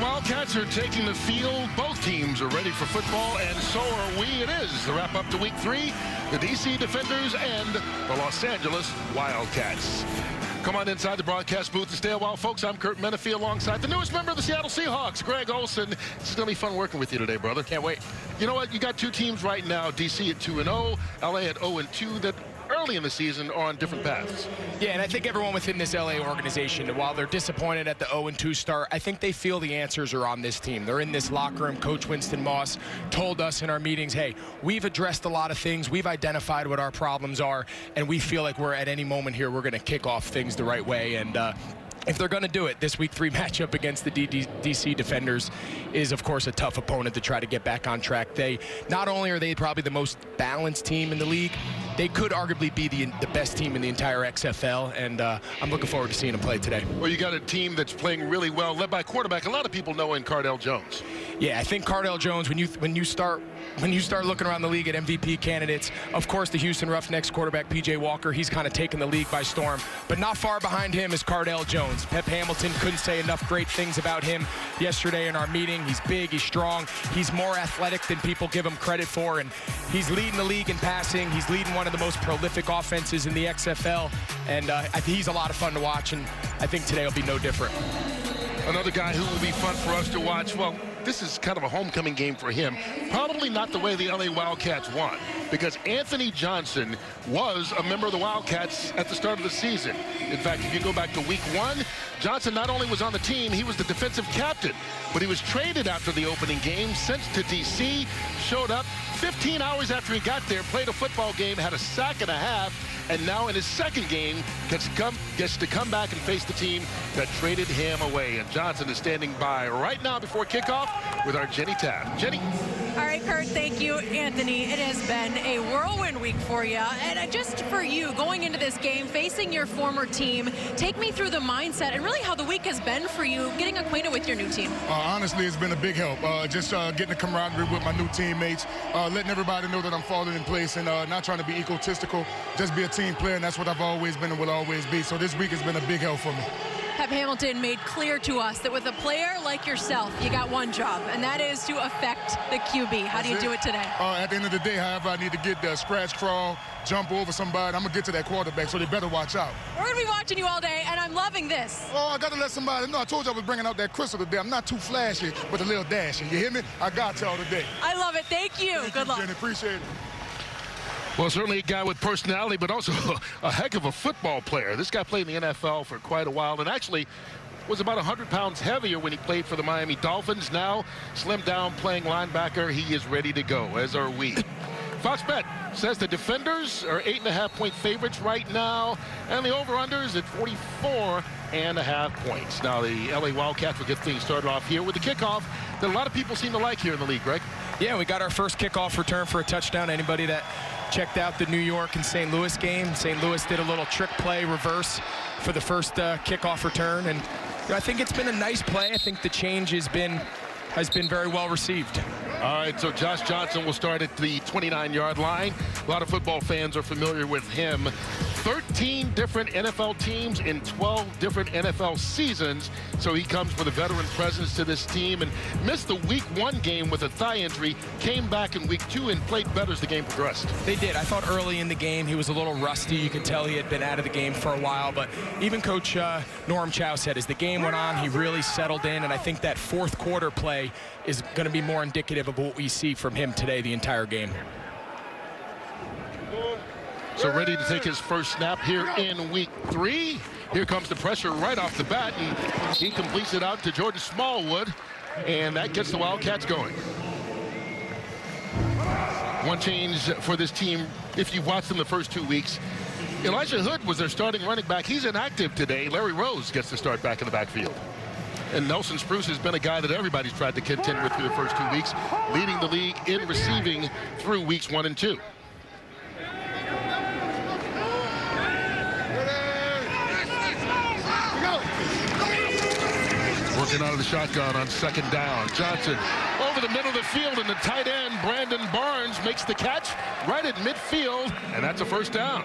Wildcats are taking the field. Both teams are ready for football, and so are we. It is the wrap-up to Week 3, the DC Defenders and the Los Angeles Wildcats. Come on inside the broadcast booth and stay a while, folks. I'm Kurt Menefee alongside the newest member of the Seattle Seahawks, Greg Olsen. This is going to be fun working with you today, brother. Can't wait. You know what? You got two teams right now, DC at 2-0, LA at 0-2, that early in the season are on different paths. Yeah, and I think everyone within this LA organization, while they're disappointed at the 0-2 start, I think they feel the answers are on this team. They're in this locker room. Coach Winston Moss told us in our meetings, hey, we've addressed a lot of things. We've identified what our problems are, and we feel like we're at any moment here, we're going to kick off things the right way. And if they're going to do it, this Week 3 matchup against the DC Defenders is, of course, a tough opponent to try to get back on track. Not only are they probably the most balanced team in the league, they could arguably be the best team in the entire XFL, and I'm looking forward to seeing them play today. Well, you got a team that's playing really well, led by a quarterback a lot of people know in Cardell Jones. Yeah, I think Cardell Jones, when you start looking around the league at MVP candidates, of course the Houston Roughnecks quarterback P.J. Walker, he's kind of taken the league by storm. But not far behind him is Cardell Jones. Pep Hamilton couldn't say enough great things about him yesterday in our meeting. He's big, he's strong, he's more athletic than people give him credit for, and he's leading the league in passing. He's leading one of the most prolific offenses in the XFL, and he's a lot of fun to watch, and I think today will be no different. Another guy who will be fun for us to watch, well, this is kind of a homecoming game for him. Probably not the way the LA Wildcats want, because Anthony Johnson was a member of the Wildcats at the start of the season. In fact, if you go back to Week 1, Johnson not only was on the team, he was the defensive captain, but he was traded after the opening game, sent to DC, showed up 15 hours after he got there, played a football game, had a sack and a half, and now in his second game gets to come back and face the team that traded him away. And Johnson is standing by right now before kickoff with our Jenny Tabb. Jenny. All right, Kurt, thank you. Anthony, it has been a whirlwind week for you. And just for you, going into this game, facing your former team, take me through the mindset and really how the week has been for you, getting acquainted with your new team. Honestly, it's been a big help. Just getting the camaraderie with my new teammates, letting everybody know that I'm falling in place and not trying to be egotistical, just be a team player, and that's what I've always been and will always be. So this week has been a big help for me. Pep Hamilton made clear to us that with a player like yourself, you got one job, and that is to affect the QB. How do you do it today? At the end of the day, however, I need to get the scratch crawl, jump over somebody. I'm going to get to that quarterback, so they better watch out. We're going to be watching you all day, and I'm loving this. Oh, I got to let somebody know. I told you I was bringing out that crystal today. I'm not too flashy, but a little dashing. You hear me? I got y'all today. I love it. Thank you. Good luck. Jenny, appreciate it. Well, certainly a guy with personality, but also a heck of a football player. This guy played in the NFL for quite a while and actually was about 100 pounds heavier when he played for the Miami Dolphins. Now, slimmed down, playing linebacker. He is ready to go, as are we. Fox Bet says the Defenders are 8.5-point favorites right now, and the over-unders at 44.5 points. Now, the LA Wildcats will get things started off here with the kickoff that a lot of people seem to like here in the league, Greg. Yeah, we got our first kickoff return for a touchdown. Anybody that checked out the New York and St. Louis game, St. Louis did a little trick play reverse for the first kickoff return, and I think it's been a nice play. I think the change has been very well received. All right, so Josh Johnson will start at the 29-yard line. A lot of football fans are familiar with him. 13 different NFL teams in 12 different NFL seasons. So he comes with a veteran presence to this team and missed the Week 1 game with a thigh injury, came back in Week 2 and played better as the game progressed. They did. I thought early in the game he was a little rusty. You could tell he had been out of the game for a while, but even Coach Norm Chow said as the game went on, he really settled in, and I think that fourth quarter play is going to be more indicative of what we see from him today the entire game. So ready to take his first snap here in Week 3. Here comes the pressure right off the bat, and he completes it out to Jordan Smallwood, and that gets the Wildcats going. One change for this team, if you've watched them the first 2 weeks, Elijah Hood was their starting running back. He's inactive today. Larry Rose gets to start back in the backfield. And Nelson Spruce has been a guy that everybody's tried to contend with through the first 2 weeks, leading the league in receiving through weeks 1 and 2. Working out of the shotgun on second down. Johnson over the middle of the field, and the tight end, Brandon Barnes, makes the catch right at midfield, and that's a first down.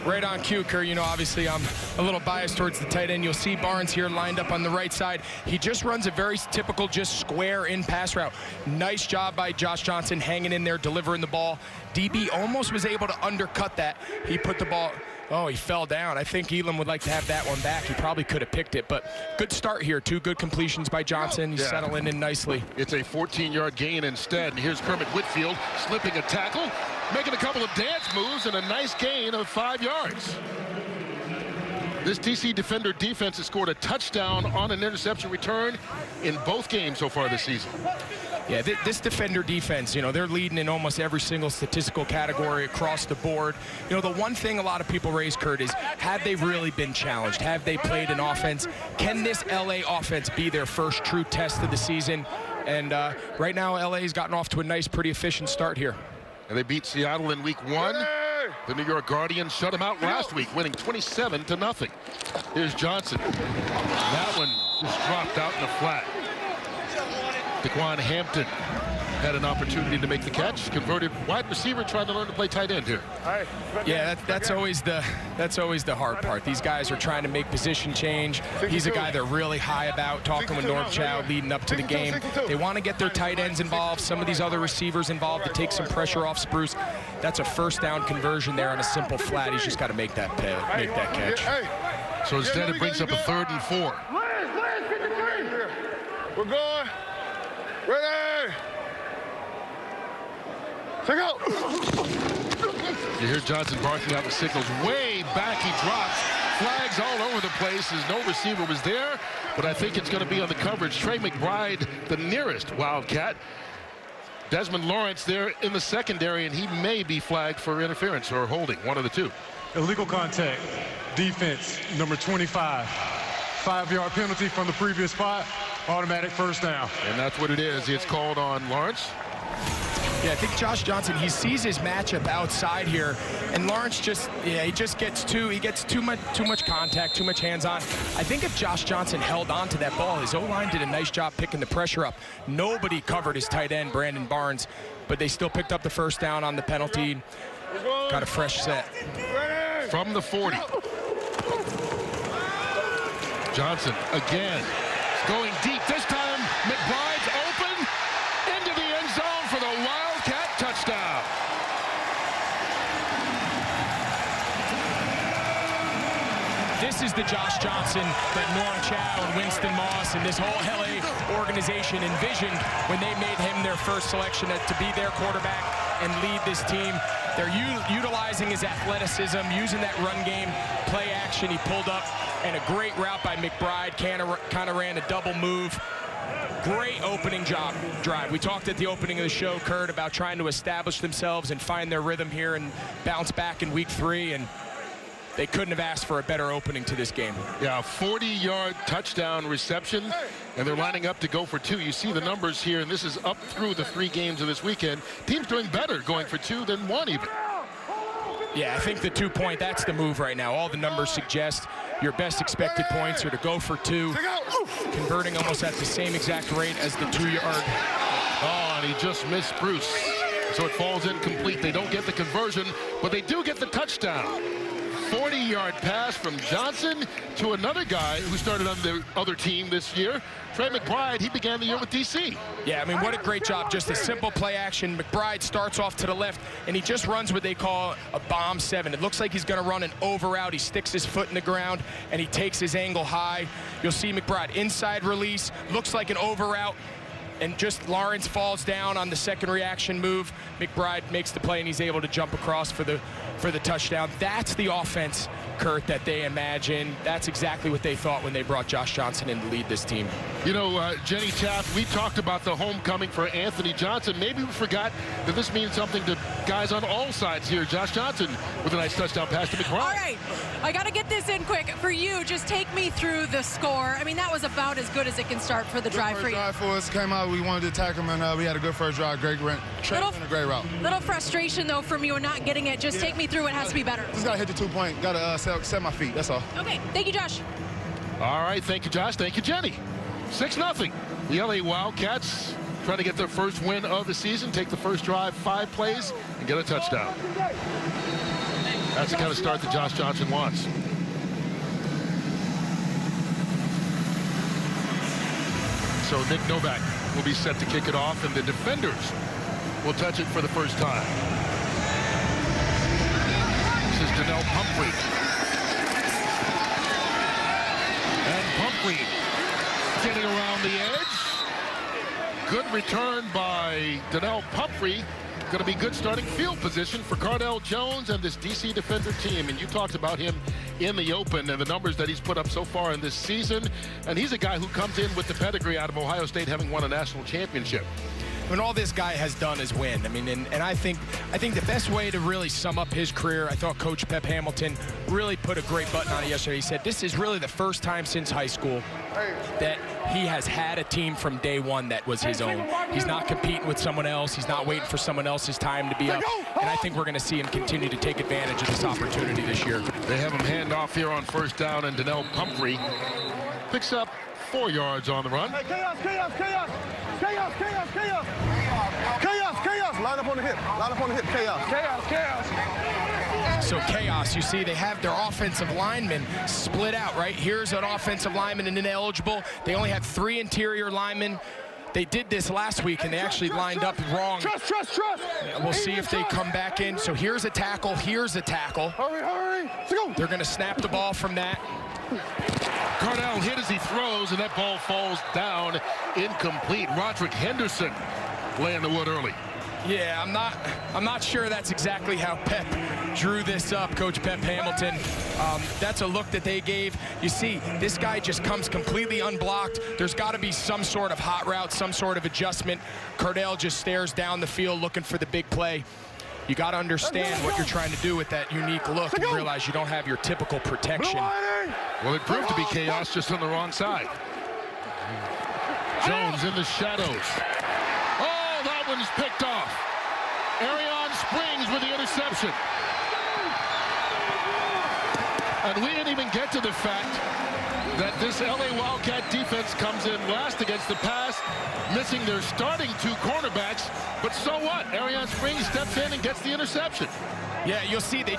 Right on cue, Kurt. You know, obviously I'm a little biased towards the tight end. You'll see Barnes here lined up on the right side. He just runs a very typical just square in pass route. Nice job by Josh Johnson hanging in there, delivering the ball. DB almost was able to undercut that. He put the ball, oh, he fell down. I think Elam would like to have that one back. He probably could have picked it, but good start here. 2 good completions by Johnson. He's settling in nicely. It's a 14-yard gain instead. And here's Kermit Whitfield slipping a tackle, making a couple of dance moves, and a nice gain of 5 yards. This DC Defender defense has scored a touchdown on an interception return in both games so far this season. Yeah, this Defender defense, you know, they're leading in almost every single statistical category across the board. You know, the one thing a lot of people raise, Kurt, is have they really been challenged? Have they played an offense? Can this LA offense be their first true test of the season? And right now, LA's gotten off to a nice, pretty efficient start here. And they beat Seattle in week 1. The New York Guardians shut them out last week, winning 27-0. Here's Johnson. That one just dropped out in the flat. Daquan Hampton had an opportunity to make the catch. Converted wide receiver, trying to learn to play tight end here. Yeah, that's always the hard part. These guys are trying to make position change. He's a guy they're really high about, talking with Norm Chow leading up to the game. They want to get their tight ends involved, some of these other receivers involved to take some pressure off Spruce. That's a first down conversion there on a simple flat. He's just got to make that catch. So instead it brings up a 3rd and 4. We're going. Ready. Take out. You hear Johnson barking out the signals. Way back he drops. Flags all over the place as no receiver was there. But I think it's going to be on the coverage. Trey McBride, the nearest Wildcat. Desmond Lawrence there in the secondary, and he may be flagged for interference or holding, one of the two. Illegal contact. Defense, number 25. 5-yard penalty from the previous spot. Automatic first down. And that's what it is. It's called on Lawrence. Yeah, I think Josh Johnson, he sees his matchup outside here, and Lawrence he gets too much contact, too much hands-on. I think if Josh Johnson held on to that ball, his O-line did a nice job picking the pressure up. Nobody covered his tight end, Brandon Barnes, but they still picked up the first down on the penalty. Got a fresh set. From the 40. Johnson again. Going deep. This time, McBride's open into the end zone for the Wildcat touchdown. This is the Josh Johnson that Norm Chow and Winston Moss and this whole LA organization envisioned when they made him their first selection to be their quarterback and lead this team. They're utilizing his athleticism, using that run game, play action. He pulled up, and a great route by McBride. Kind of ran a double move. Great opening drive. We talked at the opening of the show, Kurt, about trying to establish themselves and find their rhythm here and bounce back in week 3, and they couldn't have asked for a better opening to this game. Yeah, 40-yard touchdown reception, and they're lining up to go for 2. You see the numbers here, and this is up through the 3 games of this weekend. Team's doing better going for 2 than 1 even. Yeah, I think the 2-point, that's the move right now. All the numbers suggest your best expected points are to go for 2, converting almost at the same exact rate as the 2-yard. Oh, and he just missed Bruce. So it falls incomplete. They don't get the conversion, but they do get the touchdown. 40-yard pass from Johnson to another guy who started on the other team this year, Trey McBride. He began the year with DC. Yeah, I mean, what a great job. Just a simple play action. McBride starts off to the left, and he just runs what they call a bomb 7. It looks like he's going to run an over route. He sticks his foot in the ground, and he takes his angle high. You'll see McBride inside release. Looks like an over route. And just Lawrence falls down on the second reaction move. McBride makes the play, and he's able to jump across for the touchdown. That's the offense, Kurt, that they imagine. That's exactly what they thought when they brought Josh Johnson in to lead this team. You know, Jenny Taft, we talked about the homecoming for Anthony Johnson. Maybe we forgot that this means something to guys on all sides here. Josh Johnson with a nice touchdown pass to McBride. All right, I got to get this in quick. For you, just take me through the score. I mean, that was about as good as it can start for the drive for you. Drive for us came out. We wanted to attack him, and we had a good first drive. Great run. A great route. Little frustration, though, from you and not getting it. Just take me through what has to be better. Just got to hit the 2-point. Got to set my feet. That's all. Okay, thank you, Josh. All right, thank you, Josh. Thank you, Jenny. 6-0. The LA Wildcats trying to get their first win of the season, take the first drive, 5 plays, and get a touchdown. That's the kind of start that Josh Johnson wants. So Nick Novak will be set to kick it off, and the defenders will touch it for the first time. This is Donnell Pumphrey. And Pumphrey getting around the edge. Good return by Donnell Pumphrey. Going to be good starting field position for Cardell Jones and this DC Defender team. And you talked about him in the open and the numbers that he's put up so far in this season. And he's a guy who comes in with the pedigree out of Ohio State, having won a national championship. And all this guy has done is win. I mean, and I think the best way to really sum up his career, I thought Coach Pep Hamilton really put a great button on it yesterday. He said this is really the first time since high school that he has had a team from day one that was his own. He's not competing with someone else. He's not waiting for someone else's time to be up. And I think we're going to see him continue to take advantage of this opportunity this year. They have him hand off here on first down, and Donnell Pumphrey picks up 4 yards on the run. Hey, chaos, chaos, chaos. Chaos, chaos, chaos. Chaos, chaos. Line up on the hip. Line up on the hip. Chaos. Chaos, chaos. So chaos, you see they have their offensive linemen split out, right? Here's an offensive lineman and ineligible. They only have 3 interior linemen. They did this last week, and they actually lined up wrong. Trust. We'll see if they come back in. So here's a tackle. Here's a tackle. Hurry. Let's go. They're going to snap the ball from that. Cardell hit as he throws, and that ball falls down incomplete. Roderick Henderson laying the wood early. Yeah, I'm not sure that's exactly how Pep drew this up, Coach Pep Hamilton. That's a look that they gave. You see, this guy just comes completely unblocked. There's got to be some sort of hot route, some sort of adjustment. Cardell just stares down the field looking for the big play. You got to understand what you're trying to do with that unique look and realize you don't have your typical protection. Well, it proved to be chaos, just on the wrong side. Jones in the shadows. Oh, that one's picked off. Arion Springs with the interception. And we didn't even get to the fact that this LA Wildcat defense comes in last against the pass, missing their starting 2 cornerbacks. But so what? Arion Springs steps in and gets the interception. Yeah, you'll see they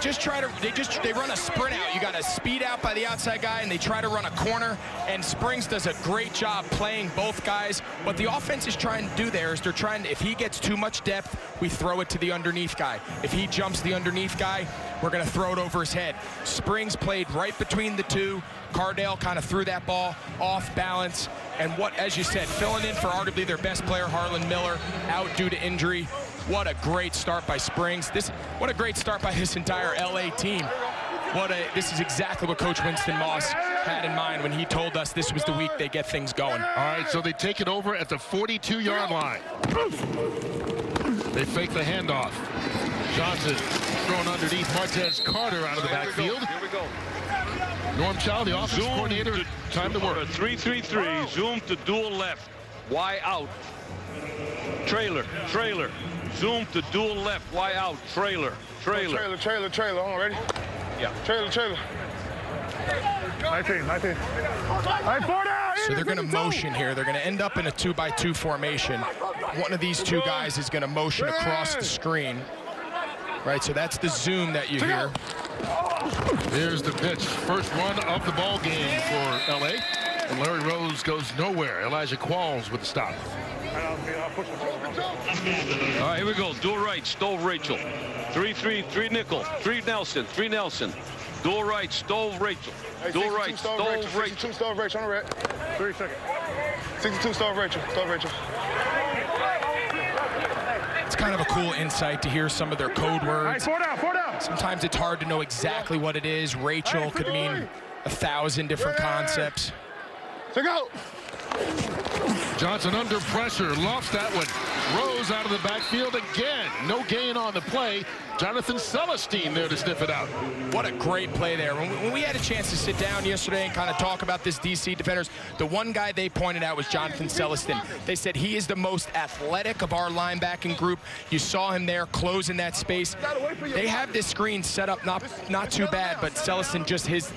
run a sprint out. You got a speed out by the outside guy, and they try to run a corner, and Springs does a great job playing both guys. What the offense is trying to do there is they're trying to, if he gets too much depth, we throw it to the underneath guy. If he jumps the underneath guy, we're going to throw it over his head. Springs played right between the 2. Cardell kind of threw that ball off balance. And what, as you said, filling in for arguably their best player, Harlan Miller, out due to injury. What a great start by Springs. What a great start by this entire LA team. This is exactly what Coach Winston Moss had in mind when he told us this was the week they get things going. All right, so they take it over at the 42-yard line. They fake the handoff. Johnson thrown underneath Martez Carter out of the backfield. Here we go. Norm Chow, the offensive coordinator, time to work. 3-3-3, zoom to dual left, Y out. Trailer. Zoom to dual left, Y out. Trailer. Trailer. On, ready? Yeah. Trailer. 19. All right, 4 down. So they're going to motion here. They're going to end up in a 2-by-2 formation. One of these 2 guys is going to motion across the screen. Right, so that's the zoom that you hear. Here's the pitch. First run of the ball game for LA. And Larry Rose goes nowhere. Elijah Qualls with the stop. All right, here we go. Dual right, Stove Rachel. 3-3 nickel. 3 Nelson. Dual right, Stove Rachel. Dual right, Stove Rachel. 62 Stove Rachel on the red. 3 seconds. 62 Stove Rachel. It's kind of a cool insight to hear some of their code words. All right, 4 down. Sometimes it's hard to know exactly what it is. Rachel could mean 1,000 different concepts. Take out. Johnson under pressure, lofts that one. Rose out of the backfield again. No gain on the play. Jonathan Celestine there to sniff it out. What a great play there. When we had a chance to sit down yesterday and kind of talk about this DC defenders, the one guy they pointed out was Jonathan Celestine. They said he is the most athletic of our linebacking group. You saw him there closing that space. They have this screen set up not too bad, but Celestine, just his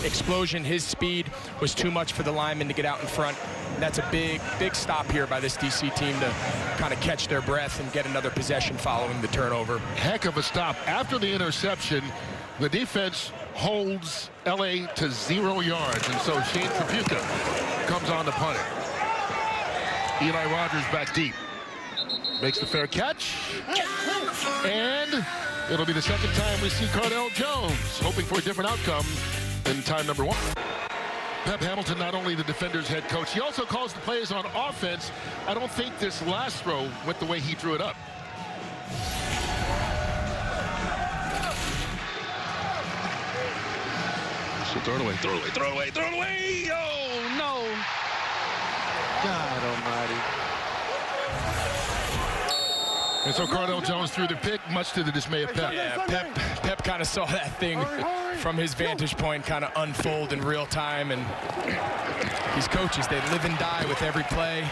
explosion, his speed was too much for the lineman to get out in front. That's a big stop here by this DC team to kind of catch their breath and get another possession following the turnover. Heck of a stop. After the interception, The defense holds LA to 0 yards, and so Shane Trabuca comes on to punt it. Eli Rogers back deep. Makes the fair catch. And it'll be the second time we see Cardell Jones hoping for a different outcome than time number 1. Pep Hamilton, not only the defender's head coach, he also calls the plays on offense. I don't think this last throw went the way he drew it up. So throw it away, throw it away, throw it away, throw it away! Oh, no! God almighty. And so Cardell Jones threw the pick, much to the dismay of Pep. Yeah, Pep kind of saw that thing from his vantage point kind of unfold in real time. And these coaches, they live and die with every play,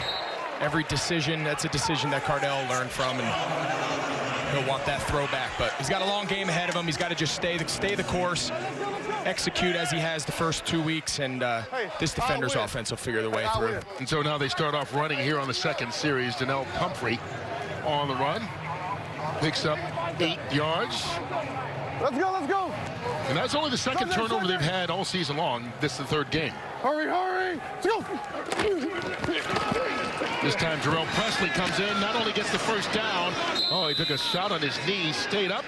every decision. That's a decision that Cardell learned from, and he'll want that throwback. But he's got a long game ahead of him. He's got to just stay the course, execute as he has the first 2 weeks, and this defender's offense will figure their way through. And so now they start off running here on the second series. Donnell Pumphrey on the run, picks up 8 yards. Let's go, let's go. And that's only the second turnover they've had all season long. This is the third game. Hurry, hurry. Let's go. This time Jarrell Presley comes in, not only gets the first down, oh, he took a shot on his knee, stayed up,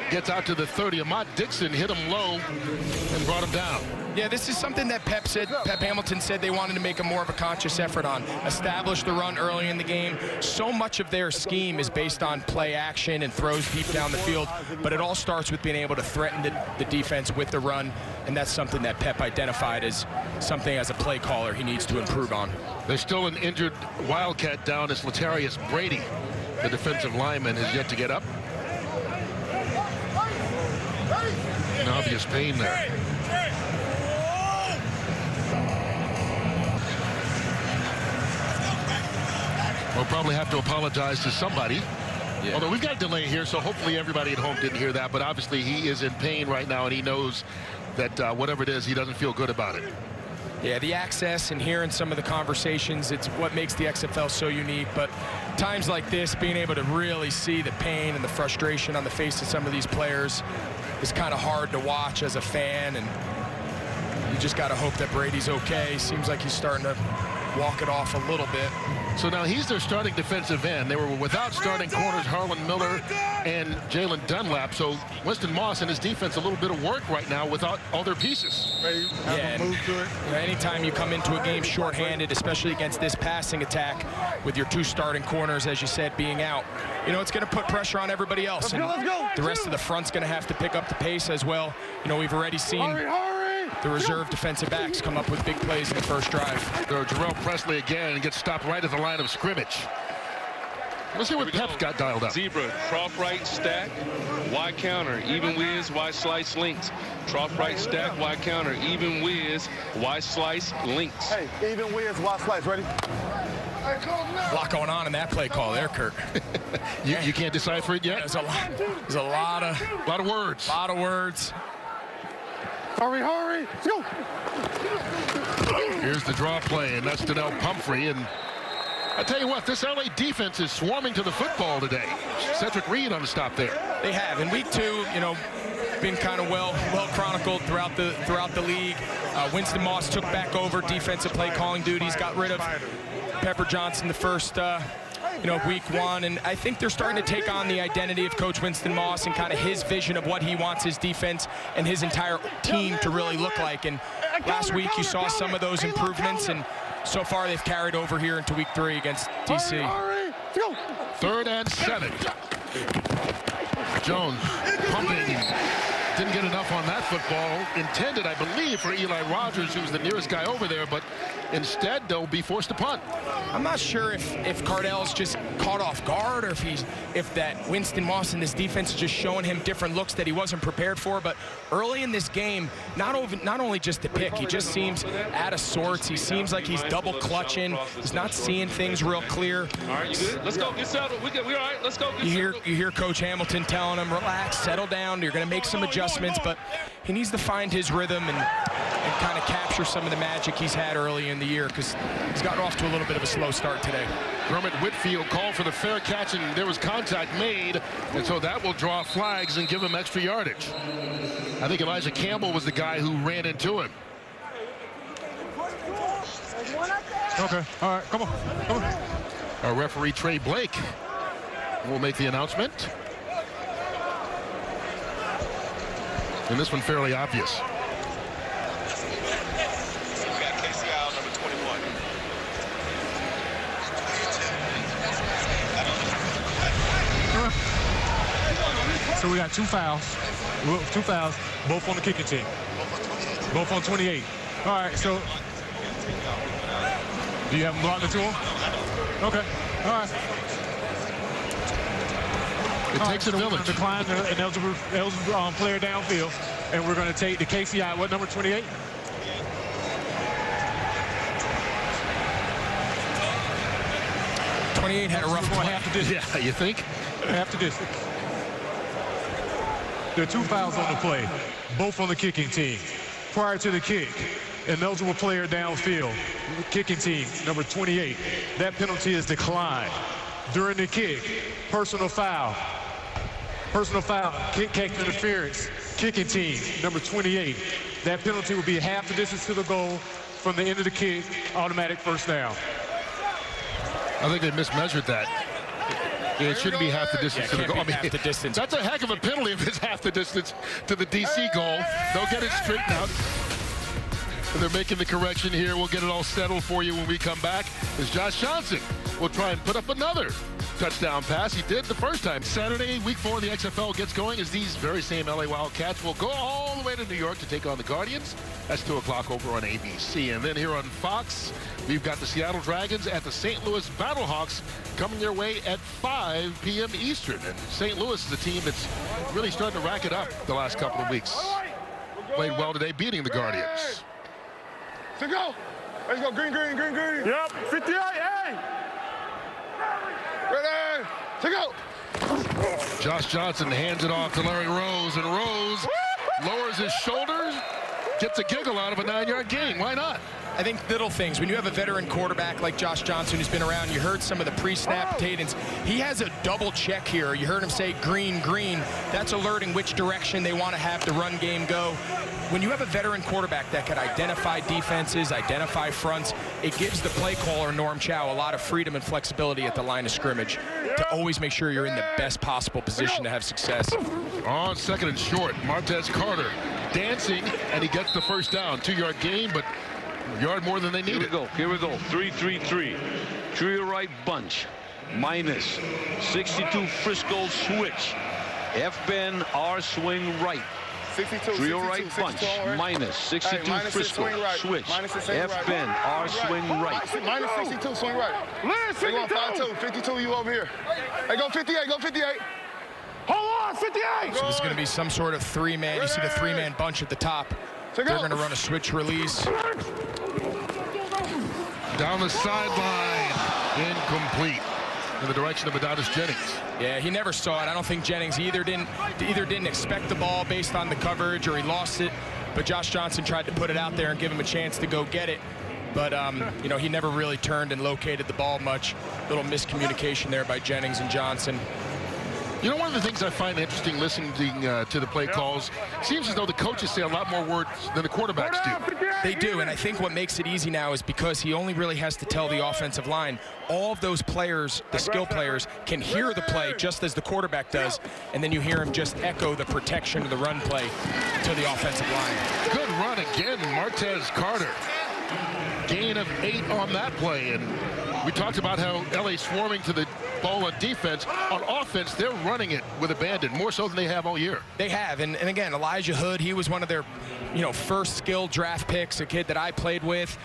gets out to the 30. Ahmad Dixon hit him low and brought him down. Yeah, this is something that Pep Hamilton said they wanted to make a more of a conscious effort on. Establish the run early in the game. So much of their scheme is based on play action and throws deep down the field, but it all starts with being able to threaten the defense with the run, and that's something that Pep identified as something as a play caller he needs to improve on. There's still an injured Wildcat down as Latarius Brady, the defensive lineman, has yet to get up. An obvious pain there. We'll probably have to apologize to somebody. Yeah. Although we've got a delay here, so hopefully everybody at home didn't hear that. But obviously he is in pain right now, and he knows that whatever it is, he doesn't feel good about it. Yeah, the access and hearing some of the conversations, it's what makes the XFL so unique. But times like this, being able to really see the pain and the frustration on the face of some of these players is kind of hard to watch as a fan. And you just got to hope that Brady's okay. Seems like he's starting to walk it off a little bit. So now he's their starting defensive end. They were without starting corners Harlan Miller and Jalen Dunlap. So Winston Moss and his defense a little bit of work right now without all their pieces. Yeah, move to it. Anytime you come into a game shorthanded, especially against this passing attack with your 2 starting corners, as you said, being out, you know, it's going to put pressure on everybody else. And the rest of the front's going to have to pick up the pace as well. You know, we've already seen the reserve defensive backs come up with big plays in the first drive. So Jarrell Presley again gets stopped right at the line of scrimmage. Let's see what Pep's got dialed up. Zebra, trough right, stack, Y counter, even whiz, Y slice, links. Trough right, stack, Y counter, even whiz, Y slice, links. Hey, even whiz, Y slice, ready? A lot going on in that play call there, Kirk. You can't decipher it yet? There's a lot of words. A lot of words. Hurry, hurry. Let's go. Here's the draw play, and that's Donnell Pumphrey. And I tell you what, this LA defense is swarming to the football today. Cedric Reed on the stop there. They have. In week 2, you know, been kind of well chronicled throughout the league. Winston Moss took back over defensive play calling duties, got rid of Pepper Johnson the first week 1, and I think they're starting to take on the identity of Coach Winston Moss and kind of his vision of what he wants his defense and his entire team to really look like. And last week you saw some of those improvements, and so far they've carried over here into week 3 against DC. 3rd and 7. Jones pumping. Didn't get enough on that football. Intended, I believe, for Eli Rogers, who's the nearest guy over there, but instead they'll be forced to punt. I'm not sure if Cardell's just caught off guard, or if that Winston Moss and this defense is just showing him different looks that he wasn't prepared for. But early in this game, not only just the pick, he just seems out of sorts. He seems like he's double clutching. He's not seeing things real clear. All right, you good? Let's go. Get settled. We're all right. Let's go. You hear Coach Hamilton telling him, relax, settle down. You're going to make some adjustments, but he needs to find his rhythm and kind of capture some of the magic he's had early in the year, because he's gotten off to a little bit of a slow start today. Kermit Whitfield called for the fair catch, and there was contact made, and so that will draw flags and give him extra yardage. I think Elijah Campbell was the guy who ran into him. Okay, all right, come on. Our referee, Trey Blake, will make the announcement. And this one fairly obvious. So we got two fouls, both on the kicking team. Both on 28. All right, so do you have them blocked the two? Okay, all right. It takes a village. Decline an eligible player downfield, and we're going to take the KCI, what, number 28? Had a rough one. Half the distance. Yeah, you think? Half the distance. There are two fouls on the play, both on the kicking team. Prior to the kick, an eligible player downfield, kicking team, number 28. That penalty is declined. During the kick, personal foul, kick interference, kicking team, number 28. That penalty will be half the distance to the goal from the end of the kick, automatic first down. I think they mismeasured that. It shouldn't be half the distance to the goal. Half the distance. That's a heck of a penalty if it's half the distance to the DC goal. They'll get it straightened out. And they're making the correction here. We'll get it all settled for you when we come back. As Josh Johnson will try and put up another touchdown pass. He did the first time. Saturday, week 4 of the XFL gets going as these very same LA Wildcats will go all the way to New York to take on the Guardians. That's 2 o'clock over on ABC. And then here on Fox, we've got the Seattle Dragons at the St. Louis Battlehawks coming their way at 5 p.m. Eastern. And St. Louis is a team that's really starting to rack it up the last couple of weeks. Played well today, beating the Guardians. To go. Let's go. Green. Yep. 58. Hey. Ready. To go. Josh Johnson hands it off to Larry Rose, and Rose lowers his shoulders, gets a giggle out of a 9-yard gain. Why not? I think little things. When you have a veteran quarterback like Josh Johnson who's been around, you heard some of the pre-snap cadence. He has a double check here. You heard him say green. That's alerting which direction they want to have the run game go. When you have a veteran quarterback that can identify defenses, identify fronts, it gives the play caller, Norm Chow, a lot of freedom and flexibility at the line of scrimmage to always make sure you're in the best possible position to have success. On 2nd and short, Martez Carter dancing, and he gets the first down. 2-yard gain, but a yard more than they needed. Here we go. 3-3-3. Trio right bunch. Minus. 62 Frisco switch. F-bend R swing right. 62. Trio right bunch. Minus. 62 Frisco switch. F-bend R swing right. Minus 62 swing right. They go 5-2. 52 you over here. Hey, go 58. Go 58. Hold on, 58. So this is going to be some sort of 3-man. You see the 3-man bunch at the top. They're going to run a switch release. Down the sideline, incomplete in the direction of Adonis Jennings. Yeah, he never saw it. I don't think Jennings either didn't expect the ball based on the coverage, or he lost it. But Josh Johnson tried to put it out there and give him a chance to go get it. But, you know, he never really turned and located the ball much. Little miscommunication there by Jennings and Johnson. You know, one of the things I find interesting listening to the play calls, seems as though the coaches say a lot more words than the quarterbacks do. They do, and I think what makes it easy now is because he only really has to tell the offensive line. All of those players, the skill players, can hear the play just as the quarterback does, and then you hear him just echo the protection of the run play to the offensive line. Good run again, Martez Carter. Gain of 8 on that play, and we talked about how LA swarming to the ball on defense. On offense, they're running it with abandon, more so than they have all year. They have, and again, Elijah Hood, he was one of their, you know, first skilled draft picks, a kid that I played with,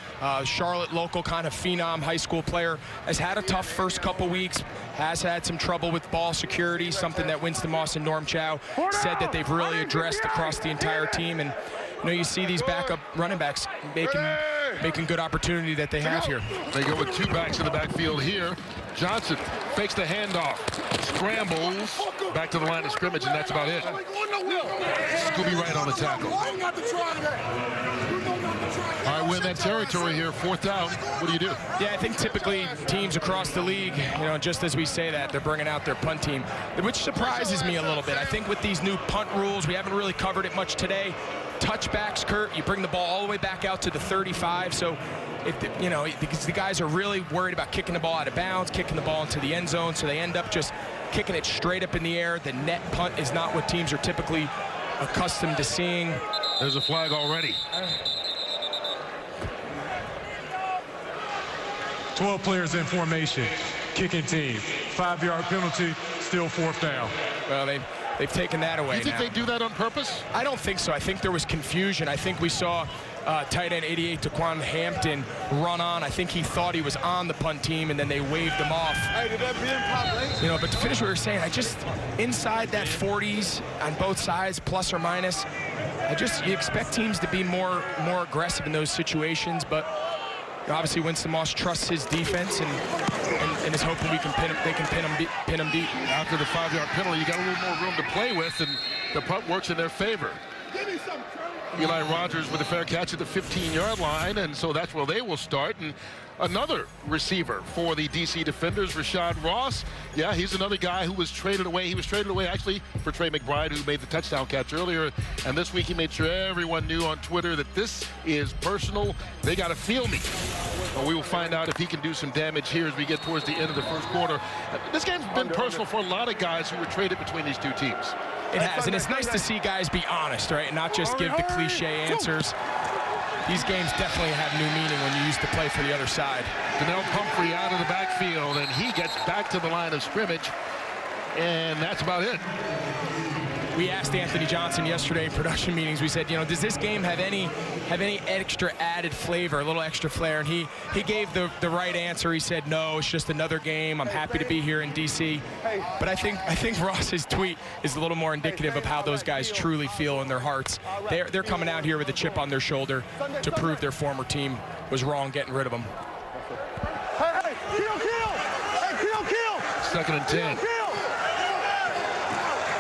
Charlotte local kind of phenom high school player, has had a tough first couple weeks, has had some trouble with ball security, something that Winston Moss and Norm Chow said that they've really addressed across the entire team. And you know, you see these backup running backs making good opportunity that they have here. They go with 2 backs in the backfield here. Johnson fakes the handoff, scrambles back to the line of scrimmage, and that's about it. Scooby right on the tackle. All right, win that territory here, 4th down. What do you do? Yeah, I think typically teams across the league, just as we say that, they're bringing out their punt team, which surprises me a little bit. I think with these new punt rules, we haven't really covered it much today. Touchbacks, Kurt, you bring the ball all the way back out to the 35. So, because the guys are really worried about kicking the ball out of bounds, kicking the ball into the end zone, so they end up just kicking it straight up in the air. The net punt is not what teams are typically accustomed to seeing. There's a flag already. 12 players in formation. Kicking team. 5-yard penalty, still 4th down. Well, they've taken that away. You think now. they do that on purpose? I don't think so. I think there was confusion. I think we saw tight end 88, Daquan Hampton, run on. I think he thought he was on the punt team, and then they waved him off. Hey, did that be in pop, But to finish what we were saying, I just, inside that 40s on both sides, plus or minus, you expect teams to be more aggressive in those situations, but obviously Winston Moss trusts his defense and is hoping they can pin him deep. After the 5-yard penalty, you got a little more room to play with, and the punt works in their favor. Eli Rogers with a fair catch at the 15-yard line, and so that's where they will start. And another receiver for the DC Defenders, Rashad Ross. Yeah, he's another guy who was traded away. He was traded away, actually, for Trey McBride, who made the touchdown catch earlier. And this week he made sure everyone knew on Twitter that this is personal. They got to feel me. Well, we will find out if he can do some damage here as we get towards the end of the first quarter. This game's been personal for a lot of guys who were traded between these two teams. It has, and it's nice to see guys be honest, right, and not just give the cliche answers. These games definitely have new meaning when you used to play for the other side. Donnell Pumphrey out of the backfield, and he gets back to the line of scrimmage, and that's about it. We asked Anthony Johnson yesterday in production meetings, we said, does this game have any extra added flavor, a little extra flair? And he gave the right answer. He said, no, it's just another game. I'm happy to be here in DC. But I think Ross's tweet is a little more indicative of how those guys truly feel in their hearts. They're coming out here with a chip on their shoulder to prove their former team was wrong getting rid of them. Hey, kill! 2nd and 10.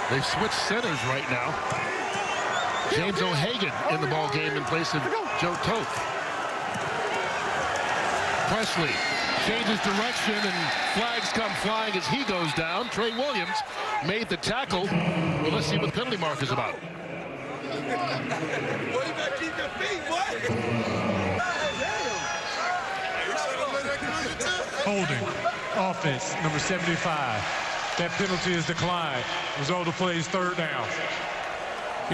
They've switched centers right now. James O'Hagan in the ball game in place of Joe Toth. Presley changes direction, and flags come flying as he goes down. Trey Williams made the tackle. Well, let's see what the penalty mark is about. Holding. Offense, number 75. That penalty is declined. Result of play is 3rd down.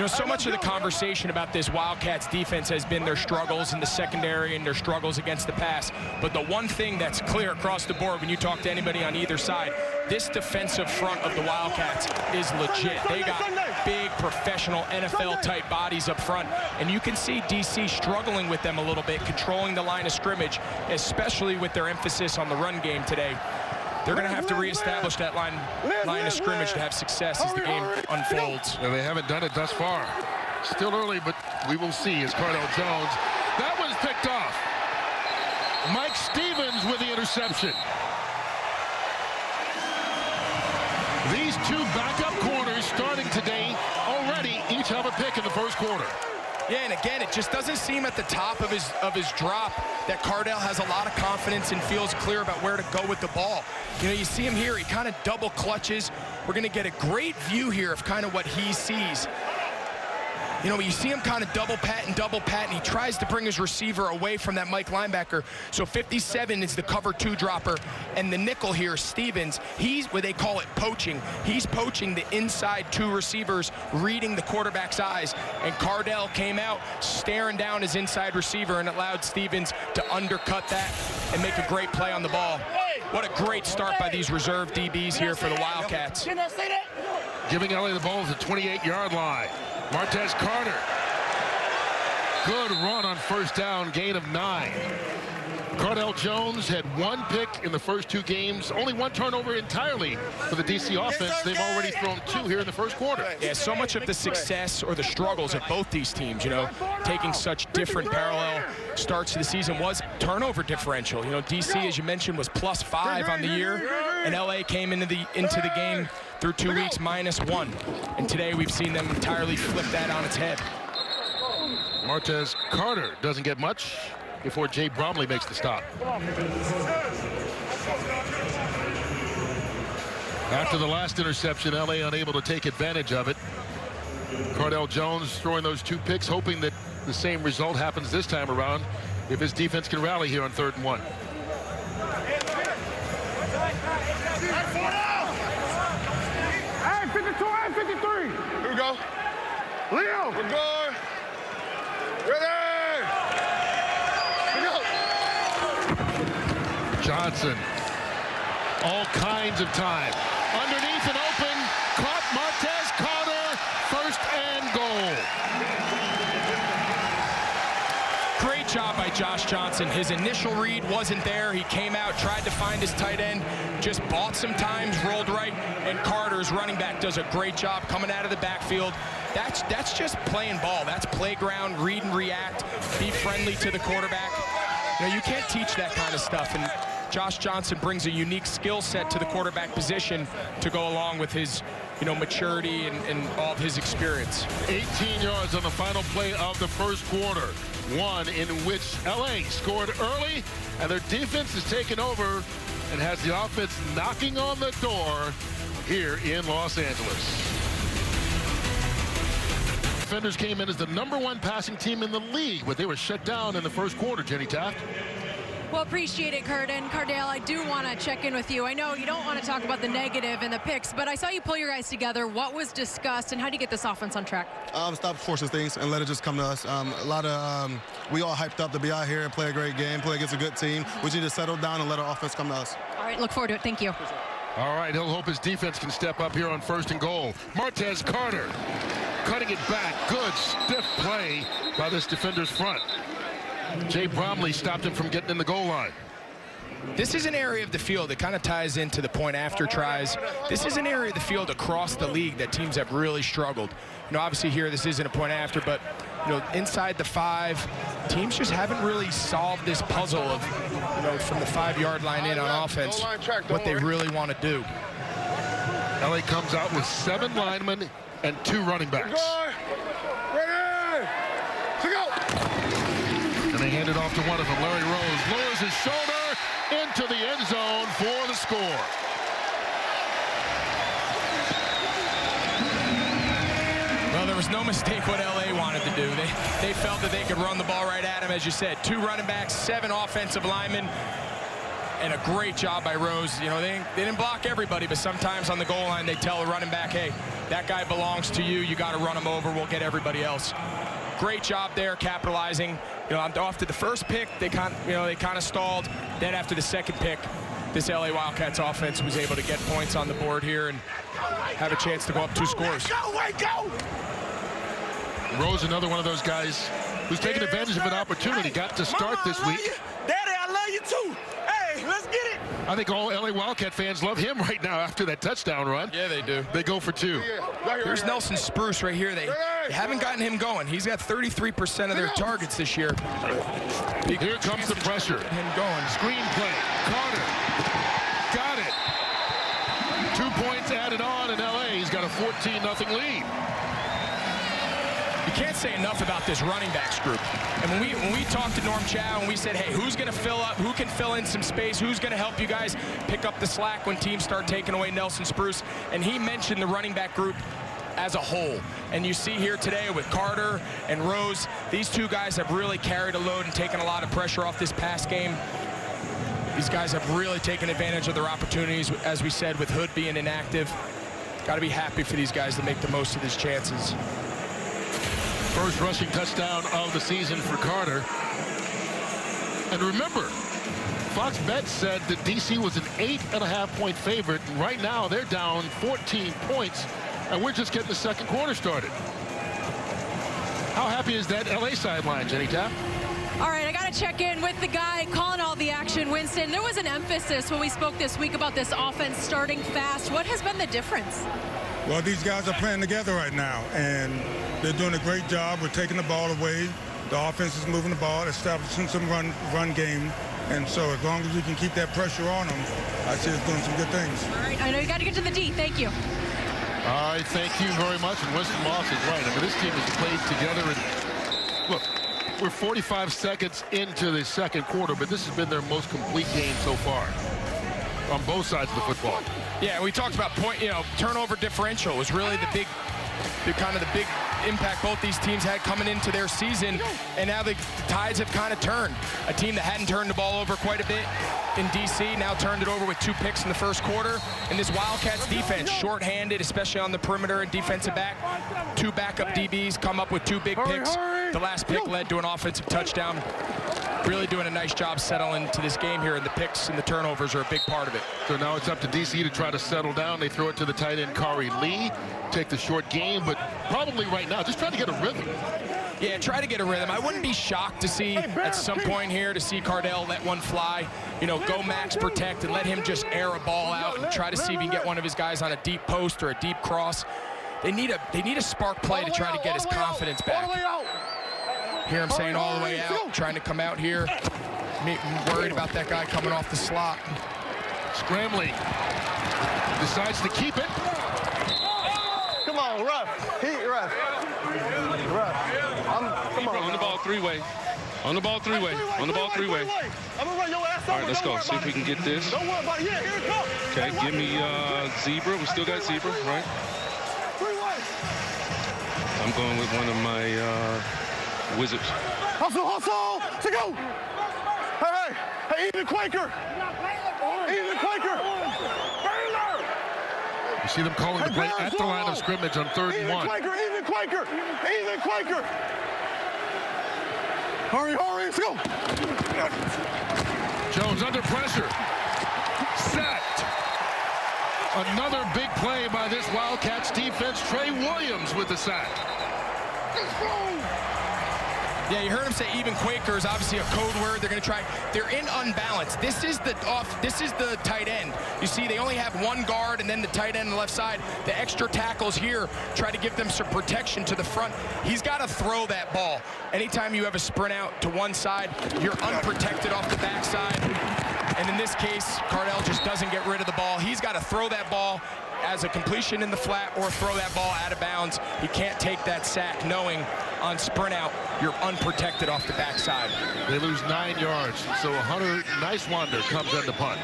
So much of the conversation about this Wildcats defense has been their struggles in the secondary and their struggles against the pass. But the one thing that's clear across the board when you talk to anybody on either side, this defensive front of the Wildcats is legit. They got big, professional, NFL-type bodies up front. And you can see DC struggling with them a little bit, controlling the line of scrimmage, especially with their emphasis on the run game today. They're going to have to reestablish that line of scrimmage to have success as the game unfolds. Well, they haven't done it thus far. Still early, but we will see as Cardell Jones. That was picked off. Mike Stevens with the interception. These two backup corners starting today already each have a pick in the first quarter. Yeah, and again, it just doesn't seem at the top of his drop that Cardell has a lot of confidence and feels clear about where to go with the ball. You see him here, he kind of double clutches. We're going to get a great view here of kind of what he sees. You see him kind of double pat, and he tries to bring his receiver away from that Mike linebacker. So 57 is the cover 2 dropper, and the nickel here, Stevens, he's what they call it poaching. He's poaching the inside 2 receivers, reading the quarterback's eyes, and Cardell came out staring down his inside receiver and allowed Stevens to undercut that and make a great play on the ball. What a great start by these reserve DBs here for the Wildcats. Giving LA the ball at the 28-yard line. Martez Carter. Good run on 1st down, gain of 9. Cardell Jones had 1 pick in the first 2 games, only 1 turnover entirely for the DC offense. They've already thrown 2 here in the first quarter. Yeah, so much of the success or the struggles of both these teams, taking such different parallel starts to the season was turnover differential. DC, as you mentioned, was +5 on the year, and LA came into the game through 2 weeks -1. And today we've seen them entirely flip that on its head. Martez Carter doesn't get much before Jay Bromley makes the stop. After the last interception, LA unable to take advantage of it. Cardell Jones throwing those 2 picks, hoping that the same result happens this time around if his defense can rally here on 3rd and 1. Hey, 52 and 53. Here we go. Leo. We're going. Ready. Here we go. Johnson. All kinds of time. Underneath and open. Caught Martez Carter. 1st and goal. Great job by Josh Johnson. His initial read wasn't there. He came out, tried to find his tight end, just bought some times, rolled right, and Carter's running back does a great job coming out of the backfield. That's just playing ball. That's playground, read and react, be friendly to the quarterback. You know, you can't teach that kind of stuff, and Josh Johnson brings a unique skill set to the quarterback position to go along with his, you know, maturity and all of his experience. 18 yards on the final play of the 1st quarter. One in which LA scored early, and their defense is taken over and has the offense knocking on the door here in Los Angeles. Defenders came in as the #1 passing team in the league, but they were shut down in the 1st quarter, Jenny Taft. Well, appreciate it, Kurt. And Cardale, I do want to check in with you. I know you don't want to talk about the negative and the picks, but I saw you pull your guys together. What was discussed, and how do you get this offense on track? Stop forcing things and let it just come to us. We all hyped up to be out here and play a great game, play against a good team. We need to settle down and let our offense come to us. All right, look forward to it. Thank you. All right, he'll hope his defense can step up here on 1st and goal. Martez Carter cutting it back. Good stiff play by this defender's front. Jay Bromley stopped him from getting in the goal line. This is an area of the field that kind of ties into the point after tries. This is an area of the field across the league that teams have really struggled. You know, obviously here this isn't a point after, but you know, inside the 5, teams just haven't really solved this puzzle of, you know, from the 5-yard line in on offense, what they really want to do. LA comes out with 7 linemen and 2 running backs. And they hand it off to one of them. Larry Rose lowers his shoulder into the end zone for the score. Well, there was no mistake what LA wanted to do. They felt that they could run the ball right at him, as you said. 2 running backs, 7 offensive linemen, and a great job by Rose. You know, they didn't block everybody, but sometimes on the goal line they tell a running back, hey, that guy belongs to you. You got to run him over. We'll get everybody else. Great job there, capitalizing. You know, after the first pick, they kind of stalled. Then after the second pick, this LA Wildcats offense was able to get points on the board here and have a chance to go up 2 scores. Rose, another one of those guys who's taking advantage of an opportunity. Got to start this week. Daddy, I love you too. Hey, let's get it. I think all LA Wildcat fans love him right now after that touchdown run. Yeah, they do. They go for 2. Here's Nelson Spruce right here. They haven't gotten him going. He's got 33% of their targets this year. Here comes the pressure. Him going. Screen play. Carter. Got it. 2 points added on in LA. He's got a 14-0 lead. You can't say enough about this running backs group. And when we talked to Norm Chow and we said, hey, who's going to fill up, who can fill in some space, who's going to help you guys pick up the slack when teams start taking away Nelson Spruce? And he mentioned the running back group as a whole. And you see here today with Carter and Rose, these 2 guys have really carried a load and taken a lot of pressure off this pass game. These guys have really taken advantage of their opportunities, as we said, with Hood being inactive. Got to be happy for these guys to make the most of his chances. First rushing touchdown of the season for Carter. And remember, Fox Bet said that DC was an 8.5-point favorite. And right now, they're down 14 points. And we're just getting the 2nd quarter started. How happy is that LA sideline, Jenny Tapp? All right, I got to check in with the guy calling all the action, Winston. There was an emphasis when we spoke this week about this offense starting fast. What has been the difference? Well, these guys are playing together right now, and they're doing a great job. We're taking the ball away. The offense is moving the ball, establishing some run game. And so as long as we can keep that pressure on them, I see us doing some good things. All right, I know you got to get to the D. Thank you. All right, thank you very much. And Winston Moss is right. I mean, this team has played together. And Look, we're 45 seconds into the second quarter, but this has been their most complete game so far on both sides of the football. Yeah, we talked about turnover differential was really the big impact both these teams had coming into their season, and now the tides have kind of turned. A team that hadn't turned the ball over quite a bit in DC now turned it over with 2 picks in the first quarter. And this Wildcats defense, shorthanded, especially on the perimeter and defensive back. 2 backup DBs come up with 2 big picks. The last pick led to an offensive touchdown. Really doing a nice job settling to this game here, and the picks and the turnovers are a big part of it. So now it's up to DC to try to settle down. They throw it to the tight end, Kari Lee. Take the short game, but probably right now just trying to get a rhythm. Yeah, try to get a rhythm. I wouldn't be shocked to see at some point here to see Cardell let one fly, go max protect and let him just air a ball out and try to see if he can get one of his guys on a deep post or a deep cross. They need a spark play to try to get his confidence back. Hear him saying all the way out, trying to come out here. Worried about that guy coming off the slot. Scrambling. Decides to keep it. Come on, ref. Heat, ref. Come on. On the ball, 3-way. On the ball, 3-way. On the ball, 3-way. I'm gonna run your ass over. All right, let's go. See if we can get this. Don't worry about it. Yeah, here it comes. Okay, give me zebra. We still got zebra, right? 3-way. I'm going with one of my wizards. Hustle, hustle. To go. Hey, even Quaker. Even Quaker. You see them calling the play at the line of scrimmage on 3rd and 1. Even Quaker. Even Quaker. Hurry, let's go. Jones under pressure. Sacked. Another big play by this Wildcats defense. Trey Williams with the sack. Let's go. Yeah, you heard him say even Quaker is obviously a code word. They're going to try. They're in unbalance. This is the tight end. You see, they only have 1 guard and then the tight end on the left side. The extra tackles here try to give them some protection to the front. He's got to throw that ball. Anytime you have a sprint out to one side, you're unprotected off the backside. And in this case, Cardell just doesn't get rid of the ball. He's got to throw that ball as a completion in the flat or throw that ball out of bounds. He can't take that sack knowing on sprint out you're unprotected off the backside. They lose 9 yards, so Hunter Nicewander comes in the punt.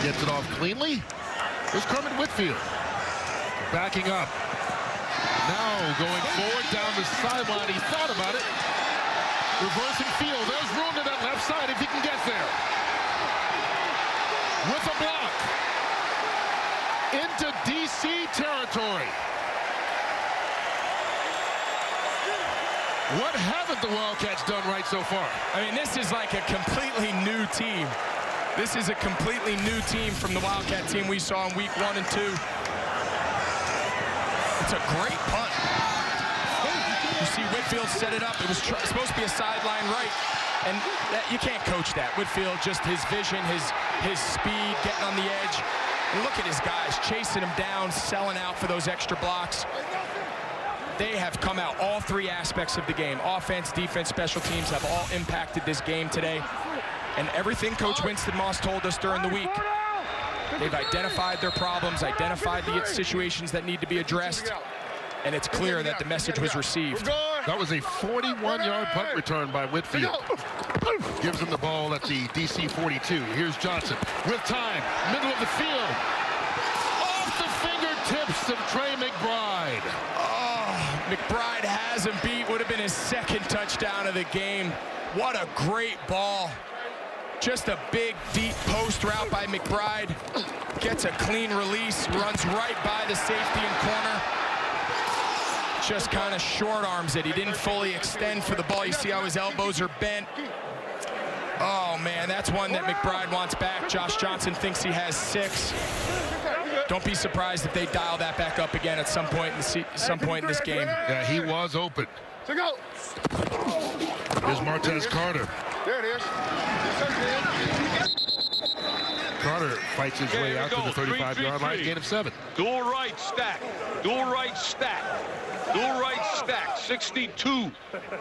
Gets it off cleanly. There's Kermit Whitfield backing up. Now going forward down the sideline. He thought about it. Reversing field. There's room to that left side if he can get there. With a block. Into DC territory. What haven't the Wildcats done right so far? I mean, this is like a completely new team. This is a completely new team from the Wildcat team we saw in week 1 and 2. It's a great punt. You see Whitfield set it up. It was supposed to be a sideline right. And you can't coach that. Whitfield, just his vision, his speed, getting on the edge. And look at his guys chasing him down, selling out for those extra blocks. They have come out, all 3 aspects of the game. Offense, defense, special teams have all impacted this game today. And everything Coach Winston Moss told us during the week, they've identified their problems, identified the situations that need to be addressed, and it's clear that the message was received. That was a 41-yard punt return by Whitfield. Gives him the ball at the DC 42. Here's Johnson with time, middle of the field. Off the fingertips of Trey McBride. Oh, McBride has him beat. Would have been his 2nd touchdown of the game. What a great ball. Just a big, deep post route by McBride. Gets a clean release, runs right by the safety and corner. Just kind of short arms it. He didn't fully extend for the ball. You see how his elbows are bent. Oh, man, that's one that McBride wants back. Josh Johnson thinks he has 6. Don't be surprised if they dial that back up again at some point in this game. Yeah, he was open. Here's Martez Carter. There it is. Carter fights his way out to the 35-yard line, gain of 7. Dual right stack. Dual right stack. Dual right stack. 62.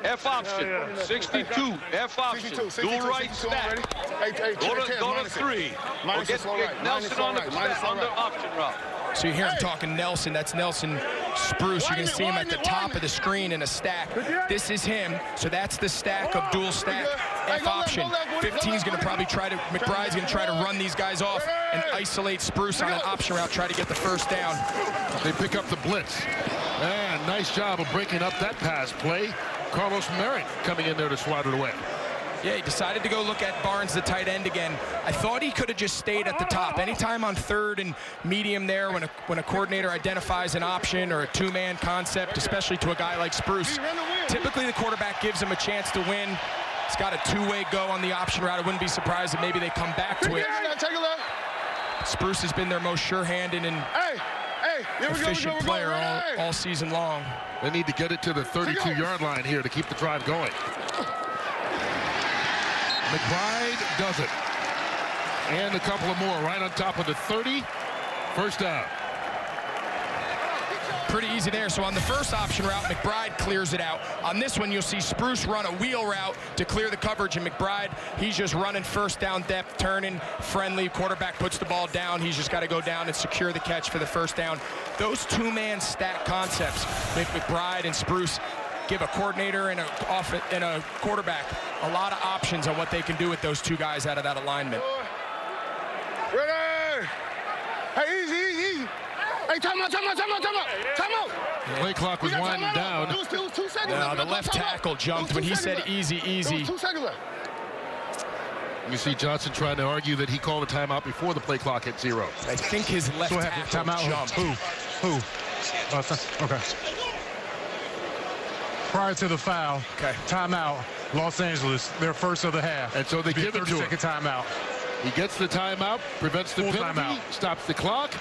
F option. 62. F option. Dual right stack. Go to 3. Or get Nelson on the option route. So you hear him talking Nelson. That's Nelson Spruce, you're going to see him at the top of the screen in a stack. This is him, so that's the stack of dual stack F option. 15 is going to probably try to, McBride's going to try to run these guys off and isolate Spruce on an option route, try to get the first down. They pick up the blitz. And nice job of breaking up that pass play. Carlos Merritt coming in there to swat it away. Yeah, he decided to go look at Barnes, the tight end, again. I thought he could have just stayed at the top. Anytime on third and medium there, when a coordinator identifies an option or a two-man concept, especially to a guy like Spruce, typically the quarterback gives him a chance to win. He's got a two-way go on the option route. I wouldn't be surprised if maybe they come back to it. Spruce has been their most sure-handed and efficient player all season long. They need to get it to the 32-yard line here to keep the drive going. McBride does it. And a couple of more right on top of the 30. First down. Pretty easy there. So on the first option route, McBride clears it out. On this one, you'll see Spruce run a wheel route to clear the coverage, and McBride, he's just running first down depth, turning, friendly. Quarterback puts the ball down. He's just got to go down and secure the catch for the first down. Those two-man stack concepts make McBride and Spruce give a coordinator and a quarterback a lot of options on what they can do with those two guys out of that alignment. Ready! Hey, easy. Hey, time out. Play clock was winding down. It was 2 seconds No, the left tackle jumped when he said easy. 2 seconds left. You see Johnson trying to argue that he called a timeout before the play clock hit 0. I think his left tackle jumped. Who? Okay. Prior to the foul, timeout, Los Angeles, their first of the half. And so they give it to him. 30-second timeout. He gets the timeout, prevents the penalty, stops the clock,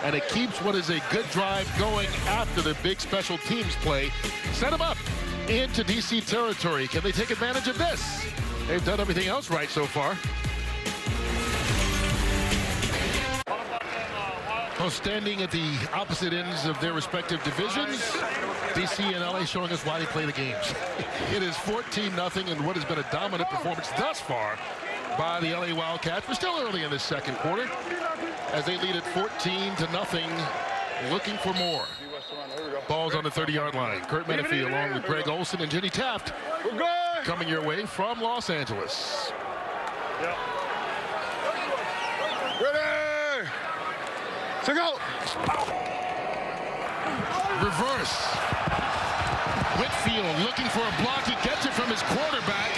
and it keeps what is a good drive going after the big special teams play. Set them up into DC territory. Can they take advantage of this? They've done everything else right so far. Well, standing at the opposite ends of their respective divisions, DC and LA showing us why they play the games. It is 14-0 in what has been a dominant performance thus far by the LA Wildcats. We're still early in this second quarter as they lead at 14-0, looking for more. Ball's on the 30-yard line. Kurt Menefee along with Greg Olson and Jenny Taft coming your way from Los Angeles. Ready! To go! Reverse. Whitfield looking for a block. He gets it from his quarterback,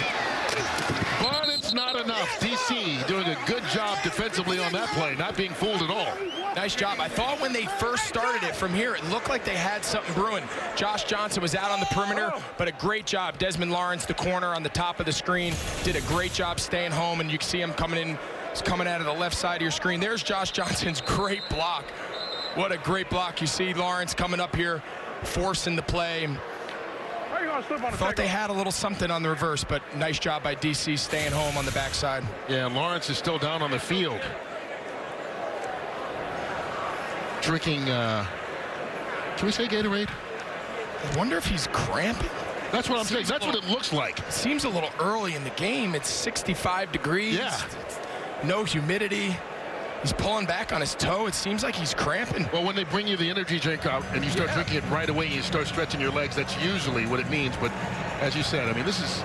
but it's not enough. DC doing a good job defensively on that play, not being fooled at all. Nice job. I thought when they first started it from here, it looked like they had something brewing. Josh Johnson was out on the perimeter, but a great job. Desmond Lawrence, the corner on the top of the screen, did a great job staying home, and you can see him coming in. He's coming out of the left side of your screen. There's Josh Johnson's great block. What a great block. You see Lawrence coming up here, forcing the play. Thought they had a little something on the reverse, but nice job by DC staying home on the backside. Yeah, Lawrence is still down on the field. Drinking, can we say Gatorade? I wonder if he's cramping. That's what I'm saying. That's what it looks like. Seems a little early in the game. It's 65 degrees. Yeah. No humidity. He's pulling back on his toe. It seems like he's cramping. Well, when they bring you the energy drink out and you start drinking it right away and you start stretching your legs, that's usually what it means. But as you said, I mean, this is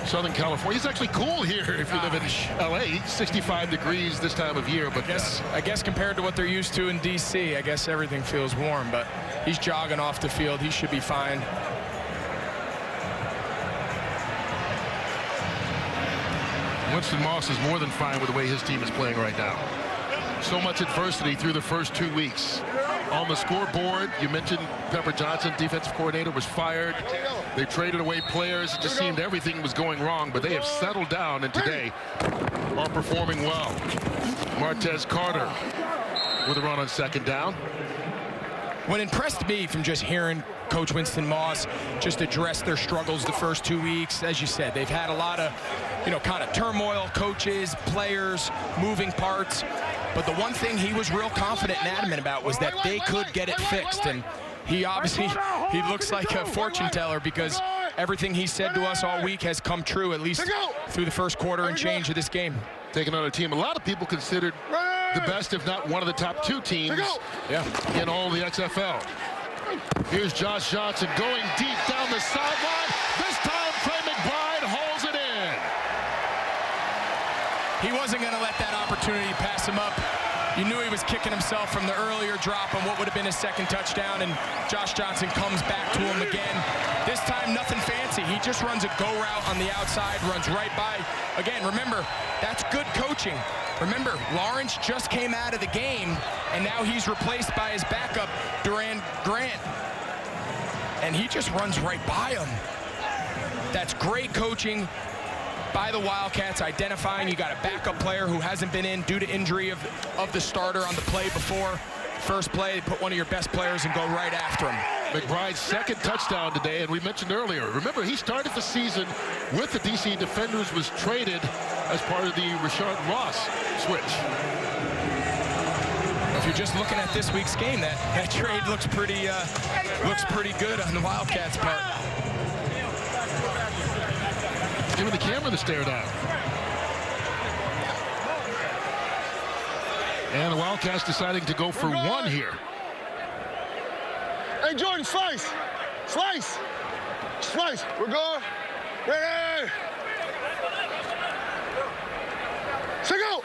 Southern California. It's actually cool here if you live in LA. 65 degrees this time of year. But I guess compared to what they're used to in DC, I guess everything feels warm. But he's jogging off the field. He should be fine. Winston Moss is more than fine with the way his team is playing right now. So much adversity through the first 2 weeks. On the scoreboard, you mentioned Pepper Johnson, defensive coordinator, was fired. They traded away players. It just seemed everything was going wrong, but they have settled down and today are performing well. Martez Carter with a run on second down. What impressed me from just hearing Coach Winston Moss just address their struggles the first 2 weeks, as you said, they've had a lot of, kind of turmoil, coaches, players, moving parts. But the one thing he was real confident and adamant about was that they could get it fixed. And he obviously, he looks like a fortune teller because everything he said to us all week has come true, at least through the first quarter and change of this game. Taking on a team a lot of people considered the best, if not one of the top 2 teams in all of the XFL. Here's Josh Johnson going deep down the sideline. This time, Trey McBride holds it in. He wasn't going to let that opportunity pass him up. You knew he was kicking himself from the earlier drop on what would have been his second touchdown, and Josh Johnson comes back to him again. This time, nothing fancy. He just runs a go route on the outside, runs right by. Again, remember, that's good coaching. Remember, Lawrence just came out of the game, and now he's replaced by his backup, Duran Grant. And he just runs right by him. That's great coaching by the Wildcats, identifying you got a backup player who hasn't been in due to injury of the starter on the play before. First play, put one of your best players and go right after him. McBride's second touchdown today, and we mentioned earlier, remember, he started the season with the DC Defenders, was traded as part of the Rashard Ross switch. If you're just looking at this week's game, that trade looks pretty good on the Wildcats' part. Giving the camera the stare down. And the Wildcats deciding to go for one here. Hey, Jordan, slice. Slice. Slice. We're going. Ready. Say go.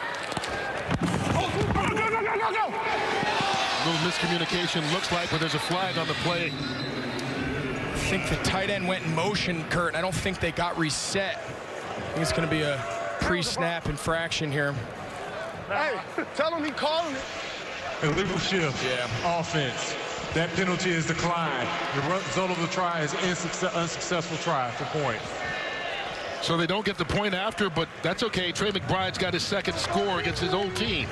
Go. A little miscommunication looks like, but there's a flag on the play. I think the tight end went in motion, Kurt. I don't think they got reset. I think it's going to be a pre-snap infraction here. Hey, tell him he calling it. Illegal shift. Yeah. Offense. That penalty is declined. The result of the try is unsuccessful try for point. So they don't get the point after, but that's okay. Trey McBride's got his second score against his old team.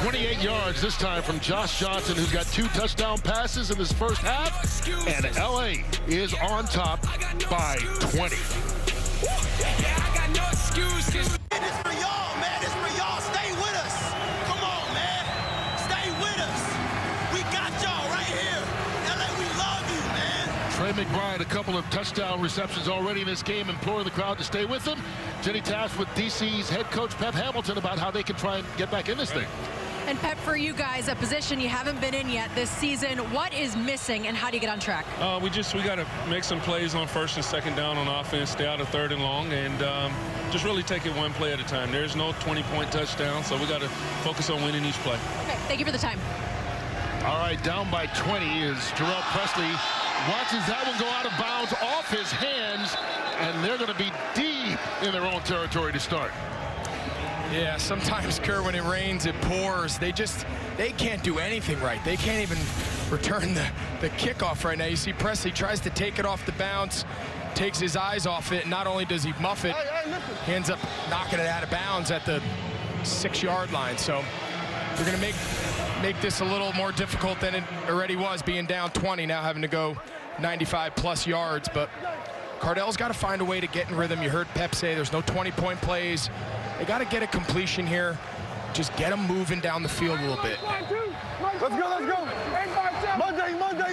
28 yards this time from Josh Johnson, who's got 2 touchdown passes in this first half, and LA is on top by 20. I got no excuses. It's for y'all, man. It's for y'all. Stay with us. Come on, man. Stay with us. We got y'all right here. LA, we love you, man. Trey McBride, a couple of touchdown receptions already in this game, imploring the crowd to stay with him. Jenny Taft with DC's head coach Pep Hamilton about how they can try and get back in this thing. And Pep, for you guys, a position you haven't been in yet this season, what is missing and how do you get on track? We got to make some plays on first and second down on offense, stay out of third and long, and just really take it one play at a time. There's no 20-point touchdown, so we got to focus on winning each play. Okay, thank you for the time. All right, down by 20 is Terrell Presley. Watches that one go out of bounds off his hands, and they're going to be deep in their own territory to start. Yeah, sometimes, Kurt, when it rains, it pours. They can't do anything right. They can't even return the kickoff right now. You see Presley tries to take it off the bounce, takes his eyes off it. Not only does he muff it, he ends up knocking it out of bounds at the 6-yard line. So we're going to make this a little more difficult than it already was, being down 20, now having to go 95-plus yards. But Cardell's got to find a way to get in rhythm. You heard Pep say there's no 20-point plays. They got to get a completion here. Just get them moving down the field a little bit. Let's go.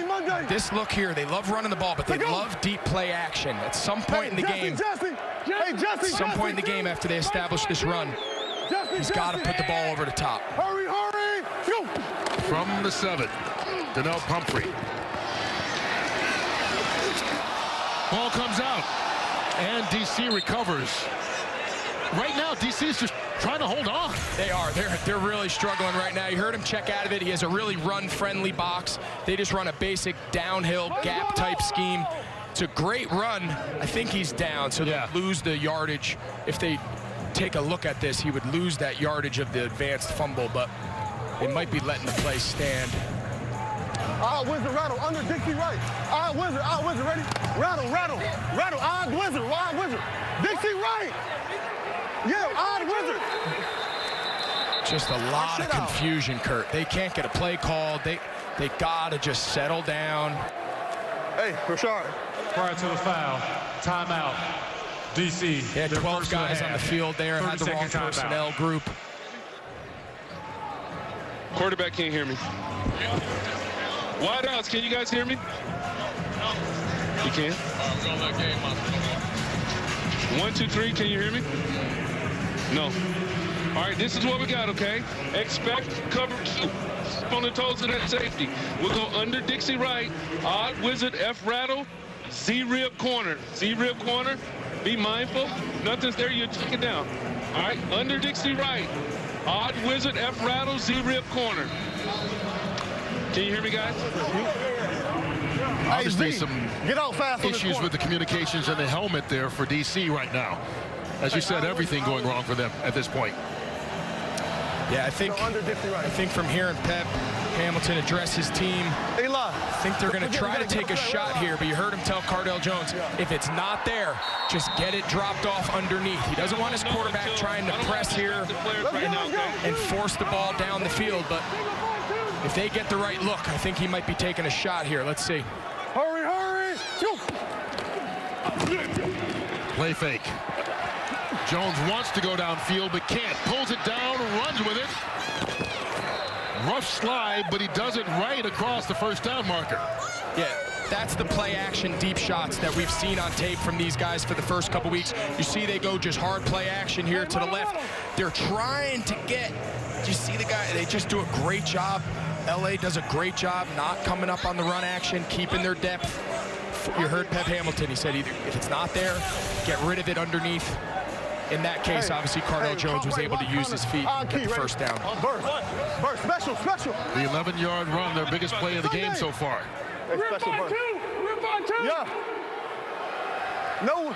Monday. This look here, they love running the ball, but they love deep play action. At some point in the game, point in the game after they establish this run, he's got to put the ball over the top. Hurry. Go. From the 7, Donnell Pumphrey. Ball comes out, and DC recovers. Right now, DC is just trying to hold on. They are. They're really struggling right now. You heard him check out of it. He has a really run-friendly box. They just run a basic downhill gap-type scheme. It's a great run. I think he's down, so they'll lose the yardage. If they take a look at this, he would lose that yardage of the advanced fumble, but they might be letting the play stand. Wizard, rattle, under Dixie right. Wizard, ready? Rattle, Wizard. Dixie right. Yeah, Wizard. Just a lot of confusion, Kurt. They can't get a play called. They gotta just settle down. Hey, Rashard. Prior to the foul, timeout. DC. They had 12 guys on the field there, had the wrong personnel group. Quarterback can't hear me. Wideouts, can you guys hear me? You can? We're on that game. 1, 2, 3, can you hear me? No. All right, this is what we got, okay? Expect cover 2. on the toes of that safety. We'll go under Dixie right, odd wizard, F rattle, Z-rib corner. Z-rib corner, be mindful. Nothing's there, you take it down. All right, under Dixie right, odd wizard, F rattle, Z-rib corner. Can you hear me, guys? Obviously some issues with the communications and the helmet there for DC right now. As you said, everything going wrong for them at this point. Yeah, I think from hearing Pep Hamilton address his team, I think they're going to try to take a shot here, but you heard him tell Cardale Jones, if it's not there, just get it dropped off underneath. He doesn't want his quarterback trying to press here and force the ball down the field, but if they get the right look, I think he might be taking a shot here. Let's see. Hurry, hurry! Play fake. Jones wants to go downfield, but can't. Pulls it down, runs with it. Rough slide, but he does it right across the first down marker. Yeah, that's the play action deep shots that we've seen on tape from these guys for the first couple weeks. You see they go just hard play action here to the left. They're trying to get, you see the guy, they just do a great job. LA does a great job not coming up on the run action, keeping their depth. You heard Pep Hamilton, he said either if it's not there, get rid of it underneath. In that case, obviously, Cardale Jones was able to use his feet and get the first down. Burst, special. The 11-yard run, their biggest play of the game so far. Rip on two. Yeah. No.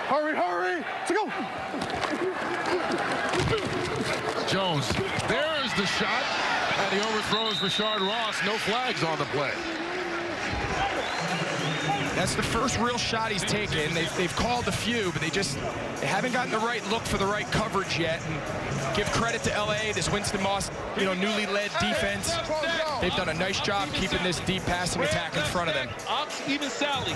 Hurry. Let's go. Jones, there's the shot. And he overthrows Rashard Ross. No flags on the play. That's the first real shot he's taken. They've called a few, but they haven't gotten the right look for the right coverage yet. And give credit to LA, this Winston Moss, newly led defense. They've done a nice job keeping this deep passing attack in front of them. Ox, even Sally.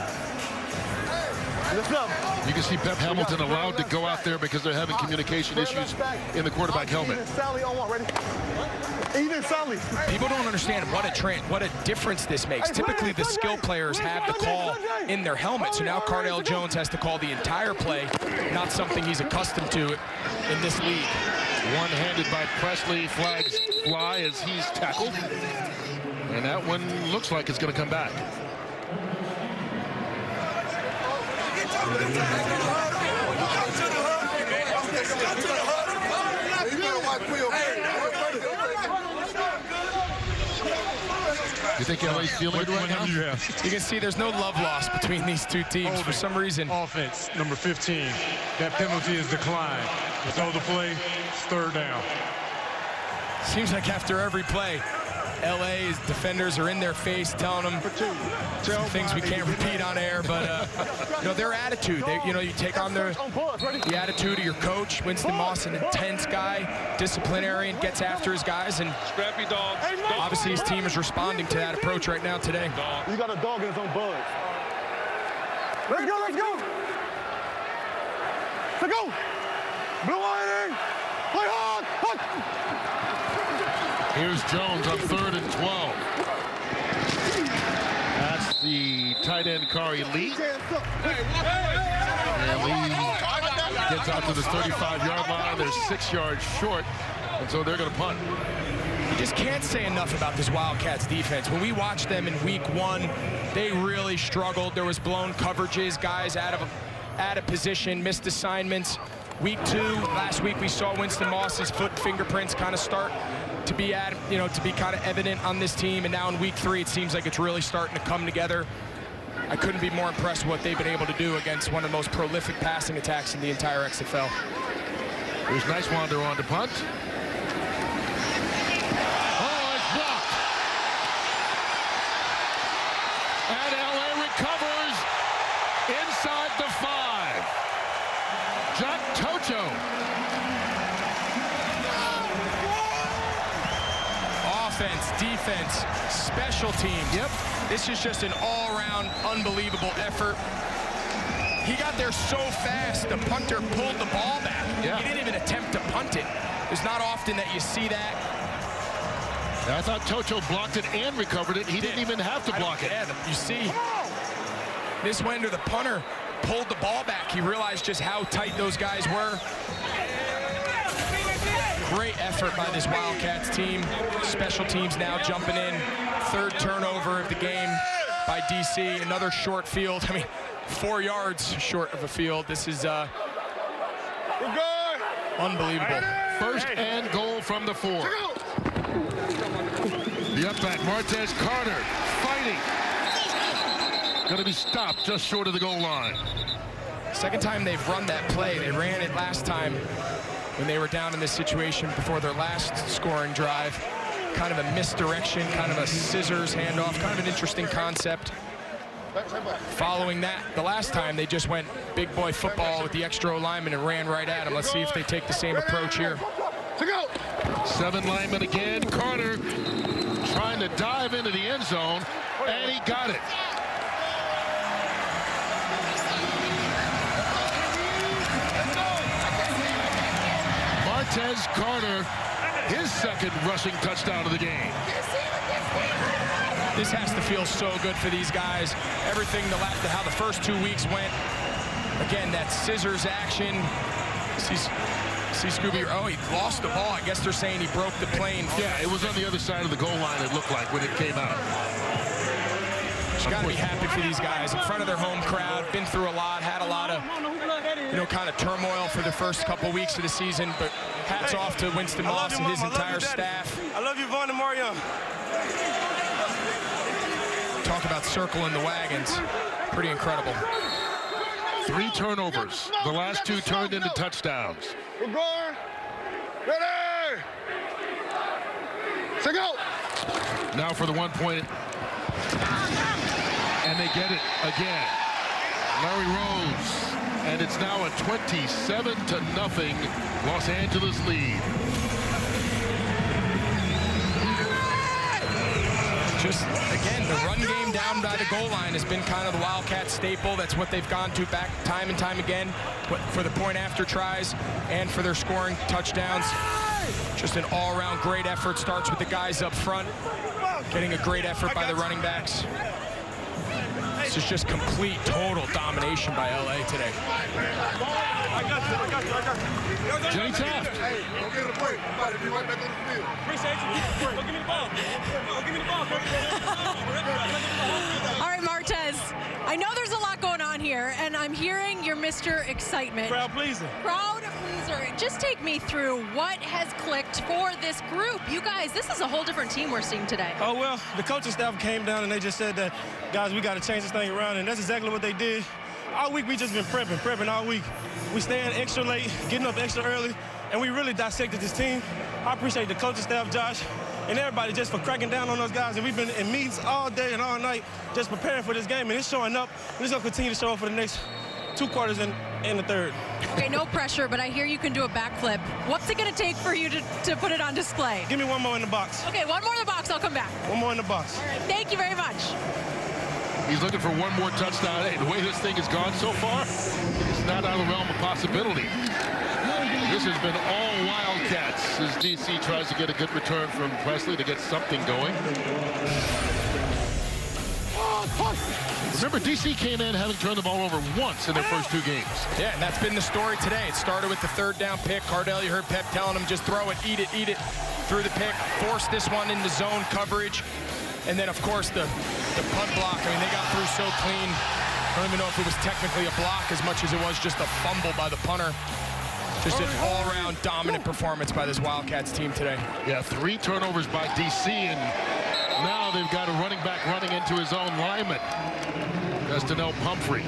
You can see Pep Hamilton allowed to go out there because they're having communication issues in the quarterback helmet. People don't understand what a difference this makes. Typically, the skill players have the call in their helmet, so now Cardale Jones has to call the entire play, not something he's accustomed to in this league. One-handed by Presley, flags fly as he's tackled. And that one looks like it's going to come back. You think LA's feeling it right now? You can see there's no love lost between these two teams for some reason. Offense, number 15. That penalty is declined. With all the play, it's third down. Seems like after every play, LA's defenders are in their face telling them some things we can't repeat on air, but their attitude, you take on the attitude of your coach. Winston Moss, an intense guy, disciplinarian, gets after his guys, and Scrappy dog. Obviously his team is responding to that approach right now today. You got a dog in his own buzz. Let's go. Blue lining. Play hard. Here's Jones on 3rd and 12. That's the tight end Kari Lee. And Lee gets out to the 35-yard line. They're 6 yards short, and so they're going to punt. You just can't say enough about this Wildcats defense. When we watched them in week 1, they really struggled. There was blown coverages, guys out of position, missed assignments. Week 2, last week we saw Winston Moss's foot fingerprints kind of start to be kind of evident on this team, and now in week 3 it seems like it's really starting to come together. I couldn't be more impressed with what they've been able to do against one of the most prolific passing attacks in the entire XFL. Here's Nicewander on to punt. Oh, it's blocked. And LA recovers inside the 5. Jack Tocho. Offense, defense, special teams. Yep. This is just an all-around unbelievable effort. He got there so fast, the punter pulled the ball back. Yeah. He didn't even attempt to punt it. It's not often that you see that. I thought Tocho blocked it and recovered it. He didn't even have to block it. Yeah, you see, this went to the punter, pulled the ball back. He realized just how tight those guys were. Great effort by this Wildcats team. Special teams now jumping in. Third turnover of the game by DC. Another short field. I mean, 4 yards short of a field. This is unbelievable. First and goal from the 4. The up back, Martez Carter fighting. Going to be stopped just short of the goal line. Second time they've run that play. They ran it last time when they were down in this situation before their last scoring drive. Kind of a misdirection, kind of a scissors handoff, kind of an interesting concept. Following that, the last time they just went big boy football with the extra lineman and ran right at him. Let's see if they take the same approach here. 7 linemen again. Carter trying to dive into the end zone, and he got it. Martez Carter, his second rushing touchdown of the game. This has to feel so good for these guys. Everything, how the first 2 weeks went. Again, that scissors action. See Scooby, oh, he lost the ball. I guess they're saying he broke the plane. Yeah, it was on the other side of the goal line, it looked like, when it came out. You got to be happy for these guys. In front of their home crowd, been through a lot, had a lot of, kind of turmoil for the first couple weeks of the season, but hats off to Winston Moss and his entire staff. I love you, Vaughn and Mario. Talk about circling the wagons. Pretty incredible. 3 turnovers. The last 2 turned into touchdowns. We're going. Ready. Say go. Now for the 1 point. And they get it again. Larry Rose. And it's now a 27-0 Los Angeles lead. Just, again, the run game down by the goal line has been kind of the Wildcats staple. That's what they've gone to back time and time again for the point after tries and for their scoring touchdowns. Just an all-around great effort. Starts with the guys up front. Getting a great effort by the running backs. This is just complete, total domination by LA today. I got you. Jenny Taft. Hey, go get a break. I'm about to be right back on the field. Appreciate you. Go give me the ball. Go give me the ball. All right, Martez, I know there's a lot going on here, and I'm hearing you're Mr. Excitement. Crowd pleaser. Crowd pleaser. Just take me through what has clicked for this group. You guys, this is a whole different team we're seeing today. Oh, well, the coaching staff came down and they just said that, guys, we got to change this thing around, and that's exactly what they did. All week we just been prepping all week. We staying extra late, getting up extra early, and we really dissected this team. I appreciate the coaching staff, Josh, and everybody just for cracking down on those guys. And we've been in meetings all day and all night just preparing for this game, and it's showing up. And it's going to continue to show up for the next 2 quarters and the third. Okay, no pressure, but I hear you can do a backflip. What's it going to take for you to put it on display? Give me one more in the box. Okay, one more in the box. I'll come back. One more in the box. All right, thank you very much. He's looking for one more touchdown. Hey, the way this thing has gone so far, it's not out of the realm of possibility. This has been all Wildcats as DC tries to get a good return from Presley to get something going. Remember, DC came in having turned the ball over once in their first 2 games. Yeah, and that's been the story today. It started with the 3rd down pick. Cardell, you heard Pep telling him, just throw it, eat it, through the pick. Forced this one into zone coverage. And then, of course, the punt block. I mean, they got through so clean. I don't even know if it was technically a block as much as it was just a fumble by the punter. Just an all-around dominant performance by this Wildcats team today. Yeah, 3 turnovers by DC, and now they've got a running back running into his own lineman. Destinell Pumphrey.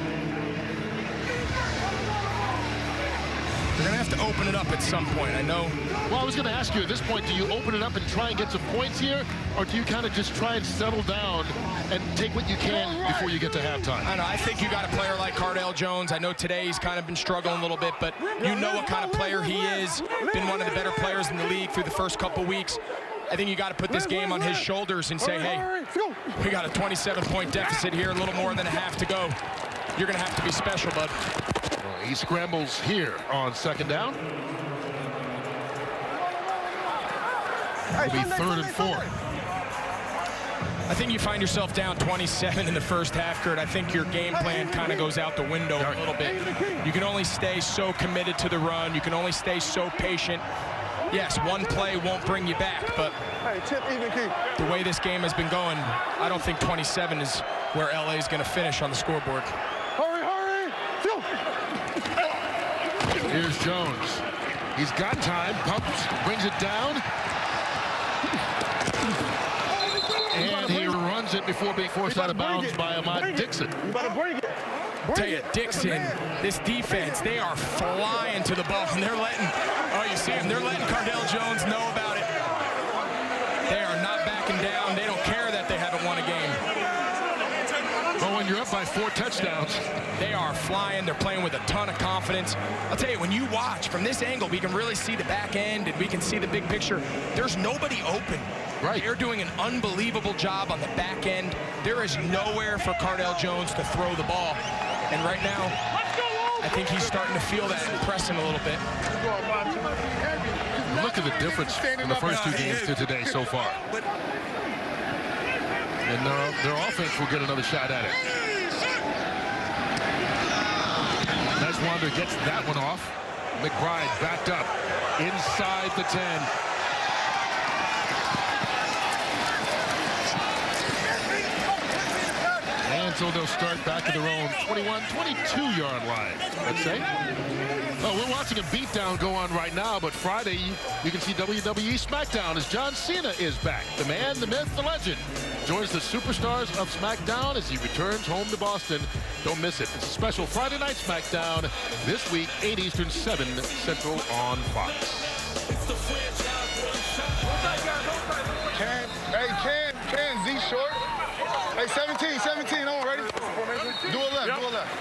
They're going to have to open it up at some point, I know. Well, I was going to ask you at this point, do you open it up and try and get some points here, or do you kind of just try and settle down and take what you can before you get to halftime? I know, I think you got a player like Cardell Jones. I know today he's kind of been struggling a little bit, but you know what kind of player he is. Been one of the better players in the league through the first couple weeks. I think you got to put this game on his shoulders and say, hey, we got a 27-point deficit here, a little more than a half to go. You're going to have to be special, bud. Well, he scrambles here on 2nd down. It'll be 3rd and 4. I think you find yourself down 27 in the first half, Kurt. I think your game plan kind of goes out the window a little bit. You can only stay so committed to the run. You can only stay so patient. yes, one play won't bring you back, but the way this game has been going, I don't think 27 is where LA is going to finish on the scoreboard. Hurry! Here's Jones. He's got time, pumps, brings it down. And he runs it before being forced out of bounds by Ahmad Dixon. You better bring it. Tell you, Dixon, this defense, they are flying to the ball, and they're letting, oh, you see them, they're letting Cardale Jones know about it. They are not backing down. They don't care that they haven't won a game. But when you're up by 4 touchdowns. They are flying. They're playing with a ton of confidence. I'll tell you, when you watch from this angle, we can really see the back end, and we can see the big picture. There's nobody open. Right. They're doing an unbelievable job on the back end. There is nowhere for Cardale Jones to throw the ball. And right now, I think he's starting to feel that and pressing a little bit. Look at the difference from the first 2 games to today so far. And their offense will get another shot at it. Nice Wander gets that one off. McBride backed up inside the 10. And so they'll start back at their own 21, 22-yard line, let's say. Well, we're watching a beatdown go on right now, but Friday you can see WWE SmackDown as John Cena is back. The man, the myth, the legend joins the superstars of SmackDown as he returns home to Boston. Don't miss it. It's a special Friday Night SmackDown this week, 8 Eastern, 7 Central on Fox. Can, Z short. Hey, 17, on, ready? Do it left.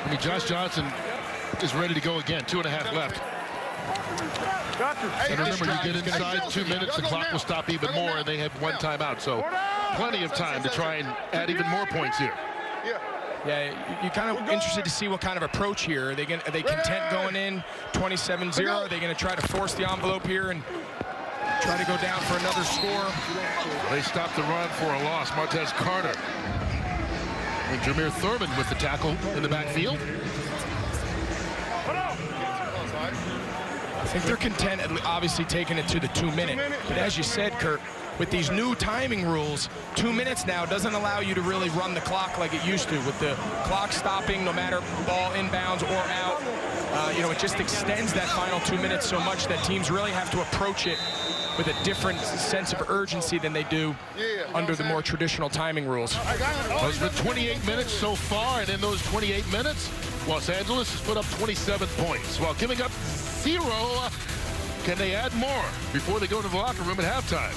I mean, Josh Johnson is ready to go again. 2.5 left. And remember, you get inside 2 minutes, the clock will stop even more, and they have 1 timeout. So plenty of time to try and add even more points here. Yeah, you're kind of interested to see what kind of approach here. Are they content going in 27-0? Are they going to try to force the envelope here and try to go down for another score? They stopped the run for a loss. Martez Carter. And Jameer Thurman with the tackle in the backfield. I think they're content, obviously, taking it to the 2-minute. But as you said, Kurt, with these new timing rules, 2 minutes now doesn't allow you to really run the clock like it used to. With the clock stopping, no matter ball inbounds or out, it just extends that final 2 minutes so much that teams really have to approach it with a different sense of urgency than they do under the more traditional timing rules. Well, it's been 28 minutes so far, and in those 28 minutes, Los Angeles has put up 27 points while giving up 0. Can they add more before they go to the locker room at halftime?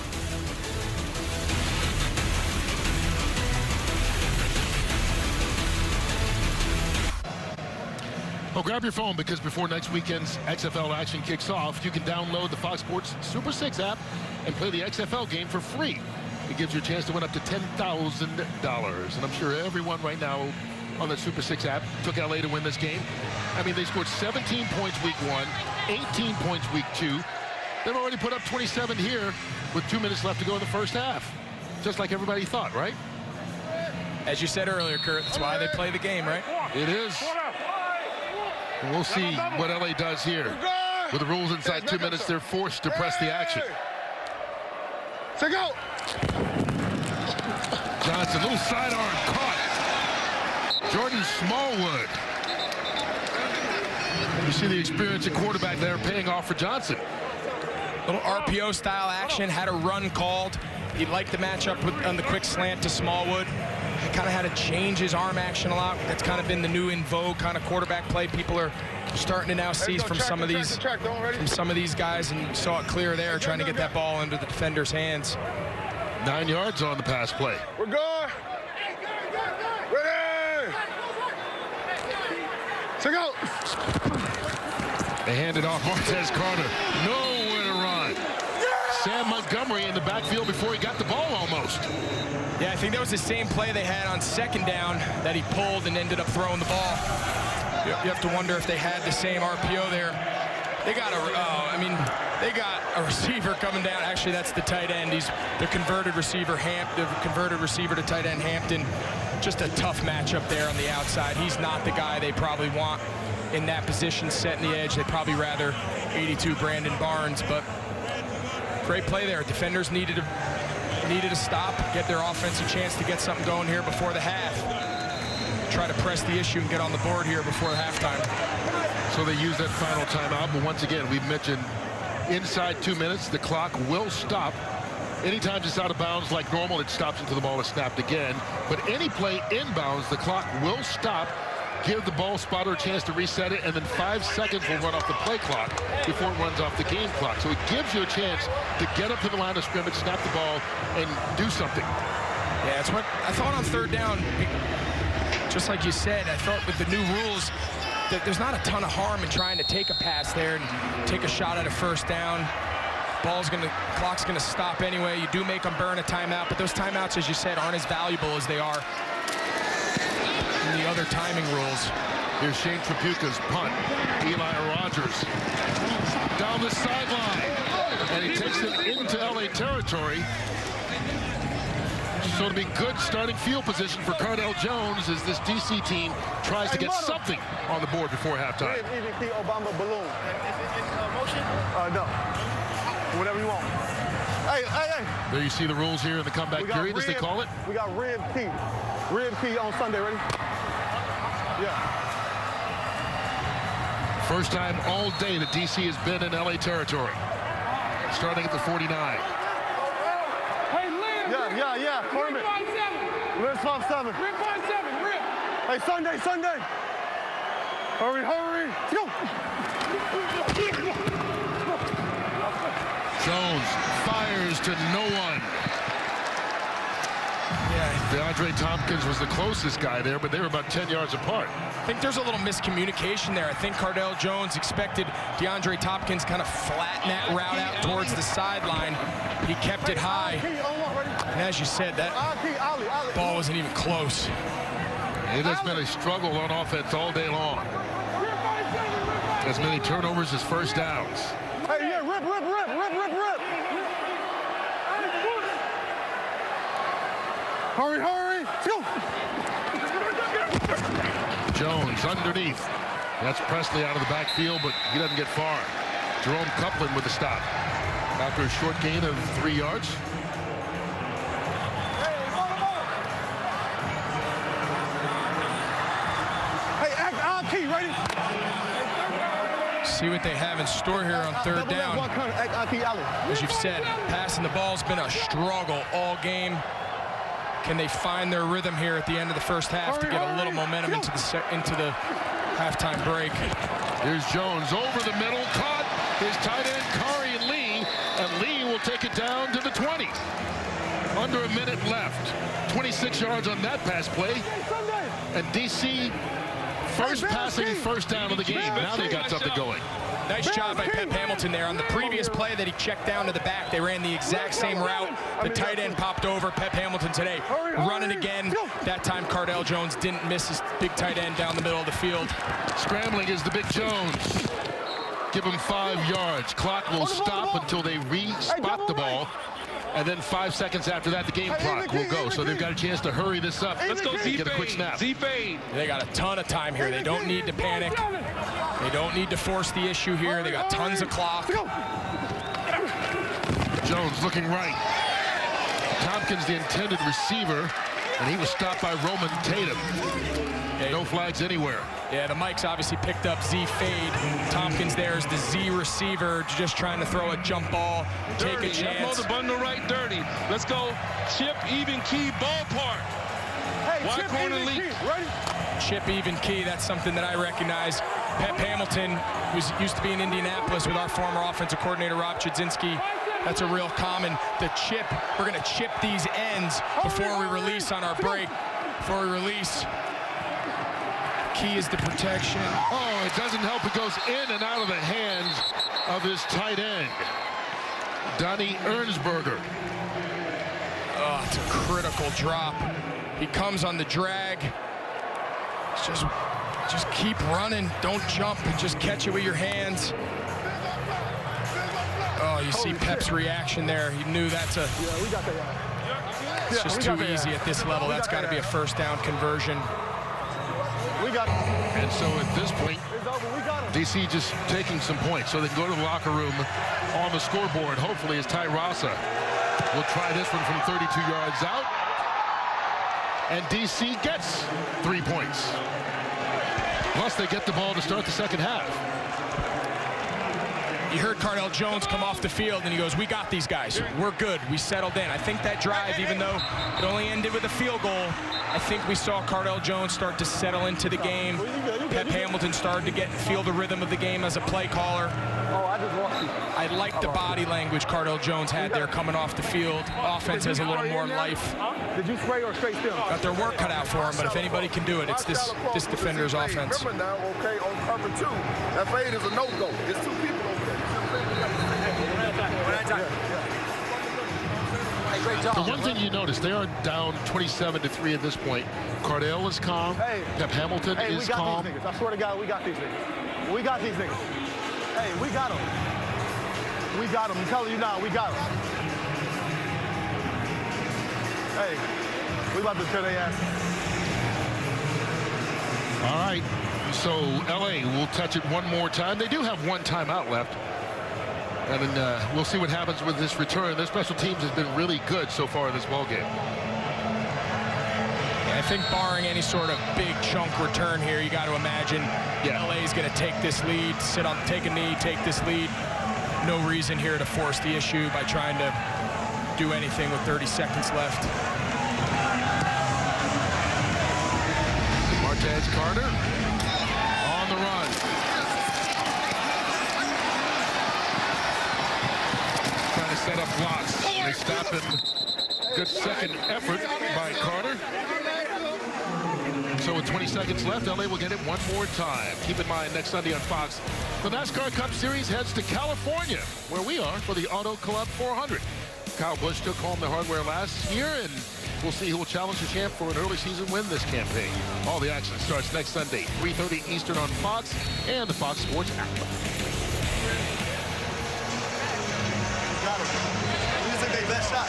Well, grab your phone, because before next weekend's XFL action kicks off, you can download the Fox Sports Super 6 app and play the XFL game for free. It gives you a chance to win up to $10,000. And I'm sure everyone right now on the Super 6 app took LA to win this game. I mean, they scored 17 points week 1, 18 points week 2. They've already put up 27 here with 2 minutes left to go in the first half. Just like everybody thought, right? As you said earlier, Kurt, that's why they play the game, right? It is. We'll see what LA does here. With the rules inside 2 minutes, they're forced to press the action. Go. Johnson, little sidearm caught. Jordan Smallwood. You see the experience at quarterback there paying off for Johnson. Little RPO style action, had a run called. He liked the matchup on the quick slant to Smallwood. He kind of had to change his arm action a lot. That's kind of been the new in vogue kind of quarterback play. People are starting to now see from some of these guys, and you saw it clear there, trying to get that ball into the defender's hands. 9 yards on the pass play. We're going. Ready. Go. They hand it off. Martez Carter. Nowhere to run. Sam Montgomery in the backfield before he got the ball almost. Yeah, I think that was the same play they had on second down that he pulled and ended up throwing the ball. You have to wonder if they had the same RPO there. They got a receiver coming down. Actually, that's the tight end. He's the converted receiver, to tight end Hampton. Just a tough matchup there on the outside. He's not the guy they probably want in that position, setting the edge. They'd probably rather 82 Brandon Barnes, but Great play there. Defenders needed to stop, get their offense a chance to get something going here before the half. Try to press the issue and get on the board here before halftime. So they use that final timeout, but once again, we've mentioned inside 2 minutes, the clock will stop. Anytime it's out of bounds like normal, it stops until the ball is snapped again. But any play inbounds, the clock will stop, give the ball spotter a chance to reset it, and then 5 seconds will run off the play clock before it runs off the game clock. So it gives you a chance to get up to the line of scrimmage, snap the ball, and do something. Yeah, it's what I thought on third down. Just like you said, I thought with the new rules that there's not a ton of harm in trying to take a pass there and take a shot at a first down. Clock's gonna stop anyway. You do make them burn a timeout, but those timeouts, as you said, aren't as valuable as they are in the other timing rules. Here's Shane Tripucka's punt. Eli Rogers down the sideline, and he takes it into LA territory. So to be good starting field position for Cardell Jones as this DC team tries to get something on the board before halftime. Obama balloon. Motion? No. Whatever you want. Hey. There you see the rules here in the comeback period, as they call it. We got rib key. Rib key on Sunday. Ready? Yeah. First time all day that DC has been in LA territory. Starting at the 49. Yeah. Cornerman. Rib 5-7. Rib 5-7. Rib. Hey, Sunday. Hurry. Let's go. Jones fires to no one. Yeah. DeAndre Tompkins was the closest guy there, but they were about 10 yards apart. I think there's a little miscommunication there. I think Cardell Jones expected DeAndre Tompkins kind of flatten that route out towards the sideline. He kept it high. And as you said, that ball wasn't even close. It has been a struggle on offense all day long. As many turnovers as first downs. Hey, yeah, rip. Hurry. Let's go. Jones underneath. That's Presley out of the backfield, but he doesn't get far. Jerome Copeland with the stop. After a short gain of 3 yards. Hey, ready? See what they have in store here on third down. As you've said, passing the ball's been a struggle all game. Can they find their rhythm here at the end of the first half to get a little momentum into the halftime break? Here's Jones over the middle, caught his tight end Kari Lee, and Lee will take it down to the 20. Under a minute left. 26 yards on that pass play. And DC first passing first down of the game. Now they got something going. Nice job by Pep Hamilton there. On the previous play that he checked down to the back, they ran the exact same route. The tight end popped over. Pep Hamilton today running again. That time Cardell Jones didn't miss his big tight end down the middle of the field. Scrambling is the big Jones. Give him 5 yards. Clock will stop until they re-spot the ball. And then 5 seconds after that, the game clock will go. So they've got a chance to hurry this up. Let's go Z-fade. Get a quick snap. Z-fade. They got a ton of time here. They don't need to panic. They don't need to force the issue here. They got tons of clock. Jones looking right. Tompkins, the intended receiver, and he was stopped by Roman Tatum. No flags anywhere. Yeah, the Mikes obviously picked up Z-fade. Tompkins there is the Z receiver, just trying to throw a jump ball, take a chance. The bundle right dirty. Let's go chip, even key, ballpark. Hey, wide corner leak. Ready? Chip, even key, that's something that I recognize. Pep Hamilton, who used to be in Indianapolis with our former offensive coordinator, Rob Chudzinski. That's a real common. The chip, we're going to chip these ends before we release on our break. Before we release. Key is the protection. Oh, it doesn't help. It goes in and out of the hands of his tight end, Donnie Ernsberger. Oh, it's a critical drop. He comes on the drag. Just keep running. Don't jump and just catch it with your hands. Oh, you see Pep's reaction there. He knew that's a... Yeah, we got that. It's just too easy at this level. That's got to be a first down conversion. We got it. And so at this point, DC just taking some points so they can go to the locker room on the scoreboard. Hopefully, as Ty Rasa will try this one from 32 yards out. And DC gets 3 points. Plus, they get the ball to start the second half. You heard Cardale Jones come off the field, and he goes, we got these guys. We're good. We settled in. I think that drive, even though it only ended with a field goal, I think we saw Cardale Jones start to settle into the game. Pep Hamilton started to feel the rhythm of the game as a play caller. I like the body language Cardale Jones had there coming off the field. Offense has a little more life. Did you spray or straight still? Got their work cut out for him, but if anybody can do it, it's this defender's offense. Remember now, okay, on cover 2, that fade is a no-go. There's 2 people over there. The one thing you notice, they are down 27-3 at this point. Cardale is calm. Pep Hamilton is calm. These niggas. I swear to God, we got these niggas. We got these niggas. Hey, we got them. We got them. I'm telling you now, we got them. Hey, we about to tear their ass. All right, so LA will touch it one more time. They do have one timeout left. And then we'll see what happens with this return. Their special teams has been really good so far in this ballgame. I think barring any sort of big chunk return here, you got to imagine LA is going to take this lead, take a knee, take this lead. No reason here to force the issue by trying to do anything with 30 seconds left. Martez Carter on the run. Trying to set up blocks. They stop him. Good second effort by Carter. So with 20 seconds left, LA will get it one more time. Keep in mind, next Sunday on Fox, the NASCAR Cup Series heads to California, where we are for the Auto Club 400. Kyle Busch took home the hardware last year, and we'll see who will challenge the champ for an early season win this campaign. All the action starts next Sunday, 3:30 Eastern on Fox and the Fox Sports app. Who's the big best shot?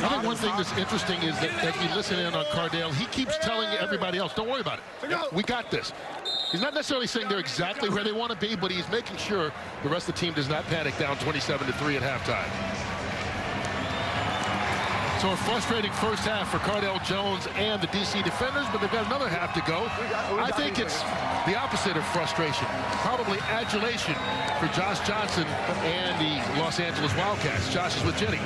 I think one thing that's interesting is that as we listen in on Cardale, he keeps telling everybody else, don't worry about it. We got this. He's not necessarily saying they're exactly where they want to be, but he's making sure the rest of the team does not panic down 27-3 at halftime. So a frustrating first half for Cardale Jones and the DC defenders, but they've got another half to go. I think it's the opposite of frustration. Probably adulation for Josh Johnson and the Los Angeles Wildcats. Josh is with Jenny.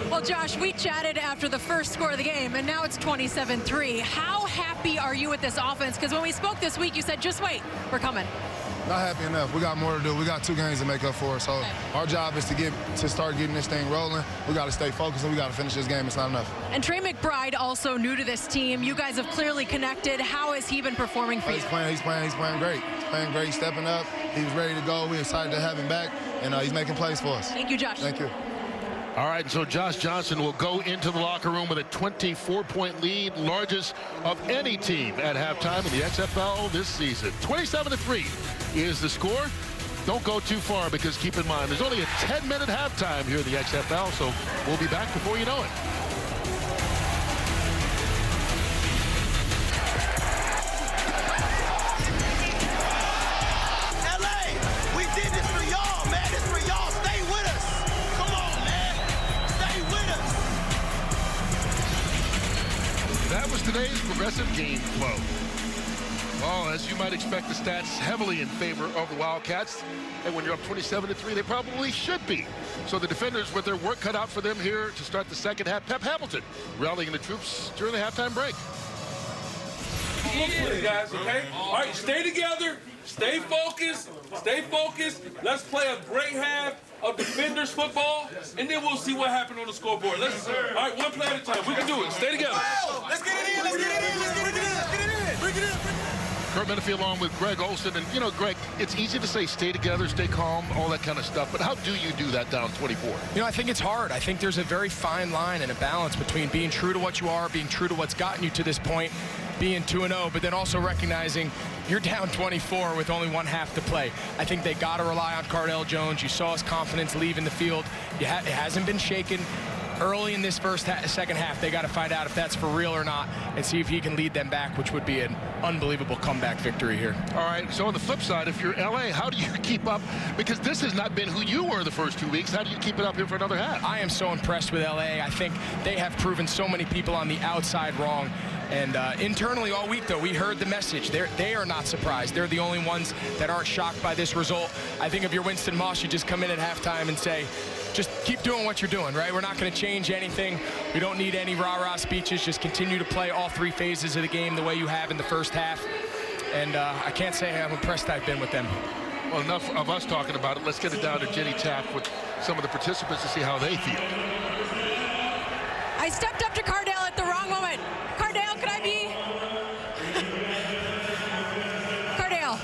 Well, Josh, we chatted after the first score of the game, and now it's 27-3. How happy are you with this offense? Because when we spoke this week, you said, just wait, we're coming. Not happy enough. We got more to do. We got 2 games to make up for. So our job is to start getting this thing rolling. We got to stay focused, and we got to finish this game. It's not enough. And Trey McBride, also new to this team. You guys have clearly connected. How has he been performing for you? He's playing great. He's playing great, stepping up. He was ready to go. We're excited to have him back, and he's making plays for us. Thank you, Josh. Thank you. All right, so Josh Johnson will go into the locker room with a 24-point lead, largest of any team at halftime in the XFL this season. 27-3 is the score. Don't go too far, because keep in mind, there's only a 10-minute halftime here in the XFL, so we'll be back before you know it. That was today's progressive game flow. Oh, as you might expect, the stats heavily in favor of the Wildcats. And when you're up 27-3, they probably should be. So the defenders with their work cut out for them here to start the second half. Pep Hamilton rallying the troops during the halftime break. Look for it, guys, okay? All right, stay together. Stay focused. Stay focused. Let's play a great half of defenders football, and then we'll see what happened on the scoreboard. All right, one play at a time. We can do it. Stay together. Let's get it in. Let's get it in. Let's get it in. Let's get it in. Bring it in. Kurt Menefee along with Greg Olson. And, you know, Greg, it's easy to say stay together, stay calm, all that kind of stuff. But how do you do that down 24? You know, I think it's hard. I think there's a very fine line and a balance between being true to what you are, being true to what's gotten you to this point, being 2-0, but then also recognizing you're down 24 with only one half to play. I think they got to rely on Cardale Jones. You saw his confidence leaving the field. It hasn't been shaken. early in this second half, they got to find out if that's for real or not and see if he can lead them back, which would be an unbelievable comeback victory here. All right, so on the flip side, if you're LA, how do you keep up? Because this has not been who you were the first 2 weeks. How do you keep it up here for another half? I am so impressed with LA. I think they have proven so many people on the outside wrong. And internally all week, though, we heard the message. They are not surprised. They're the only ones that aren't shocked by this result. I think if you're Winston Moss, you just come in at halftime and say, just keep doing what you're doing, right? We're not going to change anything. We don't need any rah-rah speeches. Just continue to play all 3 phases of the game the way you have in the first half. And I can't say how impressed I've been with them. Well, enough of us talking about it. Let's get it down to Jenny Taft with some of the participants to see how they feel. I stepped up to Cardale at the wrong moment. Cardale, could I be? Cardale,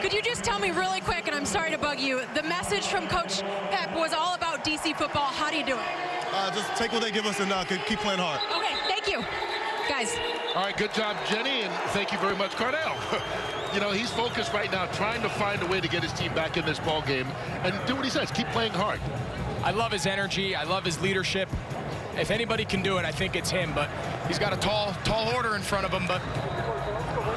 could you just tell me really quick, and I'm sorry to bug you, the message from Coach Pep was all about DC football. How do you do it? Just take what they give us and keep playing hard. Okay, thank you, guys. All right, good job, Jenny, and thank you very much, Cardale. You know, he's focused right now trying to find a way to get his team back in this ball game and do what he says, keep playing hard. I love his energy. I love his leadership. If anybody can do it, I think it's him, but he's got a tall order in front of him, but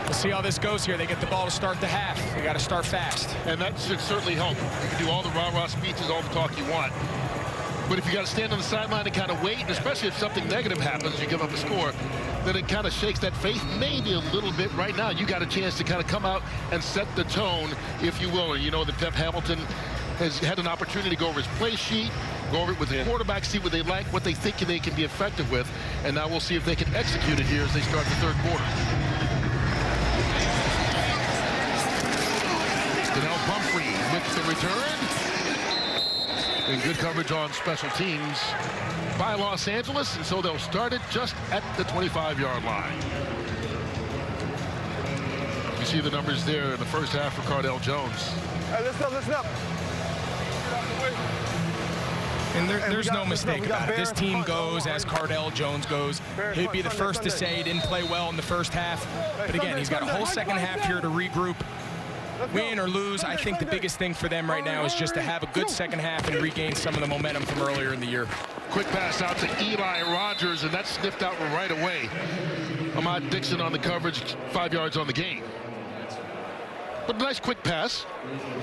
we'll see how this goes here. They get the ball to start the half. They got to start fast. And that should certainly help. You can do all the rah-rah speeches, all the talk you want. But if you got to stand on the sideline and kind of wait, and especially if something negative happens, you give up a score, then it kind of shakes that faith maybe a little bit. Right now, you got a chance to kind of come out and set the tone, if you will. And you know that Pep Hamilton has had an opportunity to go over his play sheet, go over it with the quarterback, see what they like, what they think they can be effective with. And now we'll see if they can execute it here as they start the third quarter. Donnell Pumphrey with the return. And good coverage on special teams by Los Angeles, and so they'll start it just at the 25-yard line. You see the numbers there in the first half for Cardale Jones. Hey, listen up. And there's no mistake about it. This team goes as Cardale Jones goes. He'd be the first to say he didn't play well in the first half. But again, he's got a whole second half here to regroup. Win or lose, I think the biggest thing for them right now is just to have a good second half and regain some of the momentum from earlier in the year. Quick pass out to Eli Rogers, and that's sniffed out right away. Ahmad Dixon on the coverage, 5 yards on the gain. But a nice quick pass.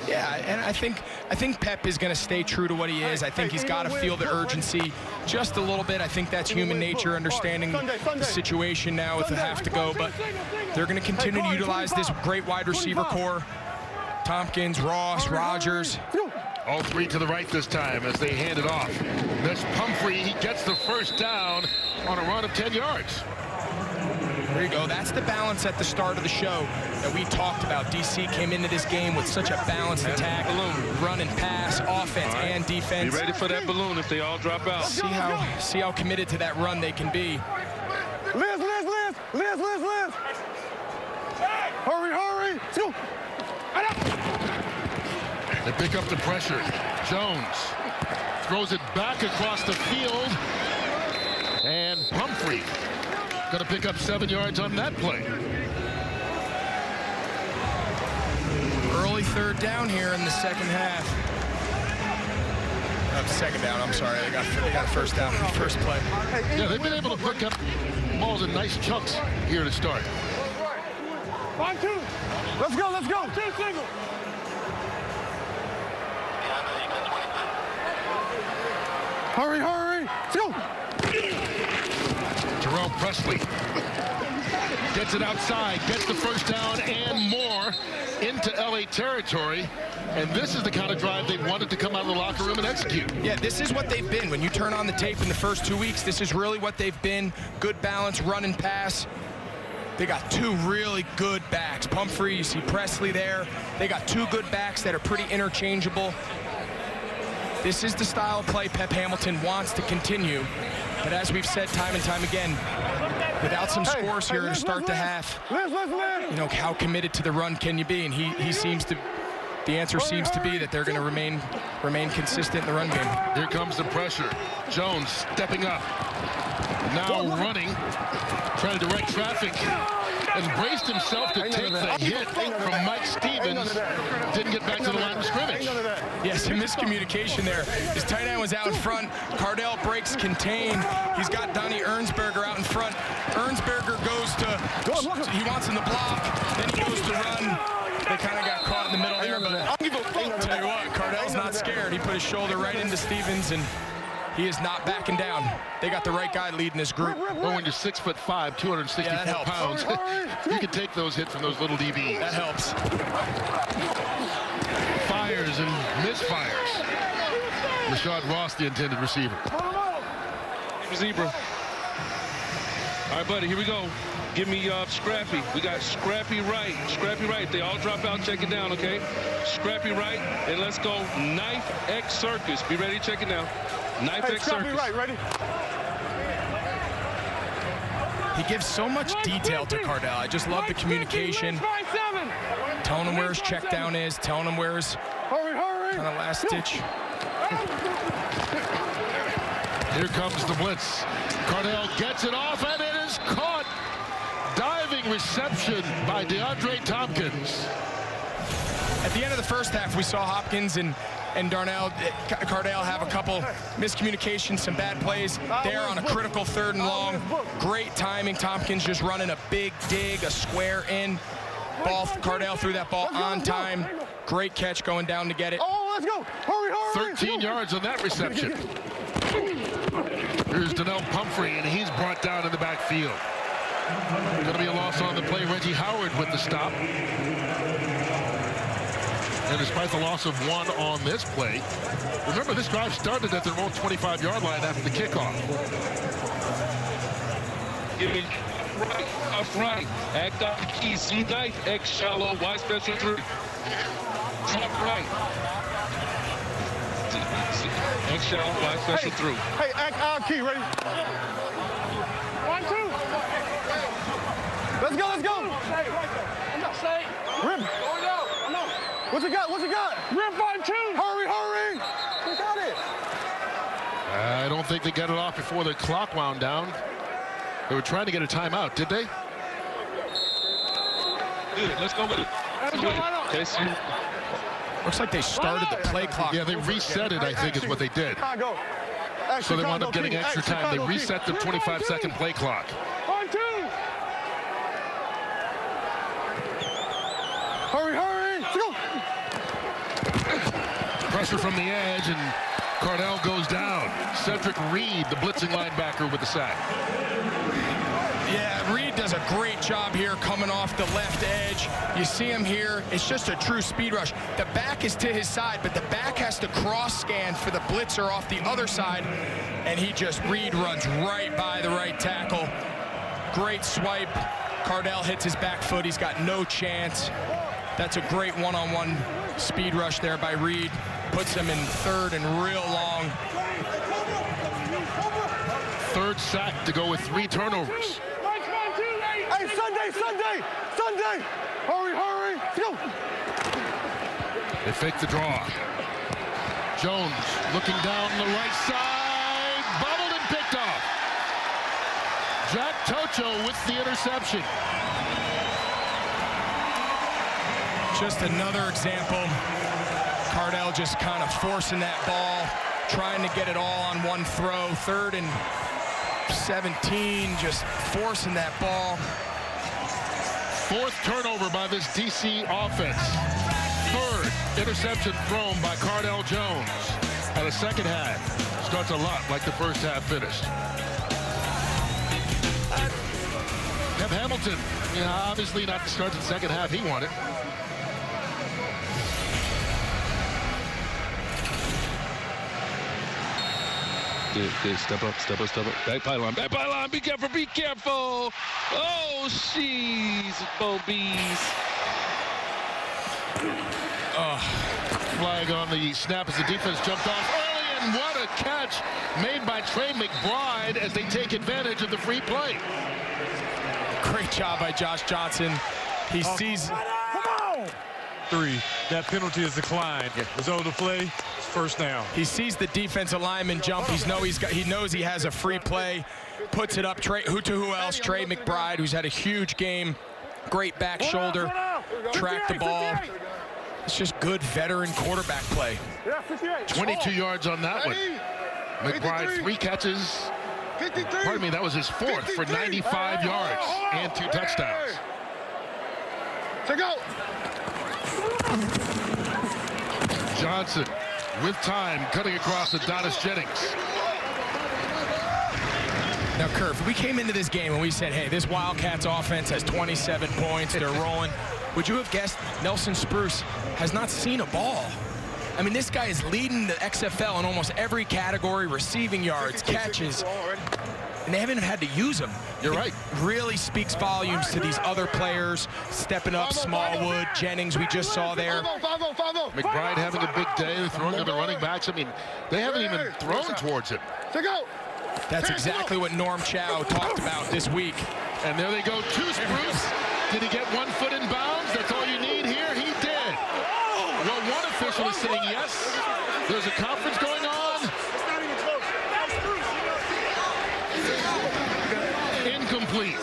Yeah, and I think Pep is going to stay true to what he is. I think he's got to feel the urgency just a little bit. I think that's human nature, understanding the situation now with a half to go. But they're going to continue to utilize this great wide receiver core. Tompkins, Ross, Rogers. All 3 to the right this time as they hand it off. That's Pumphrey. He gets the first down on a run of 10 yards. There you go. That's the balance at the start of the show that we talked about. DC came into this game with such a balanced attack, run and pass, offense and defense. Be ready for that balloon if they all drop out. See how committed to that run they can be. Liz. Hurry. Let's go. They pick up the pressure. Jones throws it back across the field. And Pumphrey going to pick up 7 yards on that play. Early third down here in the second half. Second down, I'm sorry. They got a first down in the first play. Yeah, they've been able to pick up balls in nice chunks here to start. 5-2. Let's go. 2 single. Hurry. Let's go. Terrell Presley gets it outside, gets the first down and more into LA territory. And this is the kind of drive they wanted to come out of the locker room and execute. Yeah, this is what they've been. When you turn on the tape in the first 2 weeks, this is really what they've been. Good balance, run and pass. They got 2 really good backs. Pumphrey, you see Presley there. They got 2 good backs that are pretty interchangeable. This is the style of play Pep Hamilton wants to continue. But as we've said time and time again, without some scores here to start the half, you know, how committed to the run can you be? And he seems to, the answer seems to be that they're going to remain consistent in the run game. Here comes the pressure. Jones stepping up. Now running, trying to direct traffic. and braced himself to take the hit from Mike Stevens. Didn't get back to the line of scrimmage. Yes, some miscommunication there. His tight end was out in front. Cardell breaks contain. He's got Donnie Ernsberger out in front. Ernsberger goes to, he wants in the block, then he goes to run. They kind of got caught in the middle there, but I'll tell you what, Cardell's not scared. He put his shoulder right into Stevens, and he is not backing down. They got the right guy leading this group. Well, when you're 6'5", 264 pounds, you can take those hits from those little DBs. That helps. Fires and misfires. Rashad Ross, the intended receiver. Zebra. All right, buddy, here we go. Give me Scrappy. We got Scrappy right. Scrappy right. They all drop out. Check it down, okay? Scrappy right. And let's go Knife X Circus. Be ready. Check it now. Knife X Scrappy Circus. right. Ready? He gives so much detail to Cardell. I just love the communication. Telling him where his check down is. Telling him where his kind of last stitch. Here comes the blitz. Cardell gets it off, and it is caught. Diving reception by DeAndre Tompkins. At the end of the first half, we saw Hopkins and Cardell have a couple miscommunications, some bad plays there on a critical 3rd and long. Great timing. Tompkins just running a big dig, a square in. Cardell threw that ball on time. Great catch going down to get it. Oh, let's go. Hurry. 13 yards on that reception. Here's Donnell Pumphrey, and he's brought down in the backfield. Going to be a loss on the play. Reggie Howard with the stop. And despite the loss of 1 on this play, remember this drive started at their own 25-yard line after the kickoff. Give me right, up right. Act up the key. Z Knife X shallow. Y special 3. Drop right. X shallow. Y special 3. Hey, act out key. Ready? 1, 2. Let's go. Rip. What you got? Rip 1, 2. Hurry. We got it. I don't think they got it off before the clock wound down. They were trying to get a timeout, did they? Good. Let's go with it. Okay, Looks like they started the play clock. Yeah, they reset it, I think, is what they did. So they wound up getting extra time. They reset the 25-second play clock. 1, 2. Hurry. Let's go. Pressure from the edge, and Cardell goes down. Cedric Reed, the blitzing linebacker, with the sack. Yeah, Reed does a great job here coming off the left edge. You see him here. It's just a true speed rush. The back is to his side, but the back has to cross scan for the blitzer off the other side, and Reed runs right by the right tackle. Great swipe. Cardell hits his back foot. He's got no chance. That's a great one-on-one speed rush there by Reed. Puts him in 3rd and real long. 3rd sack to go with 3 turnovers. Hey, Sunday. Hurry. Let's go. They fake the draw. Jones looking down the right side. Bubbled and picked off. Jack Tocho with the interception. Just another example. Cardell just kind of forcing that ball, trying to get it all on one throw. 3rd and 17, just forcing that ball. 4th turnover by this DC offense. 3rd interception thrown by Cardell Jones. And the second half starts a lot like the first half finished. Kev Hamilton, obviously not to start the second half he wanted. Good. Step up. Back pylon. Be careful. Oh, jeez. Bo Bees. Flag on the snap as the defense jumped off early, and what a catch made by Trey McBride as they take advantage of the free play. Great job by Josh Johnson. He sees... 3. That penalty is declined. It's over the play. First down. He sees the defensive lineman jump. He knows he has a free play. Puts it up. Who else? Trey McBride, who's had a huge game. Great back shoulder, track the ball. It's just good veteran quarterback play. 22 yards on that one. McBride, 3 catches. Pardon me, that was his 4th for 95 yards and 2 touchdowns. Go. Johnson with time cutting across Adonis Jennings. Now, Kurt, we came into this game and we said, hey, this Wildcats offense has 27 points. They're rolling. Would you have guessed Nelson Spruce has not seen a ball? I mean, this guy is leading the XFL in almost every category, receiving yards, catches, and they haven't had to use him. You're right. Really speaks volumes to these other players stepping up. Smallwood, Jennings, we just saw there. McBride having a big day, throwing to the running backs. I mean, they haven't even thrown towards him. That's exactly what Norm Chow talked about this week. And there they go to Spruce. Did he get 1 foot in bounds? That's all you need here. He did. Well, one official is saying yes. There's a conference going on. Incomplete.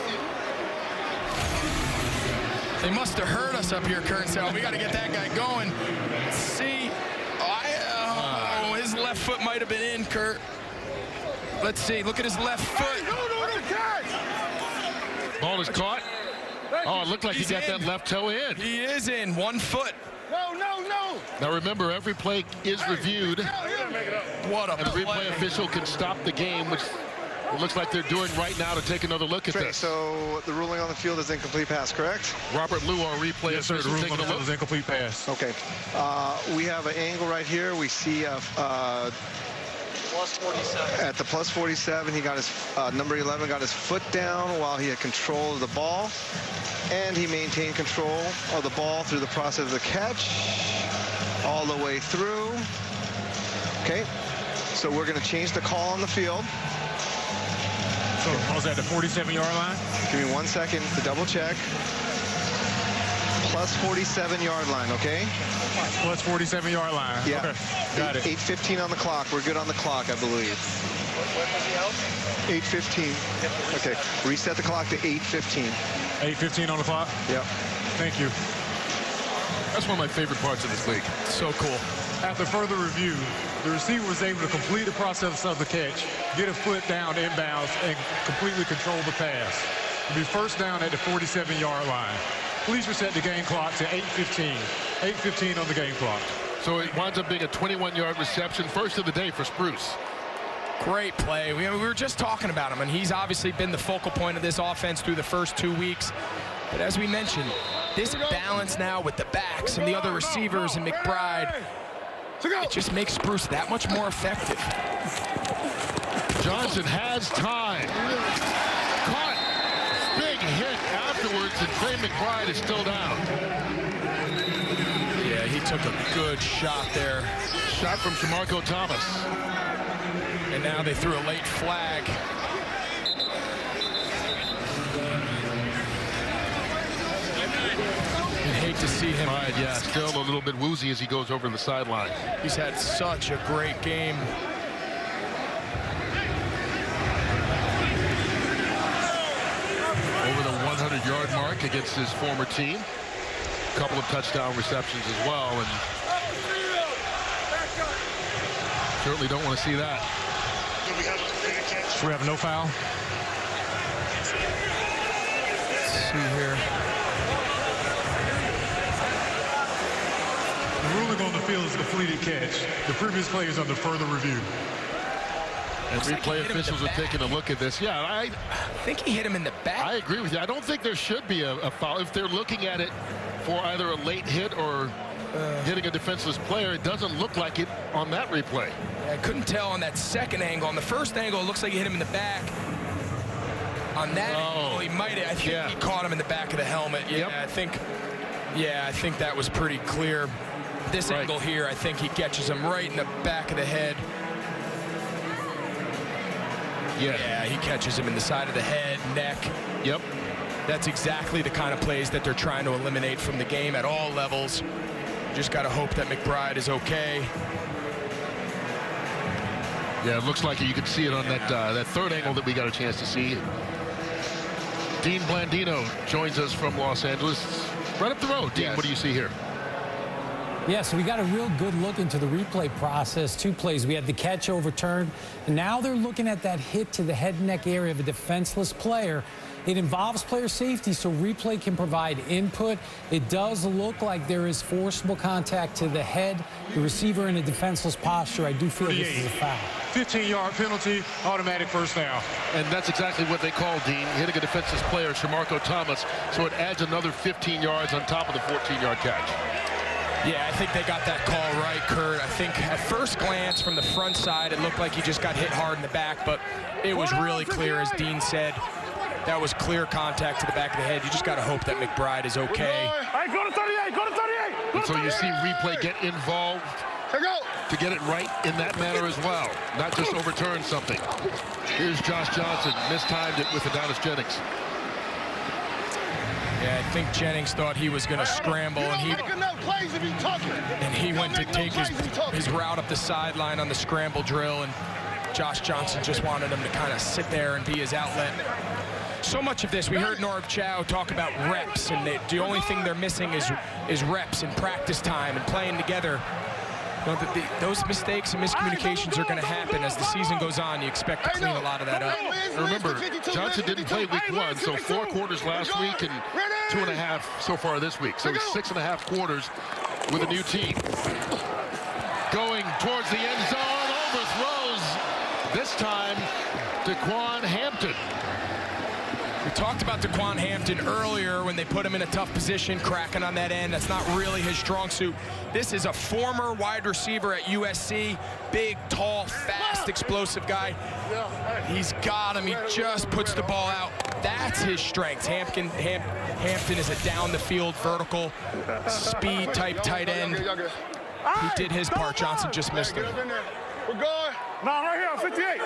They must have heard us up here, Kurt. So we got to get that guy going. See, his left foot might have been in, Kurt. Let's see. Look at his left foot. Ball is caught. Oh, it looked like he got that left toe in. He is in 1 foot. No. Now remember, every play is reviewed. What a and the replay official can stop the game, which it looks like they're doing right now to take another look at this. So the ruling on the field is incomplete pass, correct? Robert Lew, our replay Yes, sir. The ruling on the field is incomplete pass. Okay. We have an angle right here. We see plus 47. At the plus 47, he got his number 11 got his foot down while he had control of the ball, and he maintained control of the ball through the process of the catch all the way through. Okay, so we're going to change the call on the field. So I was at the 47-yard line. Give me 1 second to double check. Plus 47-yard line, okay? Plus 47-yard line. Yeah. Okay. Got it. 8:15 on the clock. We're good on the clock, I believe. 8:15. Okay. Reset the clock to 8:15. 8:15 on the clock? Yep. Thank you. That's one of my favorite parts of this league. So cool. After further review, the receiver was able to complete the process of the catch, get a foot down inbounds, and completely control the pass. It'll be first down at the 47-yard line. Please reset the game clock to 8:15. 8:15 on the game clock. So it winds up being a 21-yard reception, first of the day for Spruce. Great play. We were just talking about him, and he's obviously been the focal point of this offense through the first 2 weeks. But as we mentioned, this balance now with the backs and the other receivers and McBride, it just makes Spruce that much more effective. Johnson has time. Caught. Big hit afterwards, and Trey McBride is still down. Yeah, he took a good shot there. Shot from Shamarko Thomas. And now they threw a late flag. You'd hate to see him. Right, yeah, still a little bit woozy as he goes over the sideline. He's had such a great game. Over the 100-yard mark against his former team. A couple of touchdown receptions as well, and certainly don't want to see that. We have no foul. Let's see here. The ruling on the field is a completed catch. The previous play is under further review. And replay officials are taking a look at this. Yeah, I think he hit him in the back. I agree with you. I don't think there should be a foul. If they're looking at it for either a late hit or hitting a defenseless player, it doesn't look like it on that replay. I couldn't tell on that second angle. On the first angle, it looks like he hit him in the back. On that angle, he might have. I think he caught him in the back of the helmet. Yeah, I think that was pretty clear. This angle here, I think he catches him right in the back of the head. Yeah, he catches him in the side of the head, neck. Yep. That's exactly the kind of plays that they're trying to eliminate from the game at all levels. Just got to hope that McBride is okay. Yeah, it looks like you can see it on that third angle that we got a chance to see. Dean Blandino joins us from Los Angeles. Right up the road. Dean, what do you see here? Yeah, so we got a real good look into the replay process. 2 plays. We had the catch overturned, and now they're looking at that hit to the head and neck area of a defenseless player. It involves player safety, so replay can provide input. It does look like there is forcible contact to the head, the receiver in a defenseless posture. I do feel this is a foul. 15-yard penalty, automatic first down. And that's exactly what they call, Dean, hitting a defenseless player, Shamarko Thomas, so it adds another 15 yards on top of the 14-yard catch. Yeah, I think they got that call right, Kurt. I think at first glance from the front side, it looked like he just got hit hard in the back, but it was really clear, as Dean said. That was clear contact to the back of the head. You just got to hope that McBride is okay. Hey, go to 38, go to 38. And so you see replay get involved to get it right in that manner as well, not just overturn something. Here's Josh Johnson, mistimed it with Adonis Jennings. Yeah, I think Jennings thought he was going to scramble, and he went to take his route up the sideline on the scramble drill, and Josh Johnson just wanted him to kind of sit there and be his outlet. So much of this, we heard Norv Chow talk about reps, and the only thing they're missing is reps and practice time and playing together. You know, those mistakes and miscommunications are going to happen as the season goes on. You expect to clean a lot of that up. Remember, Johnson didn't play week 1, so 4 quarters last week and 2.5 so far this week. So 6.5 quarters with a new team. Going towards the end zone, overthrows, this time DeQuan Hampton. We talked about DeQuan Hampton earlier when they put him in a tough position, cracking on that end. That's not really his strong suit. This is a former wide receiver at USC. Big, tall, fast, explosive guy. He's got him. He just puts the ball out. That's his strength. Hampton is a down-the-field, vertical, speed-type tight end. He did his part. Johnson just missed him. We're going. No, right here on 58.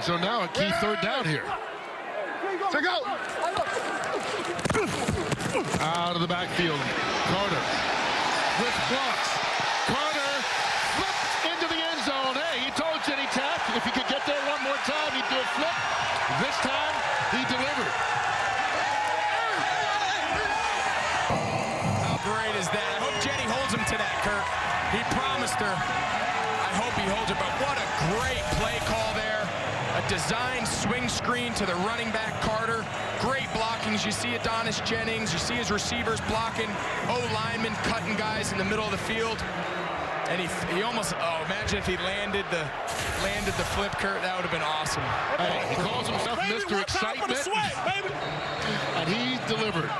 So now a key 3rd down here. To go. Out of the backfield, Carter with blocks. Carter flipped into the end zone. Hey, he told Jenny Taft if he could get there one more time, he'd do a flip. This time, he delivered. How great is that? I hope Jenny holds him to that, Kurt. He promised her. I hope he holds her, but what a great play call there. A design swing screen to the running back, Carter. Great blockings. You see Adonis Jennings. You see his receivers blocking. O-lineman cutting guys in the middle of the field. And he almost, imagine if he landed the flip, Kurt. That would have been awesome. Hey, he calls himself Mr. Excitement. And he delivered.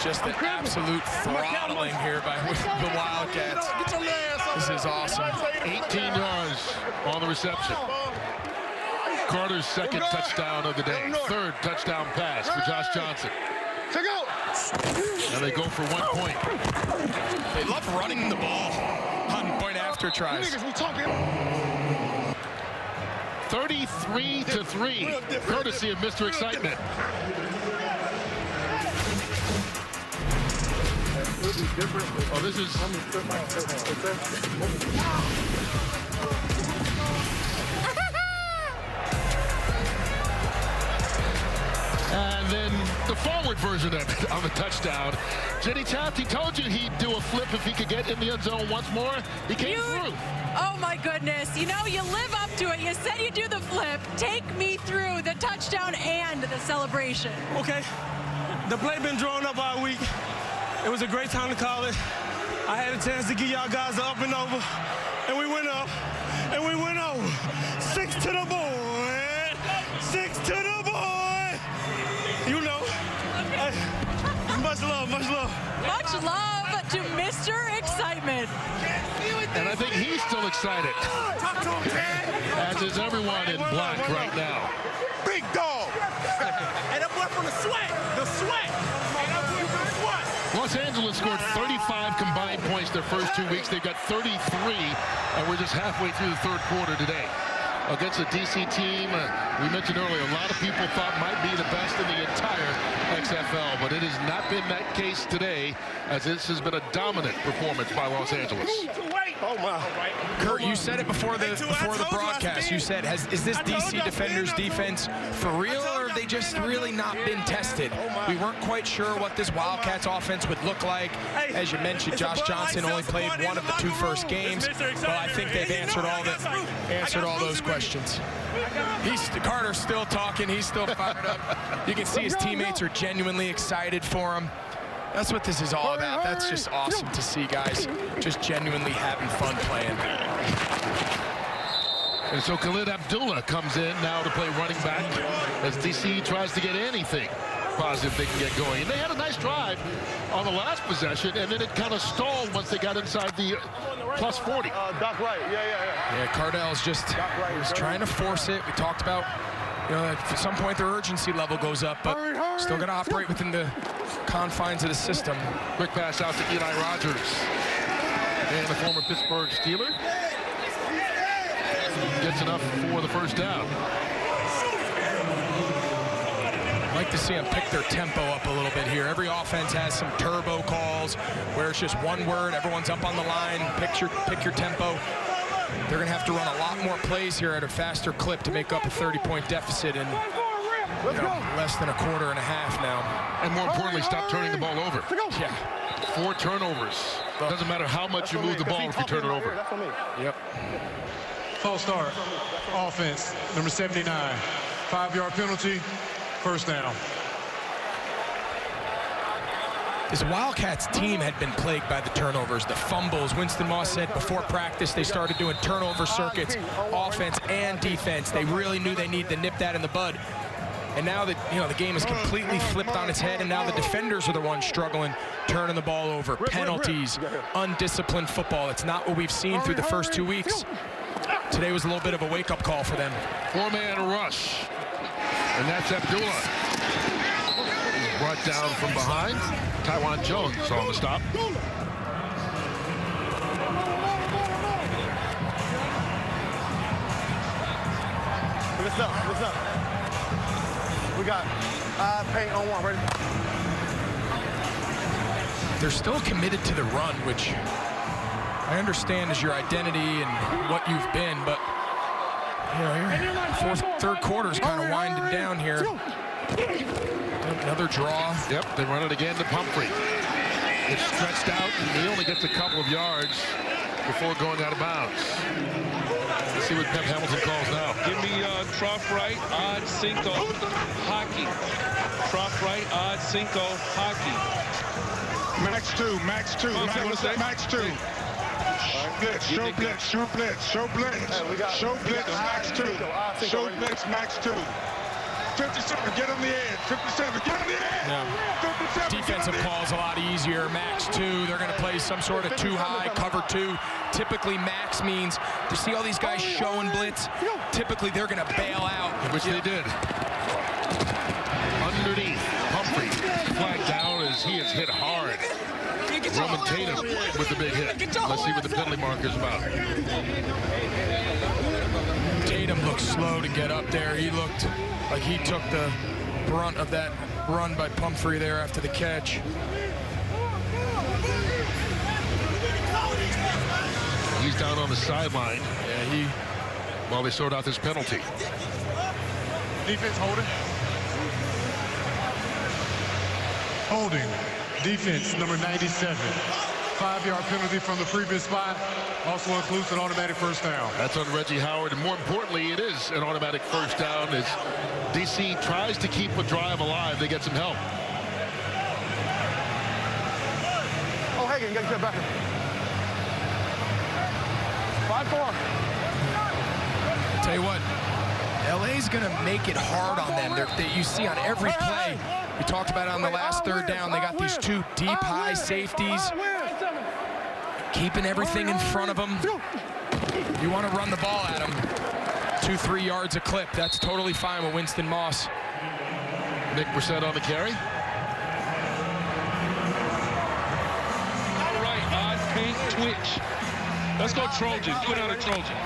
Just an absolute throttling here by the Wildcats. This is awesome. 18 yards on the reception. Carter's 2nd touchdown of the day. 3rd touchdown pass for Josh Johnson. And they go for 1 point. They love running the ball on point after tries. 33-3, courtesy of Mr. Excitement. Oh, this is... And then the forward version of it on the touchdown. Jenny Taft, he told you he'd do a flip if he could get in the end zone once more. He came through. Oh, my goodness. You know, you live up to it. You said you'd do the flip. Take me through the touchdown and the celebration. Okay. The play been drawn up all week. It was a great time to call it. I had a chance to give y'all guys the up and over, and we went up, and we went over. 6 to the boy. 6 to the boy. You know. Hey, much love, much love. Much love to Mr. Excitement. And I think he's still excited, as is everyone in black right now. Big dog. And that boy from the sweat. The sweat. And that boy from the sweat. Los Angeles scored 35 combined points their first 2 weeks. They've got 33, and we're just halfway through the 3rd quarter today. Against a DC team, we mentioned earlier, a lot of people thought might be the best in the entire XFL, but it has not been that case today, as this has been a dominant performance by Los Angeles. Oh, my. Kurt, you said it before the broadcast. You said, is this DC Defenders defense for real, or have they just really not been tested? We weren't quite sure what this Wildcats offense would look like. As you mentioned, Josh Johnson only played one of the 2 first games. But I think they've answered all those questions. Carter's still talking. He's still fired up. You can see his teammates are genuinely excited for him. That's what this is all about. That's just awesome to see, guys. Just genuinely having fun playing. And so Khalid Abdullah comes in now to play running back as DC tries to get anything positive they can get going. And they had a nice drive on the last possession, and then it kind of stalled once they got inside the plus 40. Doc Wright, yeah. Yeah, Cardell's just trying to force it. We talked about, at some point their urgency level goes up, but still going to operate within the confines of the system. Quick pass out to Eli Rogers. And the former Pittsburgh Steeler gets enough for the first down. I'd like to see them pick their tempo up a little bit here. Every offense has some turbo calls where it's just one word, everyone's up on the line, pick your tempo. They're going to have to run a lot more plays here at a faster clip to make up a 30-point deficit in less than a quarter and a half now. And more importantly, stop turning the ball over. Yeah. 4 turnovers. Doesn't matter how much you move the ball if you turn it over. Yep. False start. Offense, number 79. 5-yard penalty, first down. This Wildcats team had been plagued by the turnovers, the fumbles. Winston Moss said before practice they started doing turnover circuits, offense and defense. They really knew they needed to nip that in the bud. And now that the game is completely flipped on its head, and now the defenders are the ones struggling, turning the ball over, penalties, undisciplined football. It's not what we've seen through the first 2 weeks. Today was a little bit of a wake-up call for them. 4-man rush, and that's Abdullah. He's brought down from behind. Tywan Jones on the stop. What's up? We got paint on 1, ready? They're still committed to the run, which I understand is your identity and what you've been, but your third quarter's kind of winding down here. Another draw. Yep, they run it again to Pumphrey. It's stretched out, and he only gets a couple of yards before going out of bounds. Let's see what Pep Hamilton calls now. Give me trough right, odd cinco, hockey. Trough right, odd cinco, hockey. Max 2. Max 2. Blitz, show blitz, show blitz, show blitz. Show blitz, Max 2. Show blitz, Max 2. 57, get on the edge. 57, get on the edge. Yeah. Defensive calls a lot easier. Max 2, they're going to play some sort of 2 high, cover 2. Typically, max means to see all these guys showing blitz. Typically, they're going to bail out. Which they did. Underneath, Pumphrey flagged down as he is hit hard. Roman Tatum with the big hit. Let's see what the penalty marker's about. Tatum looked slow to get up there. He looked like he took the brunt of that run by Pumphrey there after the catch. He's down on the sideline. Yeah, while they sort out this penalty. Defense holding. Holding. Defense number 97. 5-yard penalty from the previous spot. Also includes an automatic first down. That's on Reggie Howard, and more importantly, it is an automatic first down as DC tries to keep a drive alive. They get some help. Oh, Hagan, you got to get back. 5-4. Tell you what, LA's going to make it hard on them. You see on every play. We talked about it on the last third down. They got these 2 deep, high safeties, keeping everything in front of them. You want to run the ball at them. 2-3 yards a clip. That's totally fine with Winston Moss. Nick Brissett on the carry. All right, odd paint twitch. Let's go Trojan. Put out a Trojan.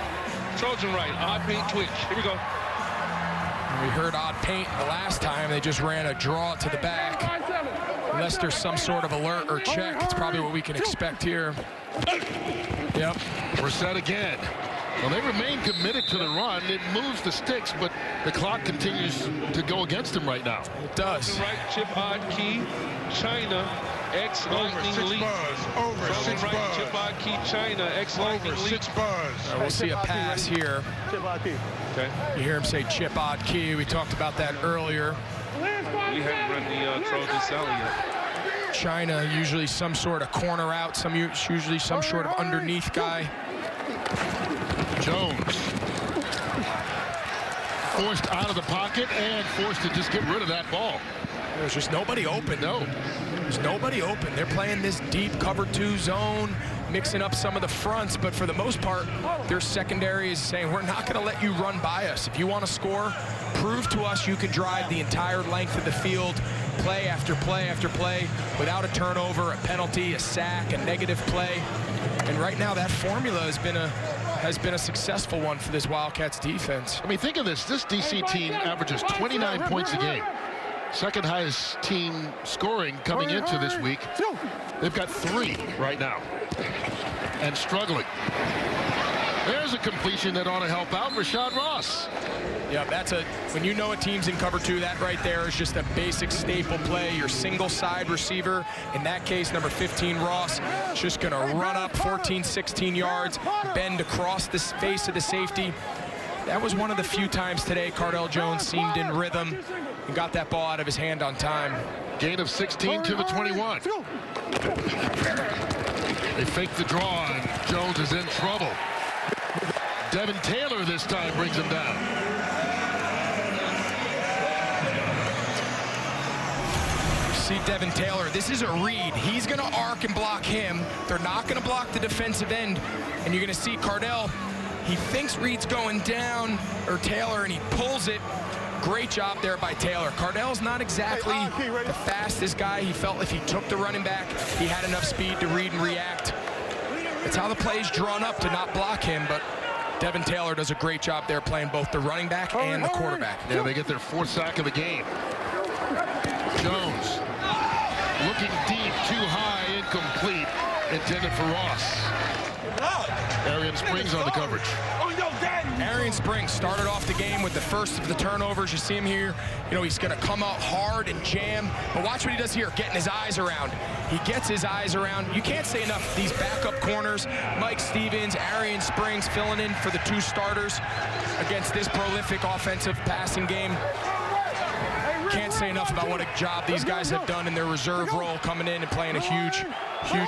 Trojan right, odd paint twitch. Here we go. We heard odd paint the last time. They just ran a draw to the back. Unless there's some sort of alert or check, it's probably what we can expect here. Yep. Brissett again. Well, they remain committed to the run. It moves the sticks, but the clock continues to go against them right now. It does. Right, chip odd key, China, X lightning leap. Over 6 right, bars. chip odd key, China, X lightning Over leap. 6 bars. We'll see a pass here. Chip odd key. Okay. You hear him say chip odd key. We talked about that earlier. We haven't run the Trojan Sally yet. China, usually some sort of corner out, usually some sort of underneath guy. Jones forced out of the pocket and forced to just get rid of that ball. There's just nobody open. No. There's nobody open. They're playing this deep cover 2 zone, mixing up some of the fronts, but for the most part, their secondary is saying, we're not going to let you run by us. If you want to score, prove to us you can drive the entire length of the field, play after play after play, without a turnover, a penalty, a sack, a negative play. And right now, that formula has been a successful one for this Wildcats defense. I mean, think of this. This DC team averages 29 points a game. Second highest team scoring coming into this week. They've got 3 right now and struggling. There's a completion that ought to help out Rashad Ross. Yeah, when you know a team's in cover 2, that right there is just a basic staple play. Your single side receiver, in that case, number 15, Ross, is just going to run up 14, 16 yards, bend across the face of the safety. That was one of the few times today Cardell Jones seemed in rhythm and got that ball out of his hand on time. Gain of 16 to the 21. They fake the draw, and Jones is in trouble. Devin Taylor this time brings him down. See Devin Taylor, this is a read. He's going to arc and block him. They're not going to block the defensive end. And you're going to see Cardell, he thinks Reed's going down, or Taylor, and he pulls it. Great job there by Taylor. Cardell's not exactly the fastest guy. He felt if he took the running back, he had enough speed to read and react. It's how the play's drawn up to not block him, but Devin Taylor does a great job there playing both the running back and the quarterback. Yeah, they get their 4th sack of the game. Jones looking deep, too high, incomplete, intended for Ross. Arian Springs on the coverage. Arian Springs started off the game with the first of the turnovers. You see him here. You know, he's going to come out hard and jam. But watch what he does here, getting his eyes around. He gets his eyes around. You can't say enough. These backup corners, Mike Stevens, Arian Springs filling in for the 2 starters against this prolific offensive passing game. Can't say enough about what a job these guys have done in their reserve role, coming in and playing a huge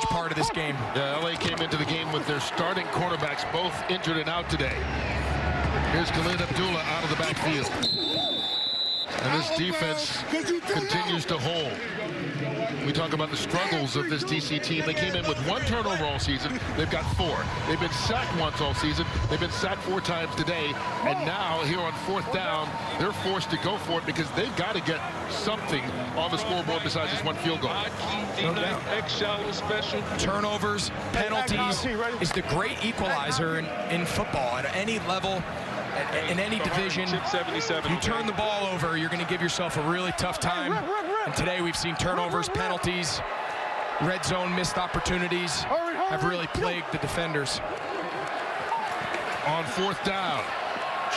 part of this game. Yeah, LA came into the game with their starting cornerbacks both injured and out today. Here's Khalid Abdullah out of the backfield. And this defense continues to hold. We talk about the struggles of this DC team. They came in with 1 turnover all season. They've got 4. They've been sacked once all season. They've been sacked 4 times today. And now here on 4th down, they're forced to go for it because they've got to get something on the scoreboard besides just 1 field goal. No doubt. Special. Turnovers, penalties is the great equalizer in football at any level. In any division, you turn the ball over, you're going to give yourself a really tough time. And today we've seen turnovers, penalties, red zone missed opportunities have really plagued the defenders. On 4th down,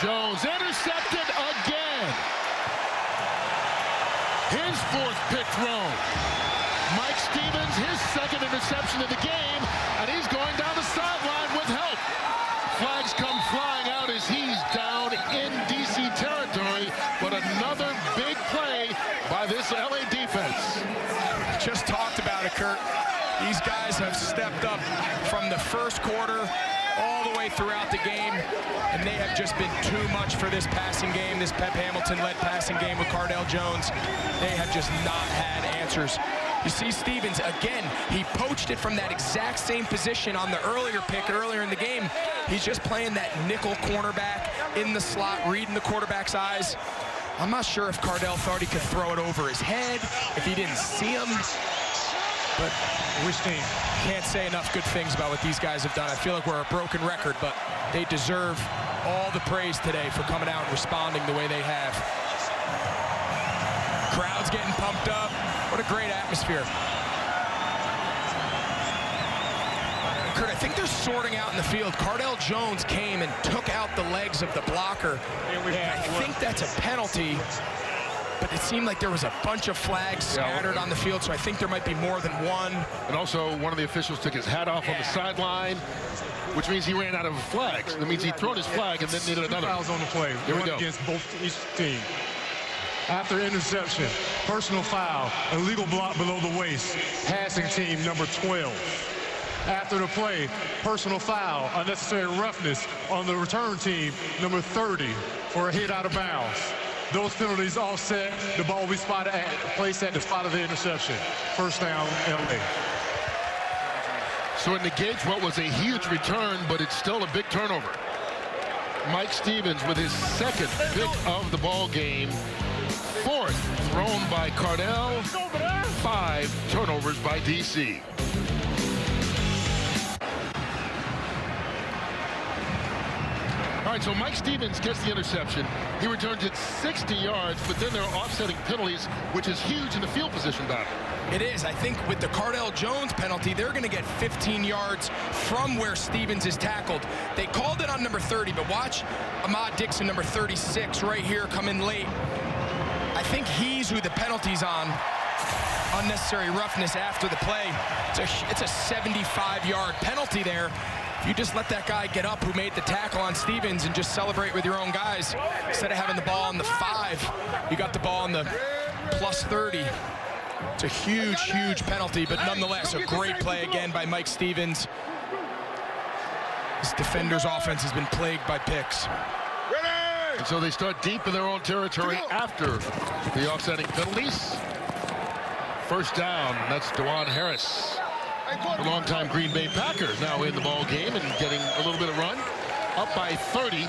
Jones intercepted again. His 4th pick thrown. Mike Stevens, his 2nd interception of the game, and he's going down the sideline with help. Flags come flying out as he's down in DC territory, but another big play by this LA defense. Just talked about it, Kurt. These guys have stepped up from the first quarter all the way throughout the game, and they have just been too much for this passing game, this Pep Hamilton-led passing game with Cardell Jones. They have just not had answers. You see Stevens, again, he poached it from that exact same position on the earlier pick earlier in the game. He's just playing that nickel cornerback in the slot, reading the quarterback's eyes. I'm not sure if Cardell thought he could throw it over his head, if he didn't see him. But can't say enough good things about what these guys have done. I feel like we're a broken record, but they deserve all the praise today for coming out and responding the way they have. Crowd's getting pumped up. What a great atmosphere. Kurt, I think they're sorting out in the field. Cardell Jones came and took out the legs of the blocker. I think that's a penalty, but it seemed like there was a bunch of flags scattered on the field, so I think there might be more than one. And also, one of the officials took his hat off on the sideline, which means he ran out of flags. That means he threw his flag and then needed another. Fouls on the play. Here we go. Against each team. After interception, personal foul, illegal block below the waist, passing team number 12. After the play, personal foul, unnecessary roughness on the return team, number 30, for a hit out of bounds. Those penalties offset. The ball will be placed at the spot of the interception. First down, LA. So it negates what was a huge return, but it's still a big turnover. Mike Stevens with his second pick of the ball game. Fourth thrown by Cardell. 5 turnovers by DC. All right, so Mike Stevens gets the interception. He returns it 60 yards, but then there are offsetting penalties, which is huge in the field position battle. It is. I think with the Cardell Jones penalty, they're going to get 15 yards from where Stevens is tackled. They called it on number 30, but watch Ahmad Dixon, number 36, right here, come in late. I think he's who the penalty's on. Unnecessary roughness after the play. It's a 75-yard penalty there. If you just let that guy get up who made the tackle on Stevens and just celebrate with your own guys, instead of having the ball on the 5, you got the ball on the plus 30. It's a huge, huge penalty, but nonetheless, a great play again by Mike Stevens. This defender's offense has been plagued by picks. And so they start deep in their own territory after the offsetting penalties. First down, that's DeJuan Harris. The longtime Green Bay Packer now in the ball game and getting a little bit of run. Up by 30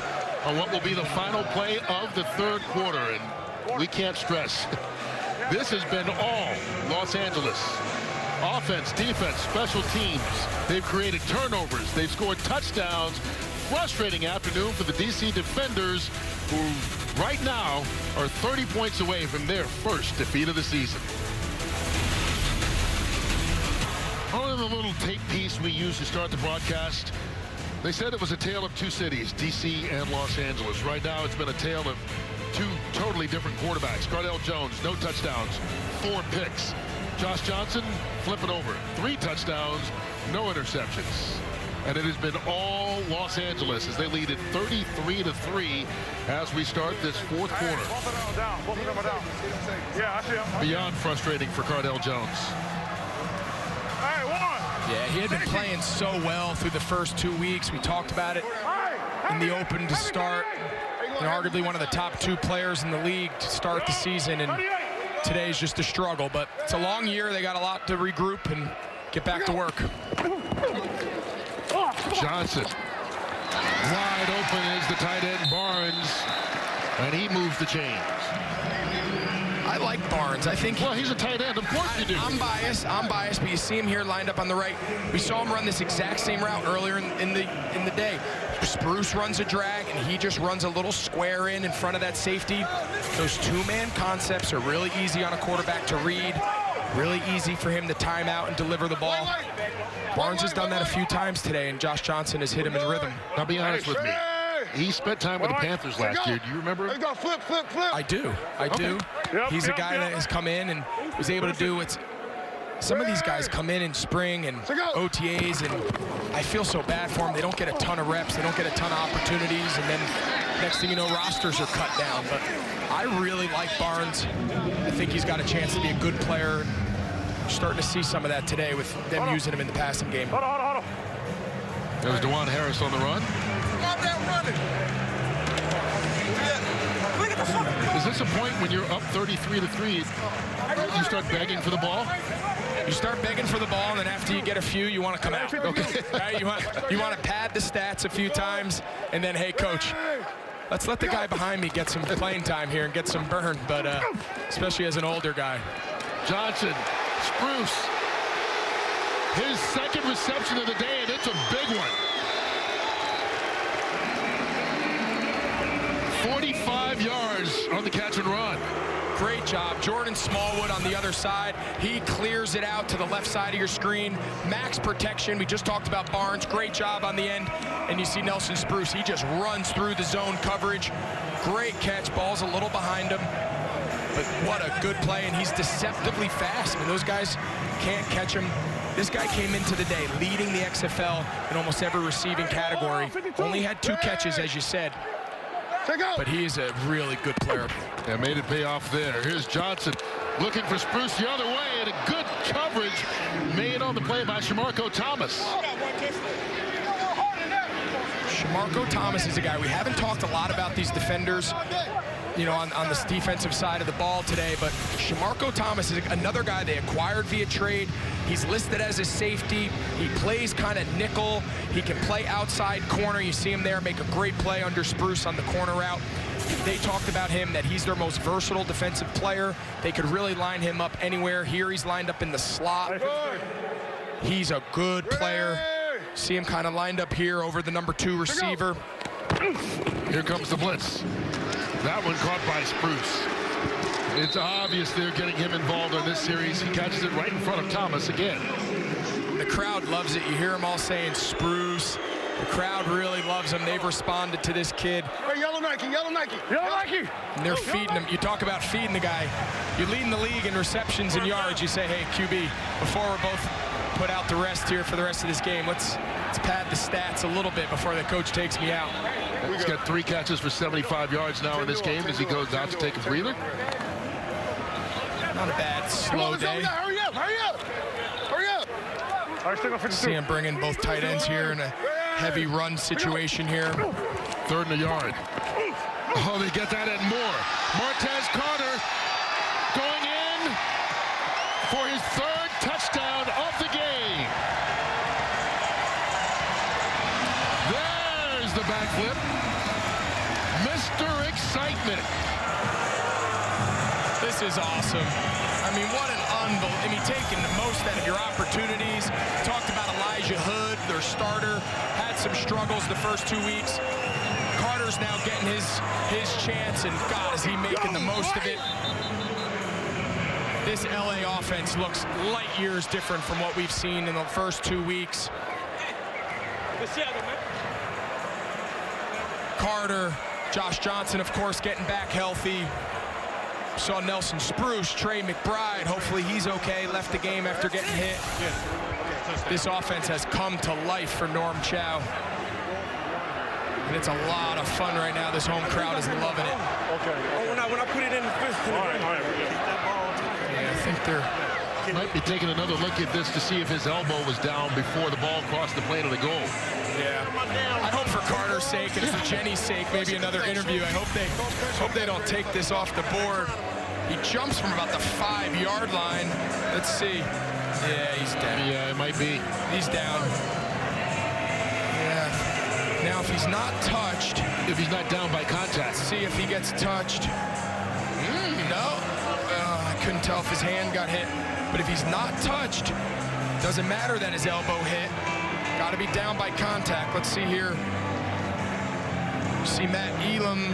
on what will be the final play of the third quarter. And we can't stress, this has been all Los Angeles. Offense, defense, special teams. They've created turnovers. They've scored touchdowns. Frustrating afternoon for the DC defenders, who right now are 30 points away from their first defeat of the season. On the little tape piece we used to start the broadcast, they said it was a tale of two cities, DC and Los Angeles. Right now, it's been a tale of two totally different quarterbacks. Cardell Jones, no touchdowns, 4 picks. Josh Johnson, flip it over, 3 touchdowns, no interceptions. And it has been all Los Angeles as they lead it 33-3 as we start this fourth quarter. Both of them are down. Both of them are down. Yeah, I see him. Beyond frustrating for Cardell Jones. Hey, one. Yeah, he had been playing so well through the first 2 weeks. We talked about it in the open to start. And arguably one of the top 2 players in the league to start the season. And today's just a struggle. But it's a long year. They got a lot to regroup and get back to work. Johnson. Wide open is the tight end Barnes. And he moves the chains. I like Barnes. I think he's a tight end. Of course you do. I'm biased, but you see him here lined up on the right. We saw him run this exact same route earlier in the day. Spruce runs a drag, and he just runs a little square in front of that safety. Those 2-man concepts are really easy on a quarterback to read. Really easy for him to time out and deliver the ball. Barnes has done that a few times today, and Josh Johnson has hit him in rhythm. Now be honest with me. He spent time with the Panthers last year. Do you remember? Flip. I do. He's a guy that has come in and was able to do what some of these guys come in spring and OTAs, and I feel so bad for them. They don't get a ton of reps. They don't get a ton of opportunities, and then next thing you know, rosters are cut down. But I really like Barnes. I think he's got a chance to be a good player. We're starting to see some of that today with them using him in the passing game. Hold on. There's DeJuan Harris on the run. Is this a point when you're up 33-3, you start begging for the ball? You start begging for the ball, and then after you get a few, you want to come out. Okay. Right? You want to pad the stats a few times, and then, hey, coach, let's let the guy behind me get some playing time here and get some burn, but especially as an older guy. Johnson, Spruce, his second reception of the day, and it's a big one. 45 yards on the catch and run. great job. Jordan Smallwood on the other side. He clears it out to the left side of your screen. Max protection. We just talked about Barnes. Great job on the end. And you see Nelson Spruce. He just runs through the zone coverage. Great catch. Ball's a little behind him. But what a good play, and he's deceptively fast. I mean, those guys can't catch him. This guy came into the day leading the XFL in almost every receiving category. Only had 2 catches, as you said. But he is a really good player. Yeah, made it pay off there. Here's Johnson looking for Spruce the other way, and a good coverage made on the play by Shamarko Thomas. Shamarko Thomas is a guy, we haven't talked a lot about these defenders, you know, on this defensive side of the ball today, but Shamarko Thomas is another guy they acquired via trade. He's listed as a safety. He plays kind of nickel. He can play outside corner. You see him there make a great play under Spruce on the corner route. They talked about him, that he's their most versatile defensive player. They could really line him up anywhere. Here he's lined up in the slot. He's a good player. See him kind of lined up here over the number 2 receiver. Here comes the blitz. That one caught by Spruce. It's obvious they're getting him involved in this series. He catches it right in front of Thomas again. The crowd loves it. You hear them all saying Spruce. The crowd really loves him. They've responded to this kid. Hey, yellow Nike, yellow Nike, yellow Nike. And they're feeding him. You talk about feeding the guy. You're leading the league in receptions and yards. You say, hey, QB, before we're both put out the rest here for the rest of this game, let's pad the stats a little bit before the coach takes me out. He's got 3 catches for 75 yards now in this game as he goes out to take a breather. Not a bad slow day. Hurry up, hurry up, hurry up. See him bringing both tight ends here in a heavy run situation here. 3rd and a yard. Oh, they get that and more. Martez Carter going in for his 3rd touchdown of the game. There's the backflip. Mr. Excitement. This is awesome. I mean, what an unbelievable. I mean, taking the most out of your opportunities. Talked about Elijah Hood, their starter, had some struggles the first 2 weeks. Carter's now getting his chance, and God, is he making the most of it. This LA offense looks light years different from what we've seen in the first 2 weeks. Carter, Josh Johnson, of course, getting back healthy. Saw Nelson Spruce, Trey McBride. Hopefully he's okay. Left the game after getting hit. This offense has come to life for Norm Chow. And it's a lot of fun right now. This home crowd is loving it. Okay. Oh, when I put it in the fist. All right. Yeah, I think they're... Might be taking another look at this to see if his elbow was down before the ball crossed the plane of the goal. Yeah. I hope for Carter's sake and for Jenny's sake, maybe another interview. I hope they don't take this off the board. He jumps from about the 5-yard line. Let's see. Yeah, he's down. Yeah, it might be. He's down. Yeah. Now, if he's not touched. If he's not down by contact. See if he gets touched. No. I couldn't tell if his hand got hit. But if he's not touched, doesn't matter that his elbow hit. Got to be down by contact. Let's see here. See Matt Elam.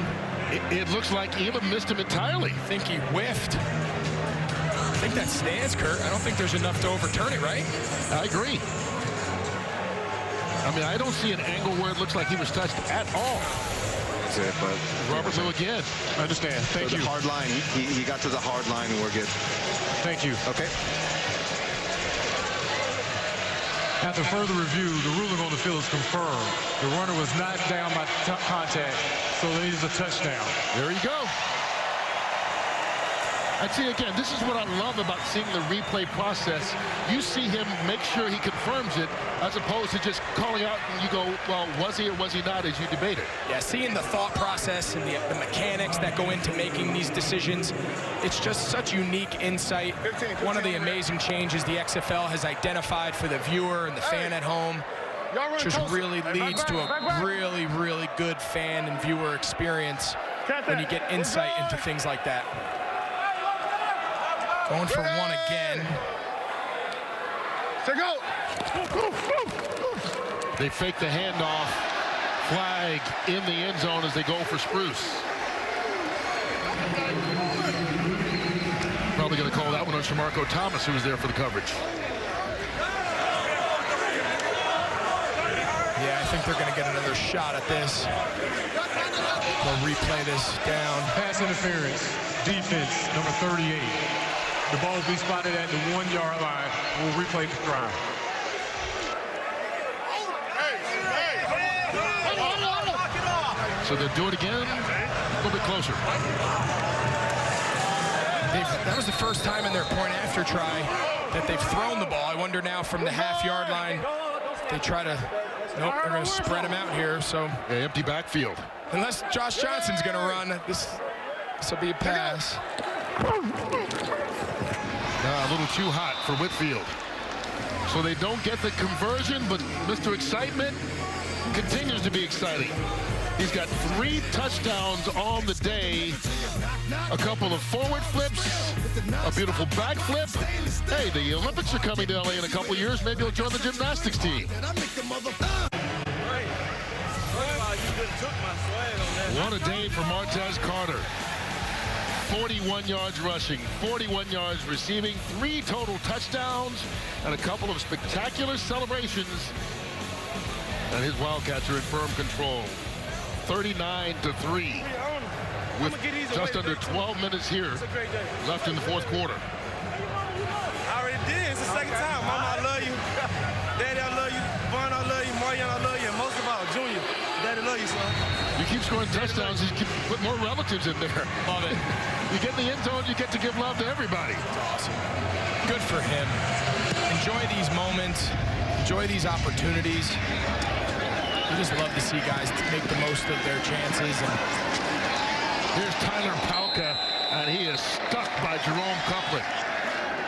It looks like Elam missed him entirely. I think he whiffed. I think that stands, Kurt. I don't think there's enough to overturn it, right? I agree. I mean, I don't see an angle where it looks like he was touched at all. That's it, but Robert Lou again. I understand. Thank you. The hard line. He got to the hard line and we're good. Thank you. Okay. After further review, the ruling on the field is confirmed. The runner was not down by contact, so it is a touchdown. There you go. I'd say again, this is what I love about seeing the replay process. You see him make sure he confirms it, as opposed to just calling out and you go, well, was he or was he not, as you debate it. Yeah, seeing the thought process and the mechanics that go into making these decisions, it's just such unique insight. One of the amazing changes the XFL has identified for the viewer and the fan at home just really leads to a really, really good fan and viewer experience when you get insight into things like that. Going for one again. They fake the handoff. Flag in the end zone as they go for Spruce. was from Marco Thomas, who was there for the coverage. Yeah, I think they're going to get another shot at this. They'll replay this down. Pass interference, defense, number 38. The ball will be spotted at the 1-yard line. We'll replay the drive. So they'll do it again, a little bit closer. That was the first time in their point-after try that they've thrown the ball. I wonder now from the half-yard line, they try to, nope, they're going to spread him out here. So yeah, empty backfield. Unless Josh Johnson's going to run, this will be a pass. A little too hot for Whitfield. So they don't get the conversion, but Mr. Excitement continues to be exciting. He's got 3 touchdowns on the day, a couple of forward flips, a beautiful back flip. Hey, the Olympics are coming to LA in a couple of years. Maybe he'll join the gymnastics team. What a day for Martez Carter. 41 yards rushing, 41 yards receiving, 3 total touchdowns, and a couple of spectacular celebrations. And his Wildcats are in firm control. 39-3 with just under 12 minutes here left in the fourth quarter. I already did. It's the second time. Mama, I love you. Daddy, I love you. Vaughn, I love you. Marion, I love you. And most of all, Junior, Daddy, love you, son. You keep scoring touchdowns, you keep put more relatives in there. Love it. You get in the end zone, you get to give love to everybody. It's awesome. Good for him. Enjoy these moments. Enjoy these opportunities. You just love to see guys make the most of their chances. And here's Tyler Palka, and he is stuck by Jerome Copeland.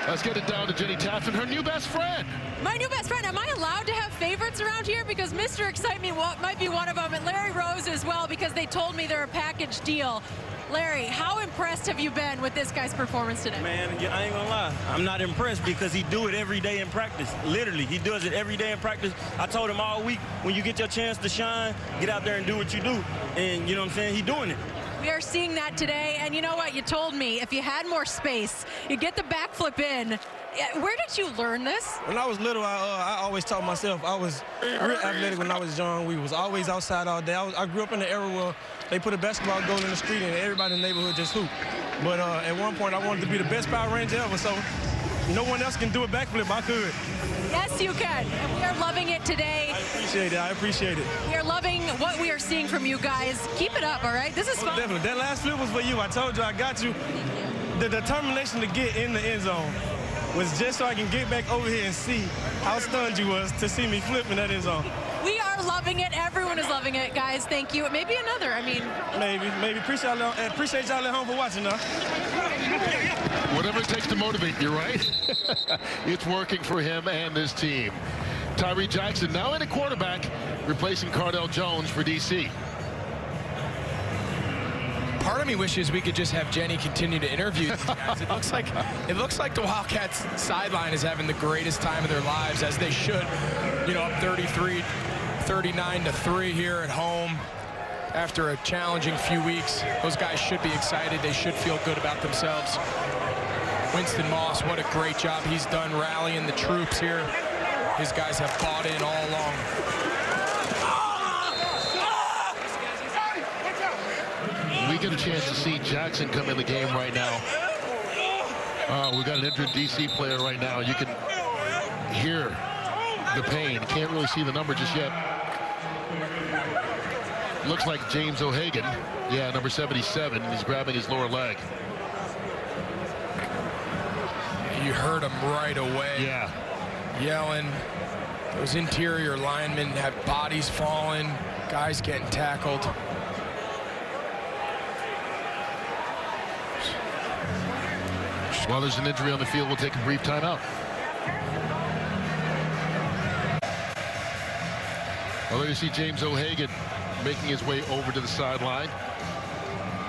Let's get it down to Jenny Tafton, her new best friend. My new best friend. Am I allowed to have favorites around here? Because Mr. Excitement might be one of them, and Larry Rose as well, because they told me they're a package deal. Larry, how impressed have you been with this guy's performance today? Man, I ain't gonna lie. I'm not impressed because he do it every day in practice. Literally, he does it every day in practice. I told him all week, when you get your chance to shine, get out there and do what you do. And you know what I'm saying? He doing it. We are seeing that today, and you know what? You told me if you had more space, you get the backflip in. Where did you learn this? When I was little, I always taught myself. I was real athletic when I was young. We was always outside all day. I grew up in the era where they put a basketball goal in the street and everybody in the neighborhood just hooped. But at one point, I wanted to be the best Power Ranger ever, so no one else can do a backflip. I could. Yes, you can. And we are loving it today. I appreciate it. I appreciate it. We are loving what we are seeing from you guys. Keep it up, all right? This is fun. Definitely. That last flip was for you. I told you I got you. The determination to get in the end zone was just so I can get back over here and see how stunned you was to see me flip in that end zone. We are loving it. Everyone is loving it, guys. Thank you. Maybe another. I mean, maybe. Appreciate y'all at home for watching now. Whatever it takes to motivate you, right? It's working for him and this team. Tyree Jackson now in a quarterback, replacing Cardell Jones for DC. Part of me wishes we could just have Jenny continue to interview these guys. It looks like the Wildcats sideline is having the greatest time of their lives, as they should. You know, up 39-3 here at home after a challenging few weeks. Those guys should be excited. They should feel good about themselves. Winston Moss, what a great job he's done rallying the troops here. His guys have bought in all along. We get a chance to see Jackson come in the game right now. We've got an injured DC player right now. You can hear the pain. Can't really see the number just yet. Looks like James O'Hagan. Yeah, number 77. He's grabbing his lower leg. You heard him right away. Yeah. Yelling. Those interior linemen have bodies falling. Guys getting tackled. While there's an injury on the field, we'll take a brief timeout. Well, there you see James O'Hagan making his way over to the sideline.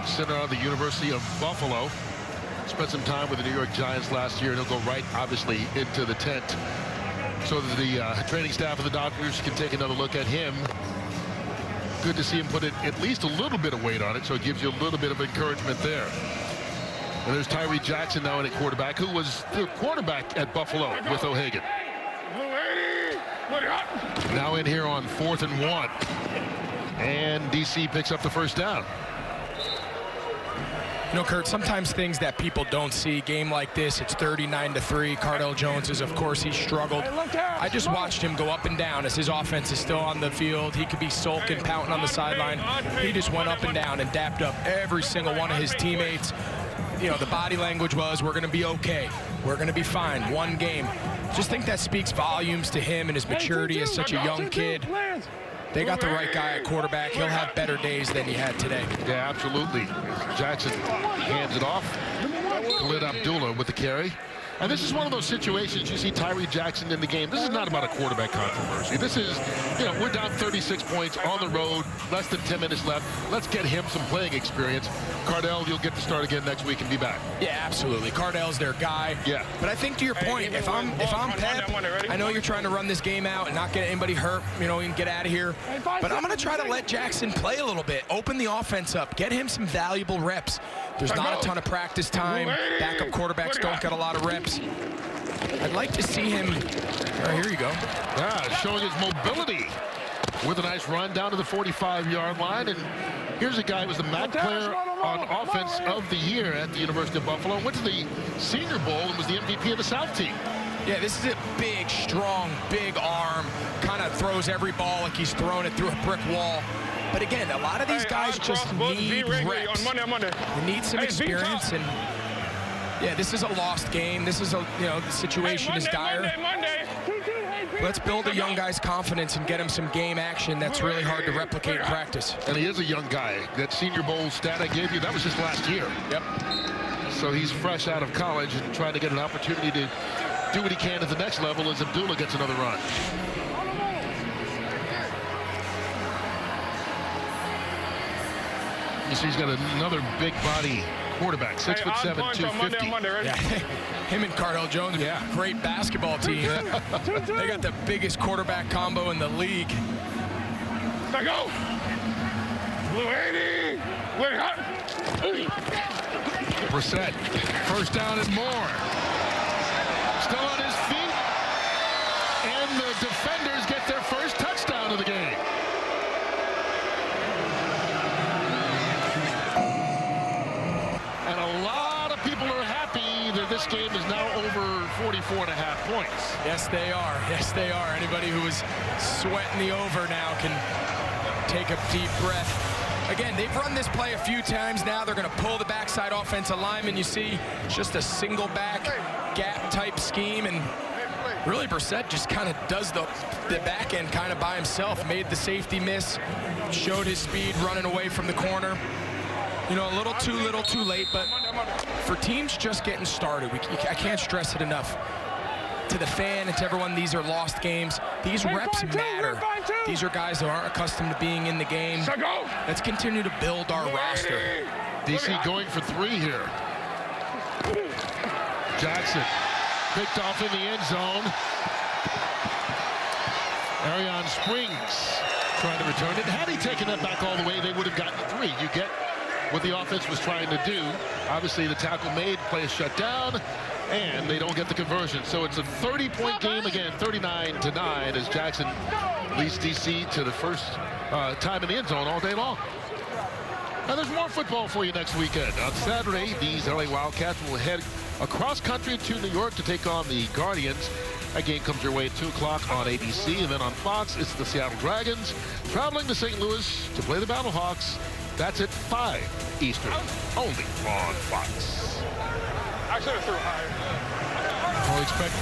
Center out of the University of Buffalo. Spent some time with the New York Giants last year, and he'll go right, obviously, into the tent so that the training staff of the Doctors can take another look at him. Good to see him put at least a little bit of weight on it, so it gives you a little bit of encouragement there. And there's Tyree Jackson now in at quarterback, who was the quarterback at Buffalo with O'Hagan. Now in here on 4th and 1. And DC picks up the first down. You know, Kurt, sometimes things that people don't see, game like this, it's 39-3. Cardell Jones is, of course, he struggled. I just watched him go up and down as his offense is still on the field. He could be sulking, pouting on the sideline. He just went up and down and dapped up every single one of his teammates. You know, the body language was, we're going to be okay. We're going to be fine. One game. Just think that speaks volumes to him and his maturity as such a young kid. They got the right guy at quarterback. He'll have better days than he had today. Yeah, absolutely. Jackson hands it off. Khalid Abdullah with the carry. And this is one of those situations you see Tyree Jackson in the game. This is not about a quarterback controversy. This is, you know, we're down 36 points on the road, less than 10 minutes left. Let's get him some playing experience. Cardell, you'll get to start again next week and be back. Yeah, absolutely. Cardell's their guy. Yeah. But I think to your point, if I'm Pep, I know you're trying to run this game out and not get anybody hurt, you know, and get out of here. But I'm going to try to let Jackson play a little bit, open the offense up, get him some valuable reps. There's not a ton of practice time. Backup quarterbacks don't get a lot of reps. I'd like to see him. Here you go. Yeah, showing his mobility with a nice run down to the 45-yard line. And here's a guy who was the MAC player on offense of the year at the University of Buffalo. Went to the Senior Bowl and was the MVP of the South team. Yeah, this is a big, strong, big arm. Kind of throws every ball like he's throwing it through a brick wall. But again, a lot of these guys just need reps. They need some experience, and yeah, this is a lost game. This is a, you know, the situation is dire. Let's build a young guy's confidence and get him some game action that's really hard to replicate in practice. And he is a young guy. That Senior Bowl stat I gave you, that was just last year. Yep. So he's fresh out of college and trying to get an opportunity to do what he can at the next level as Abdullah gets another run. You see he's got another big body quarterback, 6'7", 250. Yeah. Him and Cardell Jones, yeah, great basketball team. They got the biggest quarterback combo in the league. Let go. Brissett, first down and more. Still on his feet, and the defenders get their first touchdown of the game. And a lot of people are happy that this game is now over 44.5 points. Yes, they are. Yes, they are. Anybody who is sweating the over now can take a deep breath. Again, they've run this play a few times now. They're going to pull the backside offensive lineman. You see, it's just a single back gap type scheme, and really Brissett just kind of does the back end kind of by himself. Made the safety miss, showed his speed running away from the corner. You know, a little too late, but for teams just getting started, I can't stress it enough. To the fan and to everyone, these are lost games. These reps matter. These are guys that aren't accustomed to being in the game. Let's continue to build our roster. DC going for 3 here. Jackson picked off in the end zone. Arion Springs trying to return it. Had he taken that back all the way, they would have gotten 3. You get what the offense was trying to do. Obviously, the tackle made, play is shut down, and they don't get the conversion. So it's a 30-point game again, 39-9, as Jackson leads DC to the first time in the end zone all day long. And there's more football for you next weekend. On Saturday, these LA Wildcats will head across country to New York to take on the Guardians. That game comes your way at 2 o'clock on ABC, and then on Fox, it's the Seattle Dragons traveling to St. Louis to play the Battlehawks. That's at 5 Eastern, only on Fox. I should have threw higher. I'll expect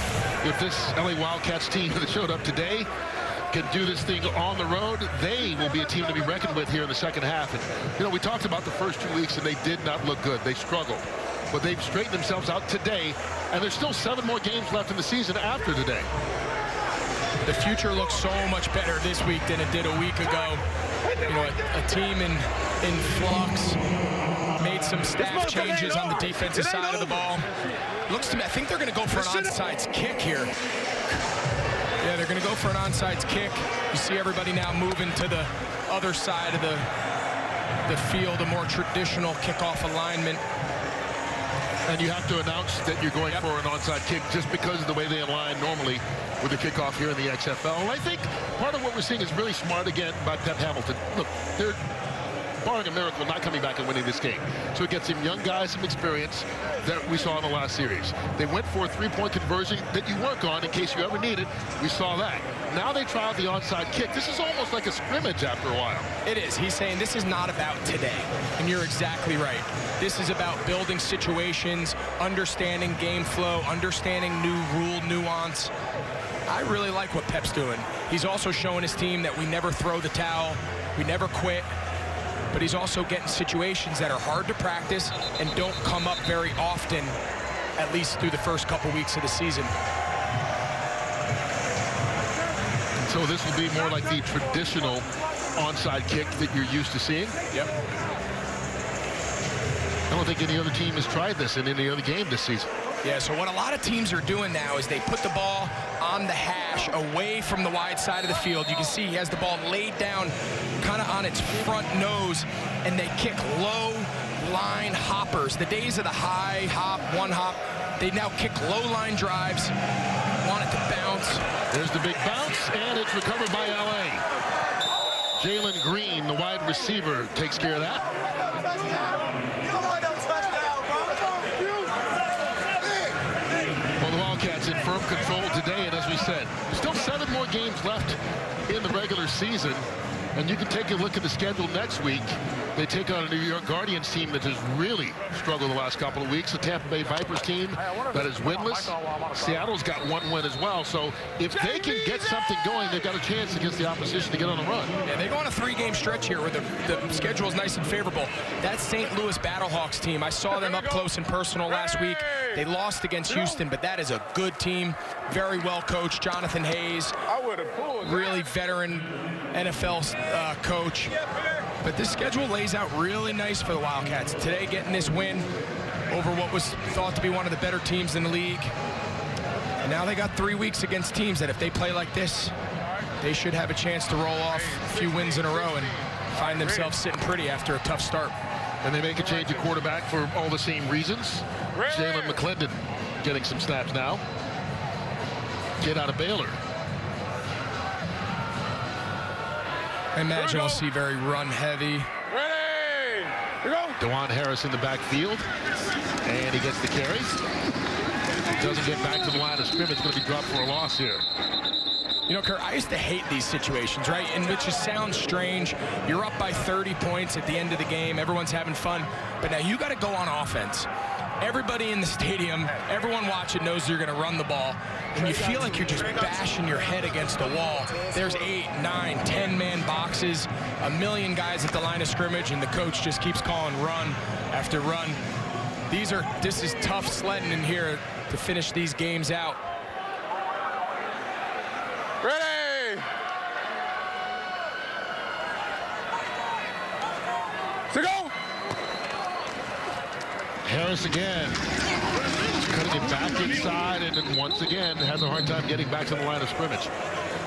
if this LA Wildcats team that showed up today can do this thing on the road, they will be a team to be reckoned with here in the second half. And, you know, we talked about the first 2 weeks, and they did not look good. They struggled. But they've straightened themselves out today, and there's still 7 more games left in the season after today. The future looks so much better this week than it did a week ago. You know, a team in flux, made some staff changes on the defensive side of the ball. Looks to me, I think they're going to go for an onside kick here. Yeah, they're going to go for an onside kick. You see everybody now moving to the other side of the field, a more traditional kickoff alignment. And you have to announce that you're going for an onside kick just because of the way they align normally with the kickoff here in the XFL. And I think part of what we're seeing is really smart again by Pep Hamilton. Look, they're barring a miracle, not coming back and winning this game. So it gets some young guys some experience that we saw in the last series. They went for a three-point conversion that you work on in case you ever need it. We saw that. Now they try out the onside kick. This is almost like a scrimmage after a while. It is. He's saying this is not about today. And you're exactly right. This is about building situations, understanding game flow, understanding new rule nuance. I really like what Pep's doing. He's also showing his team that we never throw the towel, we never quit. But he's also getting situations that are hard to practice and don't come up very often, at least through the first couple weeks of the season. So this will be more like the traditional onside kick that you're used to seeing? Yep. I don't think any other team has tried this in any other game this season. Yeah, so what a lot of teams are doing now is they put the ball on the hash away from the wide side of the field. You can see he has the ball laid down kind of on its front nose, and they kick low line hoppers. The days of the high hop, one hop, they now kick low line drives, want it to bounce. There's the big bounce, and it's recovered by LA. Jalen Green, the wide receiver, takes care of that. Wildcats in firm control today, and as we said, still 7 more games left in the regular season, and you can take a look at the schedule next week. They take on a New York Guardians team that has really struggled the last couple of weeks, a Tampa Bay Vipers team that is winless. Seattle's got 1 win as well, so if they can get something going, they've got a chance against the opposition to get on a run. Yeah, they go on a 3-game stretch here where the schedule is nice and favorable. That St. Louis Battlehawks team, I saw them up close and personal last week. They lost against Houston, but that is a good team, very well coached. Jonathan Hayes, really veteran NFL coach. But this schedule lays out really nice for the Wildcats. Today, getting this win over what was thought to be one of the better teams in the league. And now they got 3 weeks against teams that if they play like this, they should have a chance to roll off a few wins in a row and find themselves sitting pretty after a tough start. And they make a change of quarterback for all the same reasons. Jalen McClendon getting some snaps now. Kid out of Baylor. I imagine we'll see very run-heavy. Ready? Here we go. DeJuan Harris in the backfield, and he gets the carry. Doesn't get back to the line of scrimmage. Going to be dropped for a loss here. You know, Kurt, I used to hate these situations, right? And which just sounds strange. You're up by 30 points at the end of the game. Everyone's having fun. But now you got to go on offense. Everybody in the stadium, everyone watching knows you're going to run the ball. And you feel like you're just bashing your head against the wall. There's 8, 9, 10-man boxes, a million guys at the line of scrimmage, and the coach just keeps calling run after run. This is tough sledding in here to finish these games out. Ready? To go. Harris again. Cutting it back inside, and then once again has a hard time getting back to the line of scrimmage.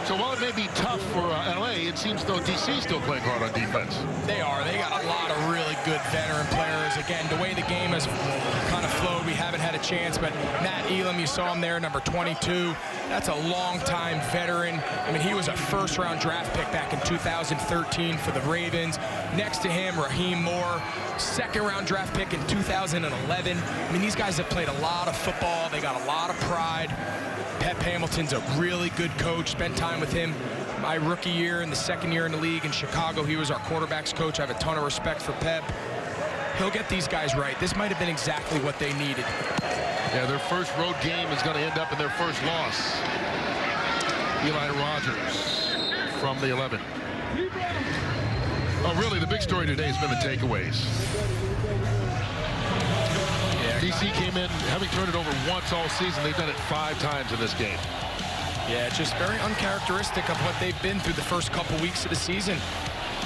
So while it may be tough for LA, it seems though DC is still playing hard on defense. They are. They got a lot of really good veteran players. Again, the way the game has kind of flowed, we haven't had a chance, but Matt Elam, you saw him there, number 22. That's a long-time veteran. I mean, he was a first-round draft pick back in 2013 for the Ravens. Next to him, Raheem Moore, second-round draft pick in 2011. I mean, these guys have played a lot of football. They got a lot of pride. Pep Hamilton's a really good coach. Spent time with him my rookie year and the second year in the league in Chicago. He was our quarterbacks coach. I have a ton of respect for Pep. He'll get these guys right. This might have been exactly what they needed. Yeah, their first road game is going to end up in their first loss. Eli Rogers from the 11. Oh, really, the big story today has been the takeaways. DC came in, having turned it over once all season. They've done it 5 times in this game. Yeah, it's just very uncharacteristic of what they've been through the first couple weeks of the season.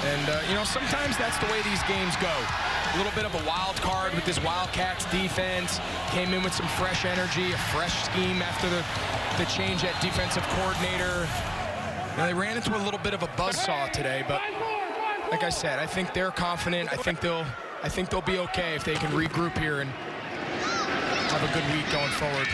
And, you know, sometimes that's the way these games go. A little bit of a wild card with this Wildcats defense. Came in with some fresh energy, a fresh scheme after the change at defensive coordinator. Now, they ran into a little bit of a buzzsaw today, but like I said, I think they're confident. I think they'll be okay if they can regroup here and have a good week going forward.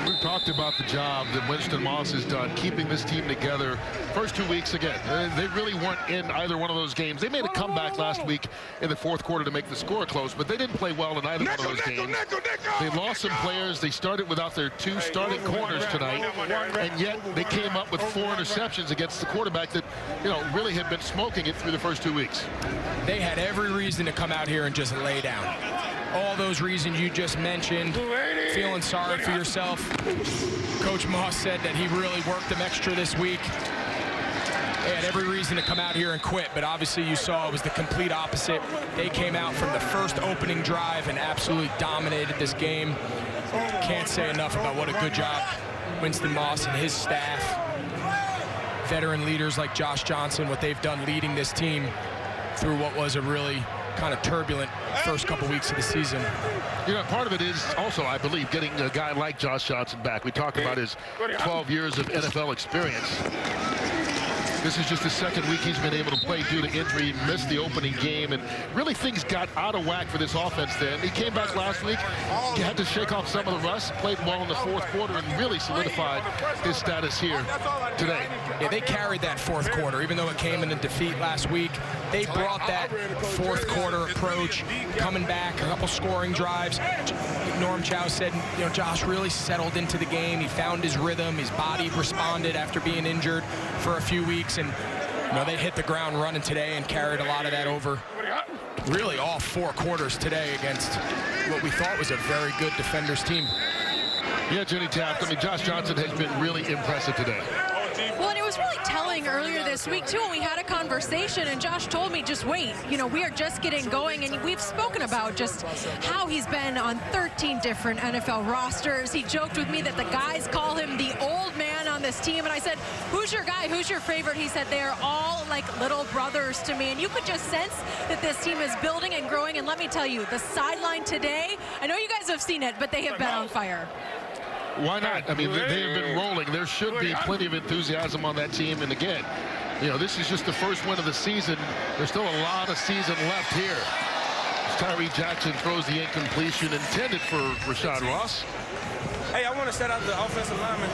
We've talked about the job that Winston Moss has done keeping this team together. First 2 weeks, again, they really weren't in either one of those games. They made a comeback last week in the fourth quarter to make the score close, but they didn't play well in either one of those games. They lost some players. They started without their 2 starting corners tonight, and yet they came up with 4 interceptions against the quarterback that, really had been smoking it through the first 2 weeks. They had every reason to come out here and just lay down. All those reasons you just mentioned, feeling sorry for yourself. Coach Moss said that he really worked them extra this week. They had every reason to come out here and quit, but obviously you saw it was the complete opposite. They came out from the first opening drive and absolutely dominated this game. Can't say enough about what a good job Winston Moss and his staff, veteran leaders like Josh Johnson, what they've done leading this team through what was a really kind of turbulent first couple weeks of the season. Part of it is also, I believe, getting a guy like Josh Johnson back. We talk about his 12 years of NFL experience. This is just the second week he's been able to play due to injury, missed the opening game, and really things got out of whack for this offense then. He came back last week, he had to shake off some of the rust, played well in the fourth quarter, and really solidified his status here today. Yeah, they carried that fourth quarter, even though it came in a defeat last week. They brought that fourth quarter approach, coming back, a couple scoring drives. Norm Chow said, Josh really settled into the game. He found his rhythm. His body responded after being injured for a few weeks. And they hit the ground running today and carried a lot of that over really all 4 quarters today against what we thought was a very good defenders team. Yeah, Jenny Taft, Josh Johnson has been really impressive today. Well, and it was really telling earlier this week, too, when we had a conversation, and Josh told me, just wait, we are just getting going, and we've spoken about just how he's been on 13 different NFL rosters. He joked with me that the guys call him the old man on this team, and I said, who's your guy? Who's your favorite? He said, they're all like little brothers to me, and you could just sense that this team is building and growing, and let me tell you, the sideline today, I know you guys have seen it, but they have been on fire. Why not? They have been rolling. There should be plenty of enthusiasm on that team. And again, this is just the first win of the season. There's still a lot of season left here. Tyree Jackson throws the incompletion intended for Rashad Ross. Hey, I want to shout out the offensive linemen.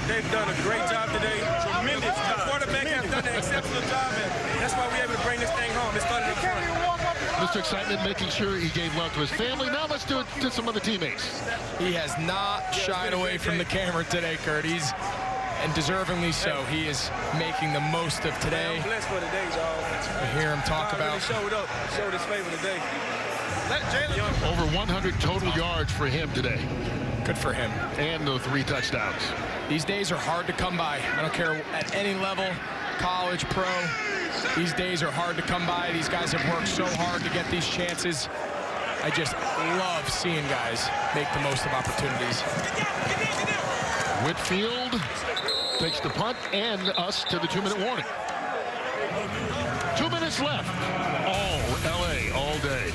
They've done a great job today. Tremendous job. The quarterback has done an exceptional job, and that's why we're able to bring this thing home. It started up front. Mr. Excitement making sure he gave love to his family. Now let's do it to some other teammates. He has not shied away from the camera today, Kurt. And deservingly so. He is making the most of today. I'm blessed for the day, y'all. You hear him talk about. Really showed his favor today. Over 100 total yards for him today. Good for him. And the 3 touchdowns. These days are hard to come by. I don't care at any level, college, pro. These days are hard to come by. These guys have worked so hard to get these chances. I just love seeing guys make the most of opportunities. Whitfield takes the punt and us to the 2-minute warning. 2 minutes left. All LA all day.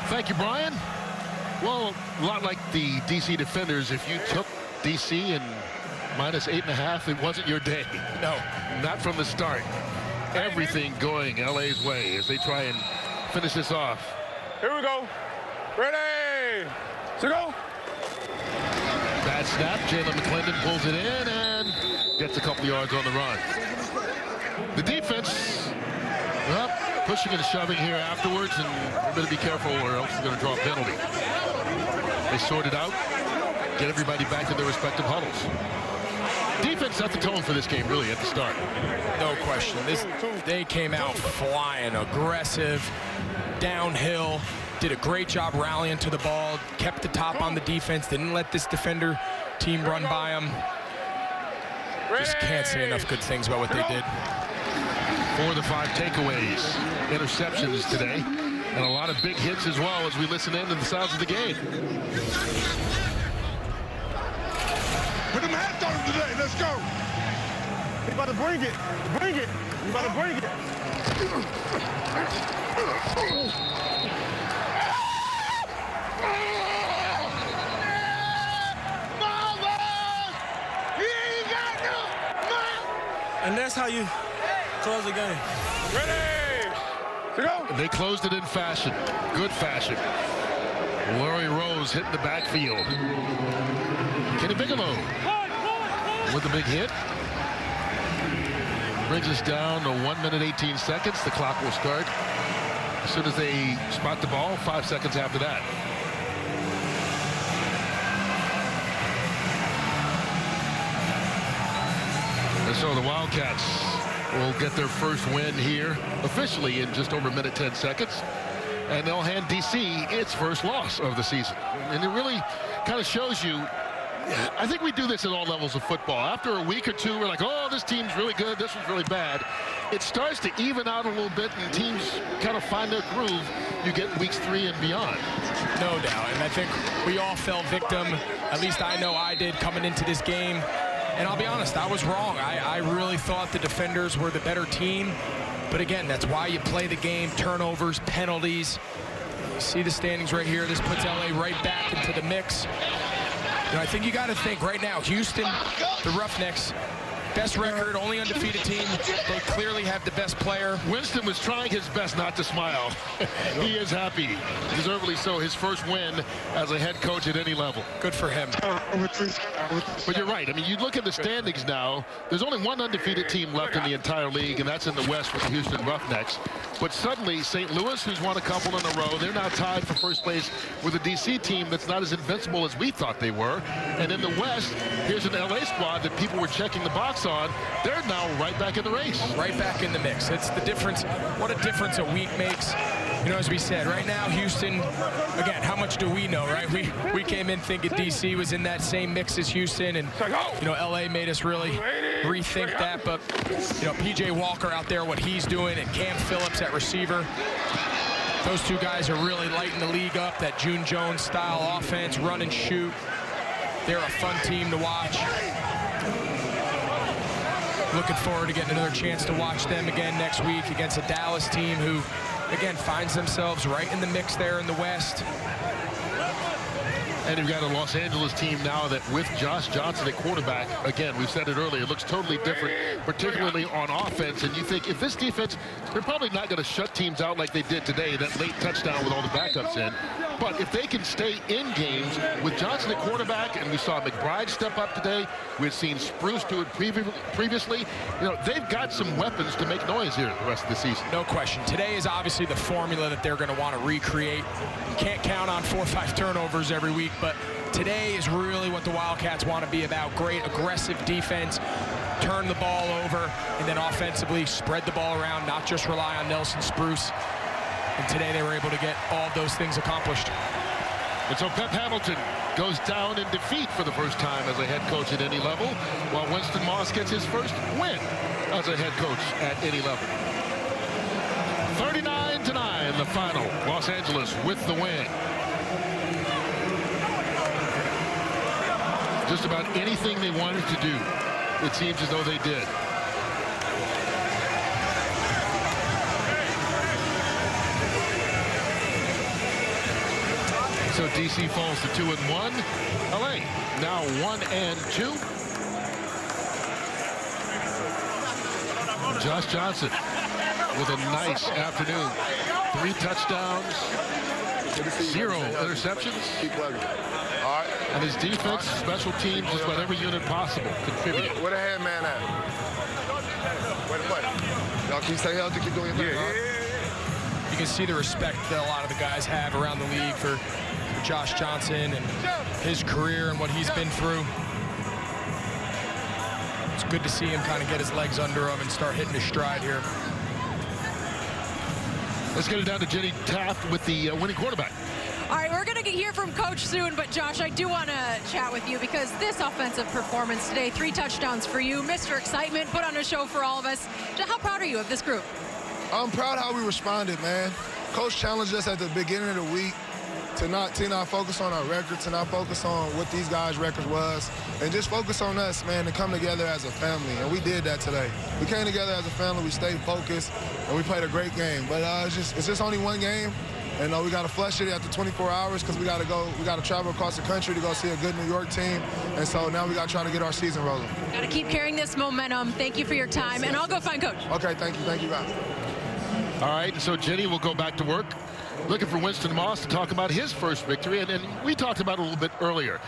Thank you, Brian. Well, a lot like the DC Defenders, if you took DC and minus 8.5, it wasn't your day. No, not from the start. Everything going LA's way as they try and finish this off. Here we go. Ready. To go. Bad snap. Jalen McClendon pulls it in and gets a couple yards on the run. The defense, well, pushing and shoving here afterwards, and we're going to be careful or else we're going to draw a penalty. They sort it out, get everybody back to their respective huddles. Defense set the tone for this game, really, at the start. No question. They came out flying, aggressive, downhill, did a great job rallying to the ball, kept the top on the defense, didn't let this defender team run by them. Just can't say enough good things about what they did. 4 of the 5 takeaways, interceptions today, and a lot of big hits as well as we listen in to the sounds of the game. Put them hats on them today. Let's go. We about to bring it. Bring it. We about to bring it. that's how you close the game. Ready? Go. They closed it in fashion, good fashion. Larry Rose hitting the backfield. Kenny Bigelow with the big hit. Brings us down to 1 minute 18 seconds. The clock will start as soon as they spot the ball, 5 seconds after that. And so the Wildcats will get their first win here officially in just over a minute 10 seconds. And they'll hand DC its first loss of the season. And it really kind of shows you, I think we do this at all levels of football. After a week or two, we're like, oh, this team's really good, this one's really bad. It starts to even out a little bit, and teams kind of find their groove. You get weeks 3 and beyond. No doubt, and I think we all fell victim, at least I know I did, coming into this game. And I'll be honest, I was wrong. I really thought the defenders were the better team. But again, that's why you play the game, turnovers, penalties. You see the standings right here. This puts LA right back into the mix. You know, I think you got to think right now, Houston, the Roughnecks, best record, only undefeated team. They clearly have the best player. Winston was trying his best not to smile. He is happy, deservedly so, his first win as a head coach at any level. Good for him. But you're right. I mean, you look at the standings now, there's only one undefeated team left in the entire league, and that's in the West with the Houston Roughnecks. But suddenly, St. Louis, who's won a couple in a row, they're now tied for first place with a DC team that's not as invincible as we thought they were. And in the West, here's an LA squad that people were checking the box on. They're now right back in the race. Right back in the mix. It's the difference. What a difference a week makes. You know, as we said, right now, Houston, again, how much do we know, right? We came in thinking DC was in that same mix as Houston, and, you know, LA made us really rethink that. But, you know, PJ Walker out there, what he's doing, and Cam Phillips at receiver. Those two guys are really lighting the league up, that June Jones style offense, run and shoot. They're a fun team to watch. Looking forward to getting another chance to watch them again next week against a Dallas team who, again, finds themselves right in the mix there in the West. And you've got a Los Angeles team now that with Josh Johnson at quarterback, again, we've said it earlier, it looks totally different, particularly on offense. And you think if this defense, they're probably not going to shut teams out like they did today, that late touchdown with all the backups in. But if they can stay in games with Johnson at quarterback, and we saw McBride step up today, we've seen Spruce do it previously, you know, they've got some weapons to make noise here the rest of the season. No question. Today is obviously the formula that they're going to want to recreate. You can't count on 4 or 5 turnovers every week, but today is really what the Wildcats want to be about. Great aggressive defense, turn the ball over, and then offensively spread the ball around, not just rely on Nelson Spruce. And today they were able to get all of those things accomplished. And so Pep Hamilton goes down in defeat for the first time as a head coach at any level, while Winston Moss gets his first win as a head coach at any level. 39-9 the final. Los Angeles with the win. Just about anything they wanted to do, it seems as though they did. So DC falls to 2-1. LA now 1-2. Josh Johnson with a nice afternoon. 3 touchdowns, 0 interceptions. All right. And his defense, special teams, just about every unit possible contributing. Where the head man at? Where the play? Y'all keep stay healthy, keep doing your thing. You can see the respect that a lot of the guys have around the league for Josh Johnson and his career and what he's been through. It's good to see him kind of get his legs under him and start hitting his stride here. Let's get it down to Jenny Taft with the winning quarterback. All right, we're going to hear from Coach soon, but Josh, I do want to chat with you because this offensive performance today, 3 touchdowns for you, Mr. Excitement, put on a show for all of us. How proud are you of this group? I'm proud how we responded, man. Coach challenged us at the beginning of the week to not focus on our record, to not focus on what these guys' record was, and just focus on us, man, to come together as a family. And we did that today. We came together as a family, we stayed focused, and we played a great game. But it's just only one game, And we got to flush it after 24 hours because we got to travel across the country to go see a good New York team. And so now we got to try to get our season rolling. Got to keep carrying this momentum. Thank you for your time, and I'll go find Coach. Okay, thank you guys. All right, so Jenny will go back to work, looking for Winston Moss to talk about his first victory, and we talked about it a little bit earlier.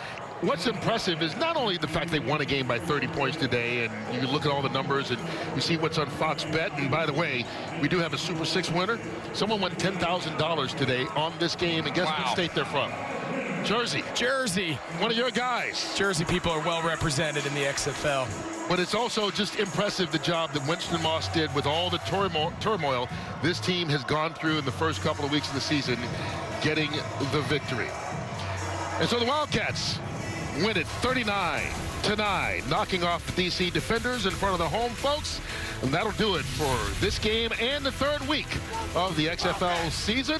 What's impressive is not only the fact they won a game by 30 points today, and you look at all the numbers and you see what's on Fox Bet, and by the way, we do have a Super 6 winner. Someone won $10,000 today on this game, and guess what state they're from? Jersey. Jersey. One of your guys. Jersey people are well represented in the XFL. But it's also just impressive the job that Winston Moss did with all the turmoil this team has gone through in the first couple of weeks of the season, getting the victory. And so the Wildcats win it 39-9, knocking off the DC Defenders in front of the home folks. And that'll do it for this game and the third week of the XFL season.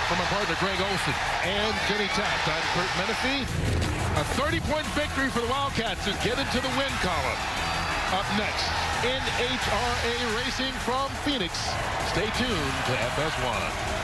From my partner Greg Olson and Jenny Taft, I'm Kurt Menefee. A 30-point victory for the Wildcats to get into the win column. Up next, NHRA Racing from Phoenix. Stay tuned to FS1.